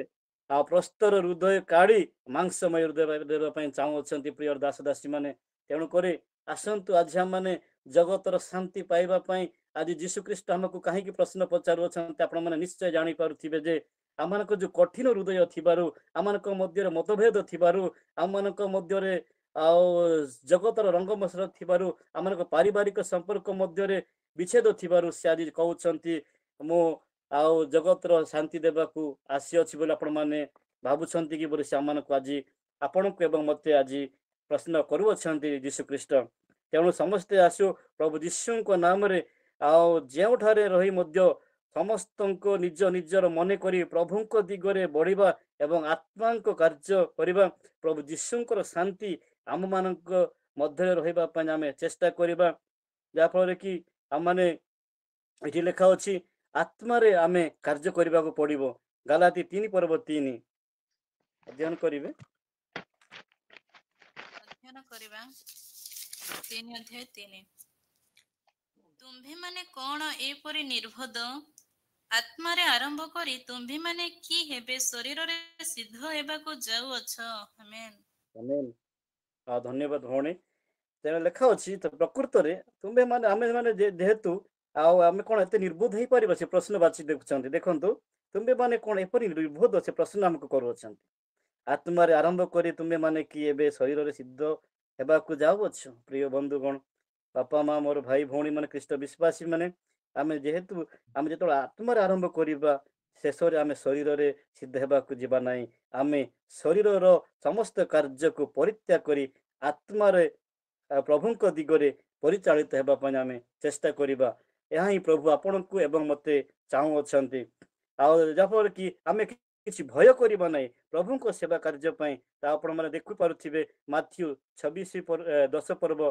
ଆଉ ପ୍ରସ୍ତର ହୃଦୟ କାଢି ମାଂସମୟ ହୃଦୟ ଦେବା ପାଇଁ ଚାହୁଁଅଛନ୍ତି ପ୍ରିୟ ଦାସ ଦାସୀ ମାନେ। ତେଣୁକରି ଆସନ୍ତୁ ଆଜି ଆମମାନେ ଜଗତର ଶାନ୍ତି ପାଇବା ପାଇଁ ଆଜି ଯୀଶୁ ଖ୍ରୀଷ୍ଟ ଆମକୁ କାହିଁକି ପ୍ରଶ୍ନ ପଚାରୁଅଛନ୍ତି ଆପଣ ମାନେ ନିଶ୍ଚୟ ଜାଣିପାରୁଥିବେ ଯେ ଆମମାନଙ୍କ ଯୋଉ କଠିନ ହୃଦୟ ଥିବାରୁ, ଆମମାନଙ୍କ ମଧ୍ୟରେ ମତଭେଦ ଥିବାରୁ, ଆମମାନଙ୍କ ମଧ୍ୟରେ ଆଉ ଜଗତର ରଙ୍ଗମସର ଥିବାରୁ, ଆମମାନଙ୍କ ପାରିବାରିକ ସମ୍ପର୍କ ମଧ୍ୟରେ ବିଚ୍ଛେଦ ଥିବାରୁ ସେ ଆଜି କହୁଛନ୍ତି ମୁଁ ଆଉ ଜଗତର ଶାନ୍ତି ଦେବାକୁ ଆସିଅଛି ବୋଲି ଆପଣ ମାନେ ଭାବୁଛନ୍ତି କି ବୋଲି ସେ ଆମମାନଙ୍କୁ ଆଜି ଆପଣଙ୍କୁ ଏବଂ ମତେ ଆଜି ପ୍ରଶ୍ନ କରୁଅଛନ୍ତି ଯୀଶୁ ଖ୍ରୀଷ୍ଟ। ତେଣୁ ସମସ୍ତେ ଆସୁ ପ୍ରଭୁ ଯୀଶୁଙ୍କ ନାମରେ ଆଉ ଯେଉଁଠାରେ ରହି ମଧ୍ୟ ସମସ୍ତଙ୍କୁ ନିଜ ନିଜର ମନେ କରି ପ୍ରଭୁଙ୍କ ଦିଗରେ ବଢିବା ଏବଂ ଆତ୍ମାଙ୍କ କାର୍ଯ୍ୟ କରିବା। ପ୍ରଭୁ ଯୀଶୁଙ୍କର ଶାନ୍ତି ଆମ ମାନଙ୍କ ମଧ୍ୟରେ ରହିବା ପାଇଁ ଆମେ ଚେଷ୍ଟା କରିବା। ଯାହାଫଳରେ କି ଆମମାନେ ଏଠି ଲେଖା ଅଛି ଆତ୍ମାରେ ଆମେ କାର୍ଯ୍ୟ କରିବାକୁ ପଡିବ। ଗାଲାତି 3:3 ଅଧ୍ୟୟନ କରିବେ। ଅଧ୍ୟୟନ କରିବା 3:3। ତୁମ୍ଭେମାନେ କଣ ଏପରି ନିର୍ଭଦ ଆତ୍ମାରେ ଆରମ୍ଭ କରି ତୁମ୍ଭେମାନେ କି ହେବେ ଶରୀରରେ ସିଦ୍ଧ ହେବାକୁ ଯାଉଅଛ। ଆମେନ୍। ଆମେନ୍। ଧନ୍ୟବାଦ ଭଉଣୀ। ତେଣୁ ଲେଖା ଅଛି ତ ପ୍ରକୃତରେ ତୁମେ ମାନେ ଆମେ ମାନେ ଯେହେତୁ ଆଉ ଆମେ କଣ ଏତେ ନିର୍ବୋଧ ହେଇପାରିବା ସେ ପ୍ରଶ୍ନ ବାଛି ଦେଖୁଛନ୍ତି। ଦେଖନ୍ତୁ ତୁମେ ମାନେ କଣ ଏପରି ନିର୍ବୋଧ ସେ ପ୍ରଶ୍ନ ଆମକୁ କରୁଅଛନ୍ତି। ଆତ୍ମାରେ ଆରମ୍ଭ କରି ତୁମେ ମାନେ କି ଏବେ ଶରୀରରେ ସିଦ୍ଧ ହେବାକୁ ଯାଉଅଛ। ପ୍ରିୟ ବନ୍ଧୁଗଣ, ବାପା ମା, ମୋର ଭାଇ ଭଉଣୀ ମାନେ, ଖ୍ରୀଷ୍ଟ ବିଶ୍ୱାସୀ ମାନେ, ଆମେ ଯେତେବେଳେ ଆତ୍ମାରେ ଆରମ୍ଭ କରିବା ଶେଷରେ ଆମେ ଶରୀରରେ ସିଦ୍ଧ ହେବାକୁ ଯିବା ନାହିଁ। ଆମେ ଶରୀରର ସମସ୍ତ କାର୍ଯ୍ୟକୁ ପରିତ୍ୟାଗ କରି ଆତ୍ମାରେ ପ୍ରଭୁଙ୍କ ଦିଗରେ ପରିଚାଳିତ ହେବା ପାଇଁ ଆମେ ଚେଷ୍ଟା କରିବା। ଏହା ହିଁ ପ୍ରଭୁ ଆପଣଙ୍କୁ ଏବଂ ମତେ ଚାହୁଁଅଛନ୍ତି। ଆଉ ଯାହାଫଳରେ କି ଆମେ କିଛି ଭୟ କରିବା ନାହିଁ ପ୍ରଭୁଙ୍କ ସେବା କାର୍ଯ୍ୟ ପାଇଁ। ତା ଆପଣ ମାନେ ଦେଖିପାରୁଥିବେ ମାଥ୍ୟୁ 10 ପର୍ବ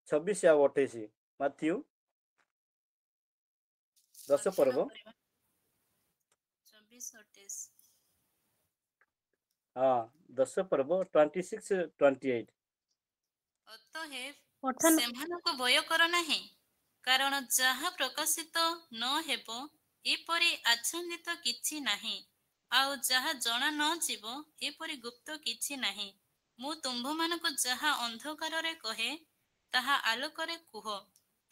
26 ଆଉ 28। ମାଥ୍ୟୁ 10 ଅଧ୍ୟୟନ ପର୍ବ କରିବା 24-28। 10 ପର୍ବ 26-28। ଅତଏବ ପଠନ ସେମାନଙ୍କୁ ଭୟ କର ନାହିଁ, କାରଣ ଯାହା ପ୍ରକାଶିତ ନ ହେବ ଏପରି ଆଚ୍ଛାଦିତ କିଛି ନାହିଁ, ଆଉ ଯାହା ଜଣା ନ ଯିବ ଏପରି ଗୁପ୍ତ କିଛି ନାହିଁ। ମୁଁ ତୁମ୍ଭମାନଙ୍କୁ ଯାହା ଅନ୍ଧକାରରେ କହେ ତାହା ଆଲୋକରେ କୁହ।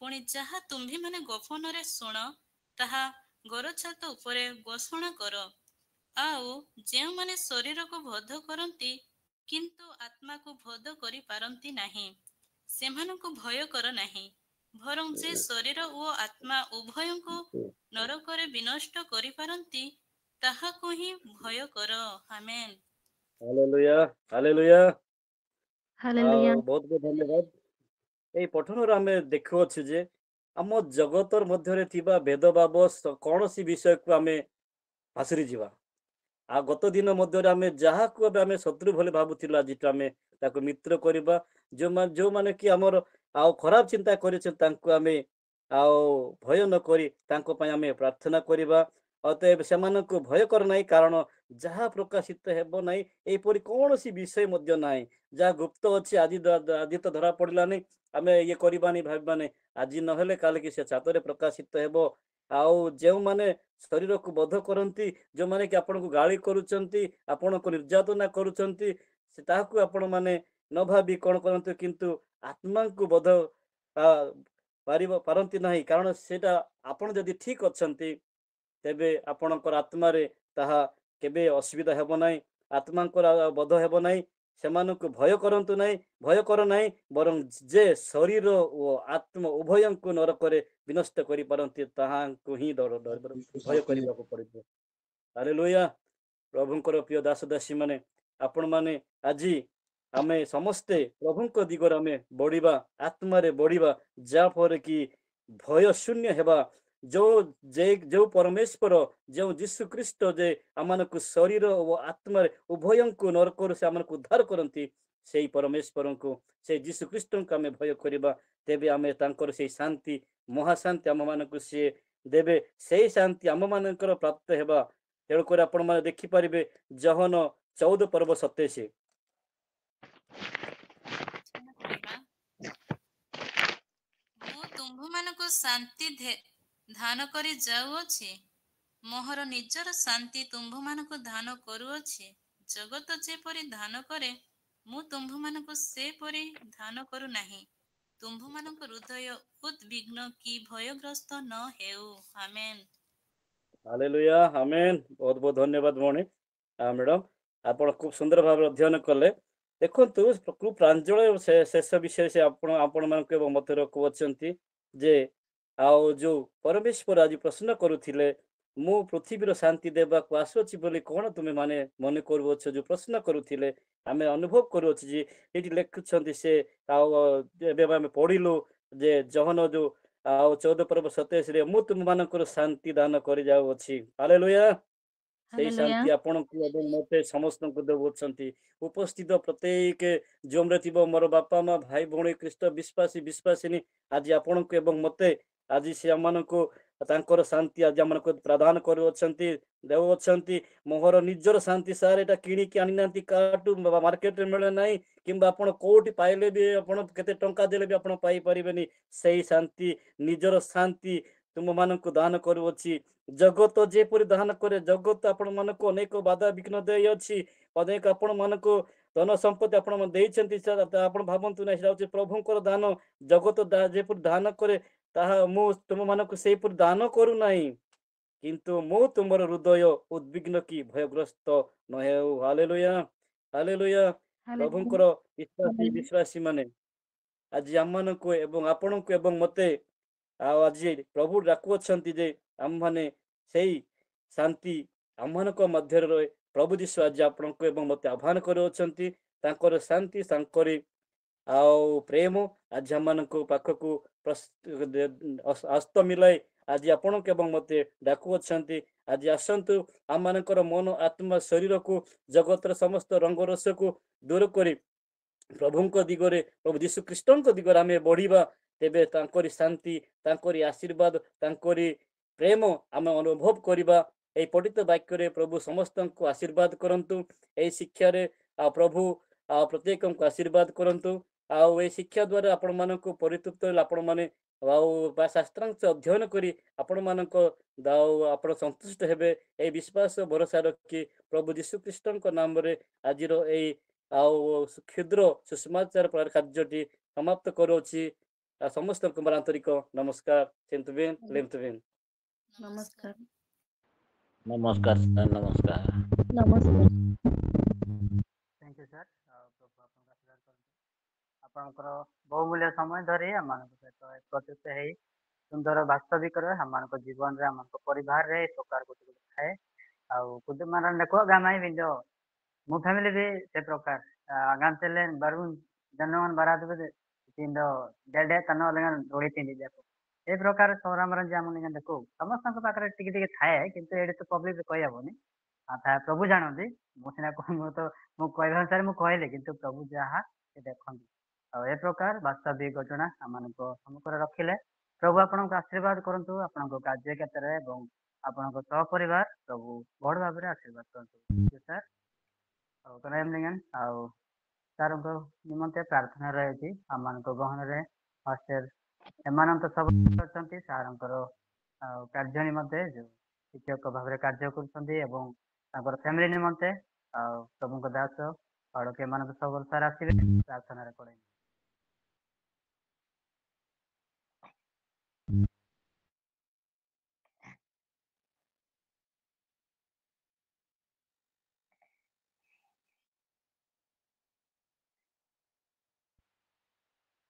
ପୁଣି ଯାହା ତୁମ୍ଭେମାନେ ଗୋପନରେ ଶୁଣ ତାହା ଗରଛାତ ଉପରେ ଘୋଷଣା କର। ଆଉ ଯେଉଁମାନେ ଶରୀରକୁ ବଧ କରନ୍ତି କିନ୍ତୁ ଆତ୍ମାକୁ ବଧ କରିପାରନ୍ତି ନାହିଁ, ସେମାନଙ୍କୁ ଭୟ କର ନାହିଁ। ବରଂ ଯେ ଶରୀର ଓ ଆତ୍ମା ଉଭୟଙ୍କୁ ନରକରେ ବିନଷ୍ଟ କରିପାରନ୍ତି ତାହାକୁ ହିଁ ଭୟ କର। ଆମେନ୍। Hallelujah, hallelujah. ଆଉ Hallelujah. ବହୁତ ବହୁତ ଧନ୍ୟବାଦ। ଏଇ ପଠନରୁ ଆମେ ଦେଖୁଅଛୁ ଯେ ଆମ ଜଗତର ମଧ୍ୟରେ ଥିବା ଭେଦଭାବ କୌଣସି ବିଷୟକୁ ଆମେ ପାଶୋରି ଯିବା। ଆଉ ଗତ ଦିନ ମଧ୍ୟରେ ଆମେ ଯାହାକୁ ଏବେ ଆମେ ଶତ୍ରୁ ବୋଲି ଭାବୁଥିଲୁ ଆଜିଠୁ ଆମେ ତାକୁ ମିତ୍ର କରିବା। ଯୋଉମାନେ କି ଆମର ଆଉ ଖରାପ ଚିନ୍ତା କରିଛନ୍ତି ତାଙ୍କୁ ଆମେ ଆଉ ଭୟ ନ କରି ତାଙ୍କ ପାଇଁ ଆମେ ପ୍ରାର୍ଥନା କରିବା। ଅତଏବ ସେମାନଙ୍କୁ ଭୟ କର ନାହିଁ, କାରଣ ଯାହା ପ୍ରକାଶିତ ହେବ ନାହିଁ ଏପରି କୌଣସି ବିଷୟ ମଧ୍ୟ ନାହିଁ। ଯାହା ଗୁପ୍ତ ଅଛି ଆଜି ତ ଧରା ପଡ଼ିଲାନି, ଆମେ ଇଏ କରିବାନି ଭାବିବାନି, ଆଜି ନହେଲେ କାଲିକି ସେ ଛାତରେ ପ୍ରକାଶିତ ହେବ। ଆଉ ଯେଉଁମାନେ ଶରୀରକୁ ବଧ କରନ୍ତି, ଯେଉଁମାନେ କି ଆପଣଙ୍କୁ ଗାଳି କରୁଛନ୍ତି, ଆପଣଙ୍କୁ ନିର୍ଯାତନା କରୁଛନ୍ତି, ସେ ତାହାକୁ ଆପଣମାନେ ନ ଭାବି କ'ଣ କରନ୍ତୁ, କିନ୍ତୁ ଆତ୍ମାଙ୍କୁ ବଧ ପାରନ୍ତି ନାହିଁ, କାରଣ ସେଇଟା ଆପଣ ଯଦି ଠିକ୍ ଅଛନ୍ତି ତେବେ ଆପଣଙ୍କର ଆତ୍ମାରେ ତାହା କେବେ ଅସୁବିଧା ହେବ ନାହିଁ, ଆତ୍ମାଙ୍କର ବଧ ହେବ ନାହିଁ। ସେମାନଙ୍କୁ ଭୟ କରନ୍ତୁ ନାହିଁ, ଭୟ କର ନାହିଁ, ବରଂ ଯେ ଶରୀର ଓ ଆତ୍ମା ଉଭୟଙ୍କୁ ନରକରେ ବିନଷ୍ଟ କରିପାରନ୍ତି ତାହାଙ୍କୁ ହିଁ ଭୟ କରିବାକୁ ପଡ଼ିବ। ହାଲେଲୁୟା। ପ୍ରଭୁଙ୍କର ପ୍ରିୟ ଦାସ ଦାସୀ ମାନେ, ଆପଣମାନେ ଆଜି ଆମେ ସମସ୍ତେ ପ୍ରଭୁଙ୍କ ଦିଗରେ ଆମେ ବଢ଼ିବା, ଆତ୍ମାରେ ବଢ଼ିବା, ଯାହାଫଳରେ କି ଭୟ ଶୂନ୍ୟ ହେବା। ଯେଉଁ ପରମେଶ୍ୱର, ଯେଉଁ ଯୀଶୁ ଖ୍ରୀଷ୍ଟ ଯେ ଆମମାନଙ୍କୁ ଶରୀର ଓ ଆତ୍ମାରେ ଉଭୟଙ୍କୁ ନରକରୁ ସେ ଆମମାନଙ୍କୁ ଉଦ୍ଧାର କରନ୍ତି, ସେଇ ପରମେଶ୍ୱରଙ୍କୁ, ସେଇ ଯୀଶୁ ଖ୍ରୀଷ୍ଟଙ୍କୁ ଆମେ ଭୟ କରିବା, ତେବେ ଆମେ ତାଙ୍କର ସେଇ ଶାନ୍ତି, ମହାଶାନ୍ତି ଆମମାନଙ୍କୁ ସିଏ ଦେବେ, ସେଇ ଶାନ୍ତି ଆମମାନଙ୍କର ପ୍ରାପ୍ତ ହେବା। ତେଣୁକରି ଆପଣମାନେ ଦେଖିପାରିବେ ଜହନ 14 ପର୍ବ 27। ମୁଁ ତୁମ୍ଭମାନଙ୍କୁ ଶାନ୍ତି ଦାନ କରି ଯାଉଅଛି, ମୋହର ନିଜର ଶାନ୍ତି ତୁମ୍ଭମାନଙ୍କୁ ଦାନ କରୁଅଛି। ଜଗତ ଯେପରି ଦାନ କରେ, ମୁଁ ତୁମ୍ଭମାନଙ୍କୁ ସେପରି ଦାନ କରୁନାହିଁ। ତୁମ୍ଭମାନଙ୍କ ହୃଦୟ ଉଦ୍ବିଗ୍ନ କି ଭୟଗ୍ରସ୍ତ ନ ହେଉ। ଆମେନ୍। ହାଲେଲୁୟା, ଆମେନ୍। ବହୁତ ବହୁତ ଧନ୍ୟବାଦ ଭଉଣୀ ମ୍ୟାଡ଼ାମ୍, ଆପଣ ଖୁବ୍ ସୁନ୍ଦର ଭାବରେ ଅଧ୍ୟୟନ କଲେ। ଦେଖନ୍ତୁ, ଖୁବ୍ ପ୍ରାଞ୍ଜଳ ଶେଷ ବିଷୟ ସେ ଆପଣମାନଙ୍କୁ ଏବଂ ମୋତେ ରଖୁଅଛନ୍ତି ଯେ ଆଉ ଯୋଉ ପରମେଶ୍ୱର ଆଜି ପ୍ରଶ୍ନ କରୁଥିଲେ, ମୁଁ ପୃଥିବୀର ଶାନ୍ତି ଦେବାକୁ ଆସୁଅଛି ବୋଲି କ'ଣ ତୁମେ ମାନେ ମନେ କରୁଅଛ, ଯୋଉ ପ୍ରଶ୍ନ କରୁଥିଲେ, ଆମେ ଅନୁଭବ କରୁଅଛୁ ଯେ ଏଇଠି ଲେଖୁଛନ୍ତି ସେ। ଆଉ ଏବେ ଆମେ ପଢିଲୁ ଯେ ଜହନ ଯୋଉ 14 ପର୍ବ 27ରେ ମୁଁ ତୁମମାନଙ୍କର ଶାନ୍ତି ଦାନ କରି ଯାଉଅଛି। ହାଲେଲୁୟା। ସେଇ ଶାନ୍ତି ଆପଣଙ୍କୁ ଏବଂ ମୋତେ ସମସ୍ତଙ୍କୁ ଦେଉଅଛନ୍ତି। ଉପସ୍ଥିତ ପ୍ରତ୍ୟେକ ଜୁମ୍ରେ ଥିବ ମୋର ବାପା ମା, ଭାଇ ଭଉଣୀ, ଖ୍ରୀଷ୍ଟ ବିଶ୍ୱାସୀ ବିଶ୍ୱାସିନୀ, ଆଜି ଆପଣଙ୍କୁ ଏବଂ ମୋତେ ଆଜି ସେମାନଙ୍କୁ ତାଙ୍କର ଶାନ୍ତି ଆଜି ଆମମାନଙ୍କୁ ପ୍ରଦାନ କରୁଅଛନ୍ତି, ଦେଉଅଛନ୍ତି। ମୋହର ନିଜର ଶାନ୍ତି ସାର୍, ଏଇଟା କିଣିକି ଆଣିନାହାନ୍ତି, କାହାଠୁ ମାର୍କେଟରେ ମିଳେ ନାହିଁ, କିମ୍ବା ଆପଣ କୋଉଠି ପାଇଲେ ବି ଆପଣ କେତେ ଟଙ୍କା ଦେଲେ ବି ଆପଣ ପାଇପାରିବେନି। ସେଇ ଶାନ୍ତି, ନିଜର ଶାନ୍ତି ତୁମମାନଙ୍କୁ ଦାନ କରୁଅଛି। ଜଗତ ଯେପରି ଦାନ କରେ, ଜଗତ ଆପଣମାନଙ୍କୁ ଅନେକ ବାଧା ବିଘ୍ନ ଦେଇଅଛି, ଅନେକ ଆପଣମାନଙ୍କୁ ଧନ ସମ୍ପତ୍ତି ଆପଣ ଦେଇଛନ୍ତି, ଆପଣ ଭାବନ୍ତୁ ନାହିଁ, ସେଟା ହଉଛି ପ୍ରଭୁଙ୍କର ଦାନ। ଜଗତ ଯେପରି ଦାନ କରେ, ତାହା ମୁଁ ତୁମମାନଙ୍କୁ ସେହିପରି ଦାନ କରୁନାହିଁ, କିନ୍ତୁ ମୁଁ ତୁମର ହୃଦୟ ଉଦ୍ବିଗ୍ନ କି ଭୟଗ୍ରସ୍ତ ନ ହେଉ। Hallelujah, hallelujah. ପ୍ରଭୁଙ୍କର ବିଶ୍ୱାସୀ ମାନେ ଆଜି ଆମମାନଙ୍କୁ ଏବଂ ଆପଣଙ୍କୁ ଏବଂ ମୋତେ ଆଉ ଆଜି ପ୍ରଭୁ ଡାକୁଅଛନ୍ତି ଯେ ଆମମାନେ ସେଇ ଶାନ୍ତି ଆମମାନଙ୍କ ମଧ୍ୟରେ ରହେ। ପ୍ରଭୁ ଯୀଶୁ ଆଜି ଆପଣଙ୍କୁ ଏବଂ ମୋତେ ଆହ୍ୱାନ କରୁଅଛନ୍ତି, ତାଙ୍କର ଶାନ୍ତି, ତାଙ୍କରି ଆଉ ପ୍ରେମ ଆଜି ଆମମାନଙ୍କ ପାଖକୁ ହସ୍ତ ମିଳାଇ ଆଜି ଆପଣଙ୍କୁ ଏବଂ ମୋତେ ଡାକୁଅଛନ୍ତି। ଆଜି ଆସନ୍ତୁ, ଆମମାନଙ୍କର ମନ, ଆତ୍ମା, ଶରୀରକୁ, ଜଗତର ସମସ୍ତ ରଙ୍ଗରସକୁ ଦୂର କରି ପ୍ରଭୁଙ୍କ ଦିଗରେ, ପ୍ରଭୁ ଯୀଶୁ ଖ୍ରୀଷ୍ଟଙ୍କ ଦିଗରେ ଆମେ ବଢିବା। ତେବେ ତାଙ୍କରି ଶାନ୍ତି, ତାଙ୍କରି ଆଶୀର୍ବାଦ, ତାଙ୍କରି ପ୍ରେମ ଆମେ ଅନୁଭବ କରିବା। এই ପଠିତ ବାକ୍ୟରେ ପ୍ରଭୁ ସମସ୍ତଙ୍କୁ ଆଶୀର୍ବାଦ କରନ୍ତୁ। ଏହି ଶିକ୍ଷାରେ ପ୍ରଭୁ ପ୍ରତ୍ୟେକଙ୍କୁ ଆଶୀର୍ବାଦ କରନ୍ତୁ। ଆଉ ଏହି ଶିକ୍ଷା ଦ୍ୱାରା ଆପଣମାନଙ୍କୁ ପରିତୃପ୍ତ ହେଲେ ଆପଣମାନେ ଆଉ ବା ଶାସ୍ତ୍ରାଂଶ ଅଧ୍ୟୟନ କରି ଆପଣମାନଙ୍କ ଆପଣ ସନ୍ତୁଷ୍ଟ ହେବେ। ଏହି ବିଶ୍ୱାସ ଭରସା ରଖି ପ୍ରଭୁ ଯୀଶୁ ଖ୍ରୀଷ୍ଟଙ୍କ ନାମରେ ଆଜିର ଏଇ ଆଉ କ୍ଷୁଦ୍ର ସୁସମାଚାର କାର୍ଯ୍ୟଟି ସମାପ୍ତ କରୁଅଛି। ସମସ୍ତଙ୍କୁ ମୋର ଆନ୍ତରିକ ନମସ୍କାର। ସେନ୍ତୁବେନ୍ ଲେନ୍ତୁବେନ୍। ନମସ୍କାର। नमस्कार सर, नमस्कार। ନମସ୍କାର। Thank you sir. ପ୍ରଭୁ ଆପଣଙ୍କ ଆଶୀର୍ବାଦ କରନ୍ତୁ। ଆପଣଙ୍କର ବହୁମୂଲ୍ୟ ସମୟ ଧରି ଆମମାନଙ୍କ ସହିତ ଏକତ୍ରିତ ହେଇ ସୁନ୍ଦର ବାସ୍ତବିକରେ ଆମମାନଙ୍କ ଜୀବନରେ, ଆମମାନଙ୍କ ପରିବାରରେ ଏ ପ୍ରକାର ଗୋଟେ ଗୋଟେ ଥାଏ। ଆଉ कुछ देखो गामाई बिंदो मु फैमिली भी से प्रकार गाम चले बारून जनवन बारात बजे तिंदो डेडे तनो लेगन रोड़ी तिंदी देखो ए प्रकार सोरामरन जामुन लेगन देखो समस्त पाखरे टिके टिके थाए, किंतु एडे तो पब्लिक कहि हबनी। था प्रभु जानती मुझे मु तो मु कहवा अनुसार मु कहले, किंतु प्रभु जहा से देखंती। और ए प्रकार वास्तविक घटना आमनको सम्मुखरे रखिले प्रभु आपनको आशीर्वाद करंतु, आपनको कार्य क्षेत्र एवं आपनको सहपरिवार प्रभु बड़ भाव आशीर्वाद करंतु। सर और ସାର୍ଙ୍କ ନିମନ୍ତେ ପ୍ରାର୍ଥନା ରହିଛି ଆମମାନଙ୍କ ଗହଣରେ ହଷ୍ଟେଲ ଏମାନଙ୍କ ସବୁ ଅଛନ୍ତି ସାର୍ଙ୍କର କାର୍ଯ୍ୟ ନିମନ୍ତେ ଯୋଉ ଶିକ୍ଷକ ଭାବରେ କାର୍ଯ୍ୟ କରୁଛନ୍ତି ଏବଂ ତାଙ୍କର ଫ୍ୟାମିଲି ନିମନ୍ତେ ଆଉ ପ୍ରଭୁଙ୍କ ଦାସ ବାଳକ ଏମାନଙ୍କ ସବୁ ସାର୍ ଆସିବେ ପ୍ରାର୍ଥନାରେ ପଡେ।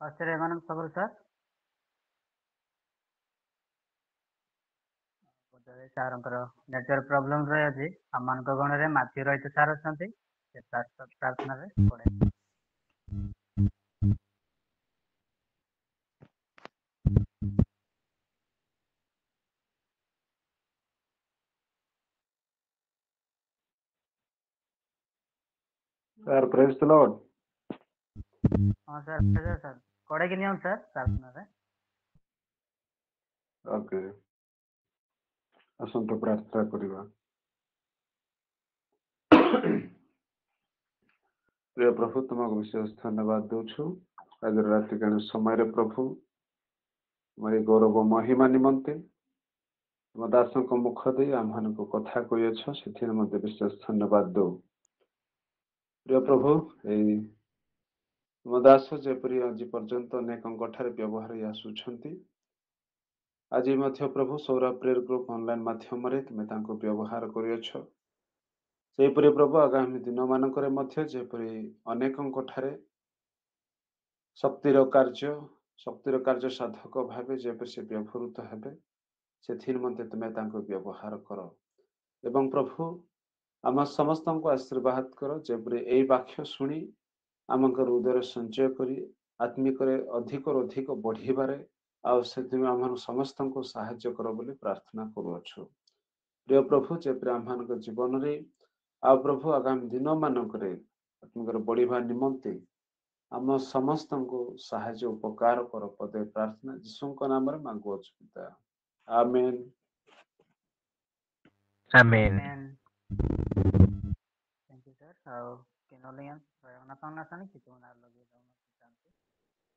ହଷ୍ଟେଲ ଏମାନଙ୍କ ସବୁ ସାର୍ ସାର୍ଙ୍କର ନେଟୱାର୍କ ପ୍ରୋବ୍ଲେମ ରହିଛି ଆମମାନଙ୍କ ଗଣରେ ମାଥ୍ୟୁ ରହିତ ସାର୍ ଅଛନ୍ତି ସେ ପ୍ରାର୍ଥନାରେ ପଡେ। Sir, praise the Lord. हाँ सर सर कोड़े की नियम सर प्रार्थना रे Okay. ଆସନ୍ତୁ ପ୍ରାର୍ଥନା କରିବା। ପ୍ରିୟ ପ୍ରଭୁ ତୁମକୁ ବିଶେଷ ଧନ୍ୟବାଦ ଦେଉଛୁ ଆଜିର ରାତ୍ରିକାଳୀନ ସମୟରେ ପ୍ରଭୁ ତୁମର ଏ ଗୌରବ ମହିମା ନିମନ୍ତେ ତୁମ ଦାସଙ୍କ ମୁଖ ଦେଇ ଆମମାନଙ୍କୁ କଥା କହିଅଛ ସେଥିରେ ମଧ୍ୟ ବିଶେଷ ଧନ୍ୟବାଦ ଦେଉ। ପ୍ରିୟ ପ୍ରଭୁ ଏଇ ତୁମ ଦାସ ଯେପରି ଆଜି ପର୍ଯ୍ୟନ୍ତ ଅନେକଙ୍କ ଠାରେ ବ୍ୟବହାର ହେଇ ଆସୁଛନ୍ତି ଆଜି ମଧ୍ୟ ପ୍ରଭୁ ସୌରଭ ପ୍ରେୟର ଗ୍ରୁପ ଅନଲାଇନ ମାଧ୍ୟମରେ ତୁମେ ତାଙ୍କୁ ବ୍ୟବହାର କରିଅଛ ସେହିପରି ପ୍ରଭୁ ଆଗାମୀ ଦିନମାନଙ୍କରେ ମଧ୍ୟ ଯେପରି ଅନେକଙ୍କ ଠାରେ ଶକ୍ତିର କାର୍ଯ୍ୟ ସାଧକ ଭାବେ ଯେପରି ସେ ବ୍ୟବହୃତ ହେବେ ସେଥିନିମନ୍ତେ ତୁମେ ତାଙ୍କୁ ବ୍ୟବହାର କର ଏବଂ ପ୍ରଭୁ ଆମ ସମସ୍ତଙ୍କୁ ଆଶୀର୍ବାଦ କର ଯେପରି ଏଇ ବାକ୍ୟ ଶୁଣି ଆମଙ୍କର ହୃଦୟରେ ସଞ୍ଚୟ କରି ଆତ୍ମିକରେ ଅଧିକରୁ ଅଧିକ ବଢିବାରେ ଆଉ ସେଥିପାଇଁ ଆମମାନଙ୍କୁ ସମସ୍ତଙ୍କୁ ସାହାଯ୍ୟ କର ବୋଲି ପ୍ରାର୍ଥନା କରୁଅଛୁ। ପ୍ରିୟ ପ୍ରଭୁ ଯେପରି ଆମମାନଙ୍କ ଜୀବନରେ ଆଉ ପ୍ରଭୁ ଆଗାମୀ ଦିନମାନଙ୍କରେ ଆତ୍ମିକର ବଢିବା ନିମନ୍ତେ ଆମ ସମସ୍ତଙ୍କୁ ସାହାଯ୍ୟ ଉପକାର କର ପଦେ ପ୍ରାର୍ଥନା ଯୀଶୁଙ୍କ ନାମରେ ମାଗୁଅଛୁ ପିତା ଆମେନ୍। Amen. थैंक यू सर ଆଉ କେନୋଲିଆନ ରୟନା ପାଉନା ସାନି କିଛି ନା ଲଗେଇ ଦଉନା ଚାନ୍ତି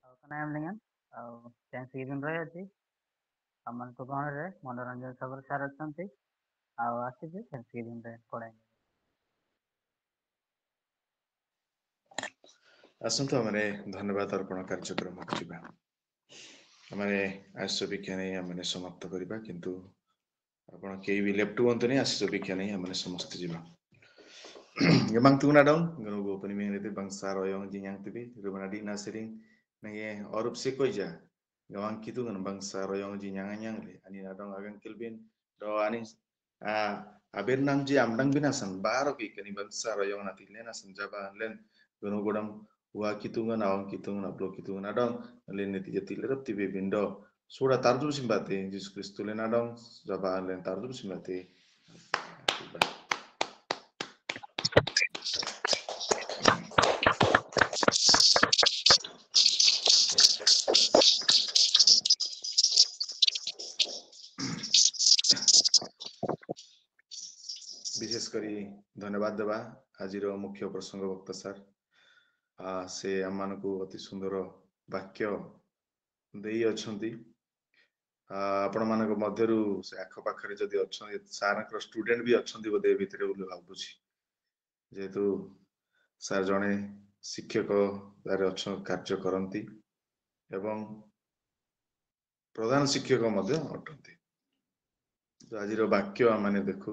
ଆଉ କନାୟମ ଲିଆନ ଆଉ ଥ୍ୟାଙ୍କ୍ସ ଗିଭିଂ ରହିଛି ଆମମାନଙ୍କ ଗଣରେ ମନୋରଞ୍ଜନ ସବର ସାର୍ ଅଛନ୍ତି ଆଉ ଆସିବେ ଥ୍ୟାଙ୍କ୍ସ ଗିଭିଂ ରେ ପଢାଇ ଆସନ୍ତୁ ଆମେ ଧନ୍ୟବାଦ ଅର୍ପଣ କାର୍ଯ୍ୟକ୍ରମକୁ ଯିବା। ଆମେ ଆଶିଷ ଭିକ୍ଷା ନେଇ ଆମେ ସମାପ୍ତ କରିବା କିନ୍ତୁ ଆପଣ କେହି ବି ଲେଫ୍ଟ ହୁଅନ୍ତୁନି ଆଶିଷ ଭିକ୍ଷା ନେଇ ଆମେ ସମସ୍ତେ ଯିବା। Gemang tuna dong, gano go pani meng lete bangsa royong jinyang tibi, rumah di nasiring, nenge orup sekoja, gawang kitu gano bangsa royong jinyang anyang le, ani nadong agang kilbin, do ani abir nam ji amdang binasan baro ki kani bangsa royong nati le nasan jaba len gano godam wa kitu gano awang kitu gano uplo kitu gano dong, len neti jati lerap tibi bindo, sudah tarjum simbate, Yesus Kristus le nadong jaba len tarjum simbate. विशेष करी धन्यवाद देवा आज मुख्य प्रसंग वक्ता सर से आम को अति सुंदर वाक्य दे आपण मान मध्यरु से आख पाखरे जदि अच्छा सार स्टूडेंट भी अच्छा बोधे भितर भावुची जेहेतु सार जड़े शिक्षक अच्छा कार्य करती एवं प्रधान शिक्षक अटंती आज वाक्य आम देखु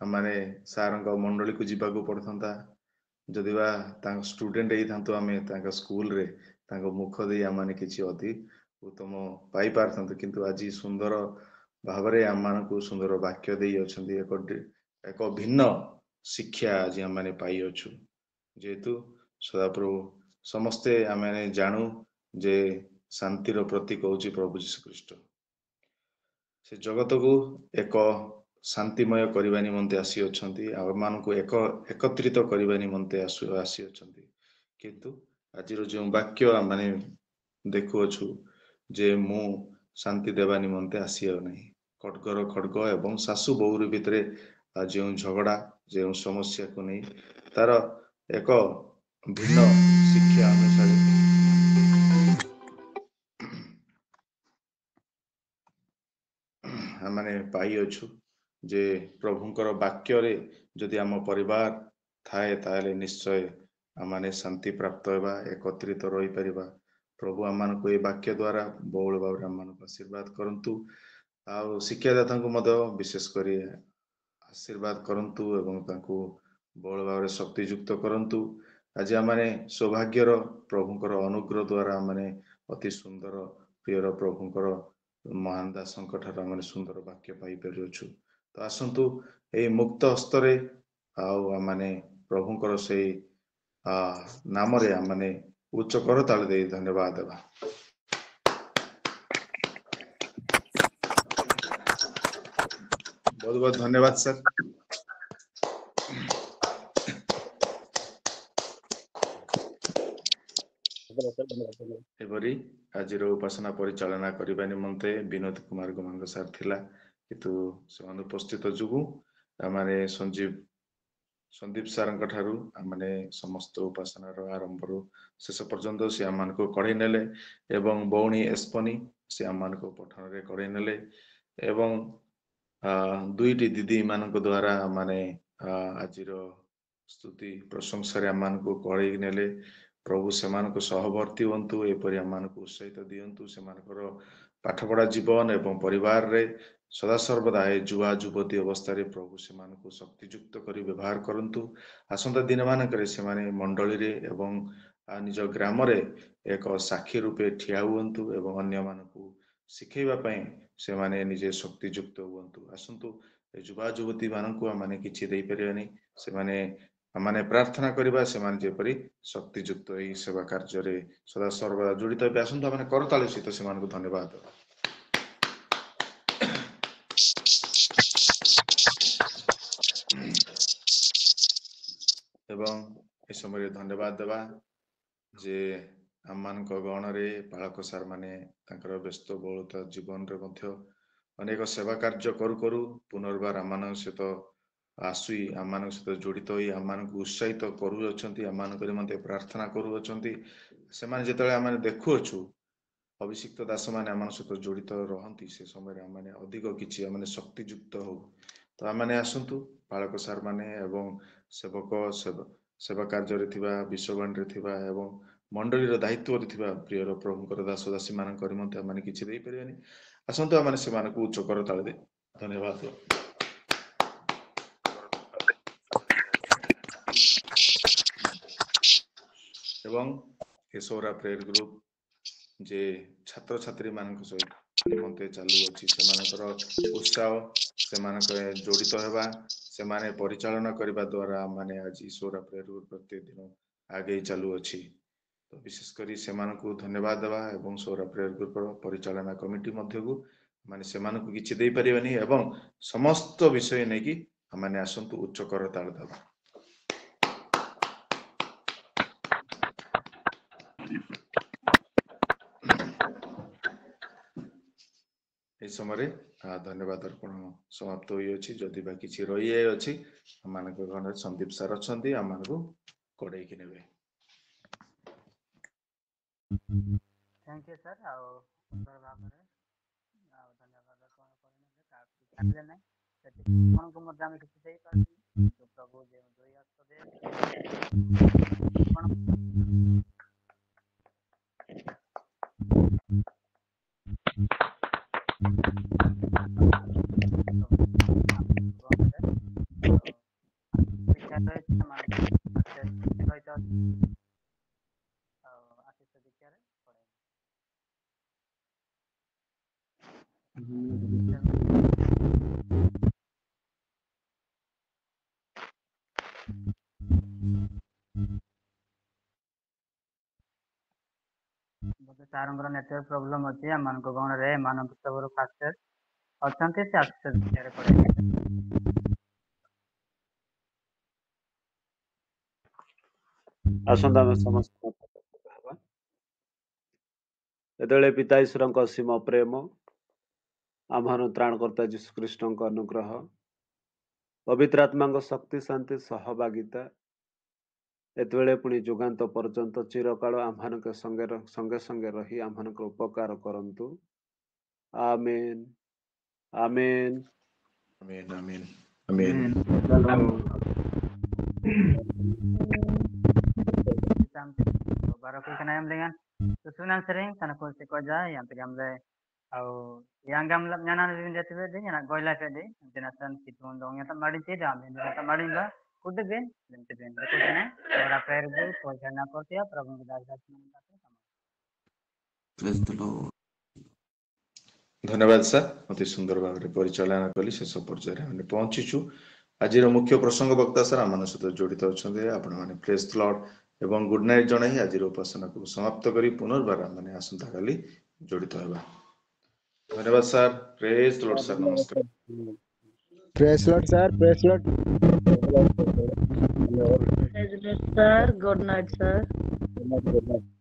आमे सार मंडली को जीवाक पड़ता जदि स्टूडेंट होता आम स्कूल रे मुख दे आम किसी अति उत्तम पाई पारता किंतु आज सुंदर भाव आम को सुंदर वाक्य दे एक भिन्न शिक्षा आज आम पाई अच्छु जेहेतु सदाप्रभु समस्ते आम जानू जे शांतिर प्रतीक हूँ प्रभु यीशु ख्रीष्ट से जगत को एक शांतिमय करने निमंते आसी अछंती आमान को एकत्रित करने निमंते आसी अछंती किंतु आज जो वाक्य माने देखुअछु जे मु शांति देवा निमंते आसीओ नहीं खड्गर खड्ग एवं सासु बहुर भितर जो झगड़ा जो समस्या को नहीं तार एक ଭିନ୍ନ ଶିକ୍ଷା ଅନୁସାରେ ଆମେ ପାଇଅଛୁ ଯେ ପ୍ରଭୁଙ୍କର ବାକ୍ୟରେ ଯଦି ଆମ ପରିବାର ଥାଏ ତାହେଲେ ନିଶ୍ଚୟ ଆମେ ଶାନ୍ତି ପ୍ରାପ୍ତ ହେବା, ଏକତ୍ରିତ ରହିପାରିବା। ପ୍ରଭୁ ଆମମାନଙ୍କୁ ଏ ବାକ୍ୟ ଦ୍ୱାରା ବହୁଳ ଭାବରେ ଆମମାନଙ୍କୁ ଆଶୀର୍ବାଦ କରନ୍ତୁ। ଆଉ ଶିକ୍ଷାଦାତାଙ୍କୁ ମଧ୍ୟ ବିଶେଷ କରି ଆଶୀର୍ବାଦ କରନ୍ତୁ ଏବଂ ତାଙ୍କୁ ବହୁଳ ଭାବରେ ଶକ୍ତିଯୁକ୍ତ କରନ୍ତୁ। ଆଜି ଆମେ ସୌଭାଗ୍ୟର ପ୍ରଭୁଙ୍କର ଅନୁଗ୍ରହ ଦ୍ୱାରା ଆମେ ଅତି ସୁନ୍ଦର ପ୍ରିୟର ପ୍ରଭୁଙ୍କର ମହାନ ଦାସଙ୍କ ଠାରୁ ଆମେ ସୁନ୍ଦର ବାକ୍ୟ ପାଇପାରୁଅଛୁ। ତ ଆସନ୍ତୁ ଏଇ ମୁକ୍ତ ହସ୍ତରେ ଆଉ ଆମେ ପ୍ରଭୁଙ୍କର ସେଇ ନାମରେ ଆମେ ଉଚ୍ଚ କରତାଳି ଦେଇ ଧନ୍ୟବାଦ ଦେବା। बहुत बहुत धन्यवाद सर। एपरी आज उपासना परिचालना करने निमंते विनोद कुमार गमांग सर थिला किंतु से अनुपस्थित जुगु आमाने संदीप सर ठारू आमाने समस्त उपासना आरंभ शेष पर्यंत से आम को कड़े नेले एवं बौणी एस्पनी से आम को पठन रे कड़े नेले एवं दुईटी दीदी मानक द्वारा माने आज स्तुति प्रशंसा आम को कड़े नेले। प्रभु से सहवर्ती हूँ एपरी आम को उत्साहित दिंतु से पाठपढ़ा जीवन एवं परिवार रे सदा सर्वदा जुआ युवती अवस्था प्रभु से शक्तियुक्त कर व्यवहार करंतु। आसंता दिन मानक से मंडली रे एवं निज ग्राम रे एक साक्षी रूपे ठिया हुंतु एवं अन्य मानकु शिखेबा पई से माने निजे शक्तियुक्त हुंतु। आसंतु युवा युवती मानकु आमाने किछि देई परियानी से माने प्रार्थना करबा से माने जेपरि शक्तियुक्त एई सेवा कार्य रे सदा सर्वदा जड़ित होबे। आसंतु आमाने करताली सहित से मानकु धन्यवाद। एवं ए समय धन्यवाद देवा जे आममानक गण रे पालक सार माने तांकर व्यस्त बहुलता जीवन रे मध्य अनेक सेवा कार्य करू करू पुनर्बार आममानक सहित आसुई आममानक सहित जड़ित होई आममानक उत्साहित करूअछंती, आममानक निमंते प्रार्थना करूअछंती। से माने जेतले आमे देखुअछु अभिषिक्त दास माने आमन सहित जड़ित रहंती से समय आमे अधिक किछि आमे शक्तियुक्त हो। तो आमे आसंतु पालक सार माने एवं सेवक सेवा कार्य रे थिबा विश्ववाणी रे थिबा एवं मंडली रो दायित्व रे थिबा प्रियर प्रभुकर दास दासी मानक निमंते आमे किछि देई परियानी। आसंतु आमे से मानकु उच्च करताळे दे धन्यवाद। एवं केशोरा प्रेयर ग्रुप जे छात्र छात्री मानक सहित निमंते चालू अछि से मानकर उत्साह से मानक जड़ित हेबा से माने परिचालना करबा द्वारा माने आज ईश्वर प्रेयर ग्रुप प्रत्येक दिन आगे चालू अछि। तो विशेष करी से मानकु धन्यवाद देबा एवं सोरा प्रेयर ग्रुप परिचालना कमिटी मध्य को माने से मानकु किछि देई परिबानी एवं समस्त विषय नै कि माने आसंतु उच्च करताळ देबा। ए समय धन्यवाद अर्पण समाप्त होई अछि। जदि बा किछि रहि जाय अछि मानक गण संदीप सर अछंती आ मानकु कोडै कि नेबे। थैंक यू सर आओ सुंदर भाव रे आओ धन्यवाद अर्पण करने का छाड़ले नै सेति मन को मध्य में किछि देई पारती तो प्रभु जे दोई हस्त दे कोन बोले सारंगर नेटवर्क प्रॉब्लम अछि हमन को गण रे मानव सबरो फास्टर अछंती से आसे बिचारे पड़े। आसंता में समस्त एतले पिता ईश्वरଙ୍କ ଅସୀମ ପ୍ରେମ आमहर त्राणकर्ता ଯୀଶୁ ଖ୍ରୀଷ୍ଟଙ୍କ ଅନୁଗ୍ରହ ପବିତ୍ର ଆତ୍ମାଙ୍କ ଶକ୍ତି ଶାନ୍ତି ସହଭାଗିତା ଏତେବେଳେ ପୁଣି ଯୁଗାନ୍ତ ପର୍ଯ୍ୟନ୍ତ ଚିରକାଳ ଆମ୍ଭମାନଙ୍କ ସଙ୍ଗେ ସଙ୍ଗେ ରହି ଆମ୍ଭମାନଙ୍କର ଉପକାର କରନ୍ତୁ। ଆମେନ୍ ଆମେନ୍ Amen. Amen. Amen. baru kenal dengan susunan sering karena kursi koja yang tadi amle au yang gamla nyana ni dia tiba dia nyana goila tadi jenasan kitun dong yang tamari tidak amle yang tamari lah kudu ben dan ben itu kan ora prayer bu koja na kortia prabhu kita Praise the Lord. धन्यवाद सर अति सुंदर भाव में परिचालना कली शेष पर्यायर आम पहुंचीचु आज मुख्य प्रसंग वक्ता सर आम सहित जड़ित अच्छा आपण मैंने प्रेज द लॉर्ड एवं गुड नाइट जन आज उपासना को समाप्त करी पुनर्बार मैंने आसंता काली जड़ित होगा। धन्यवाद sir. Praise the Lord sir. नमस्कार। Praise Lord sir. Praise Lord sir. Good night sir. Good night.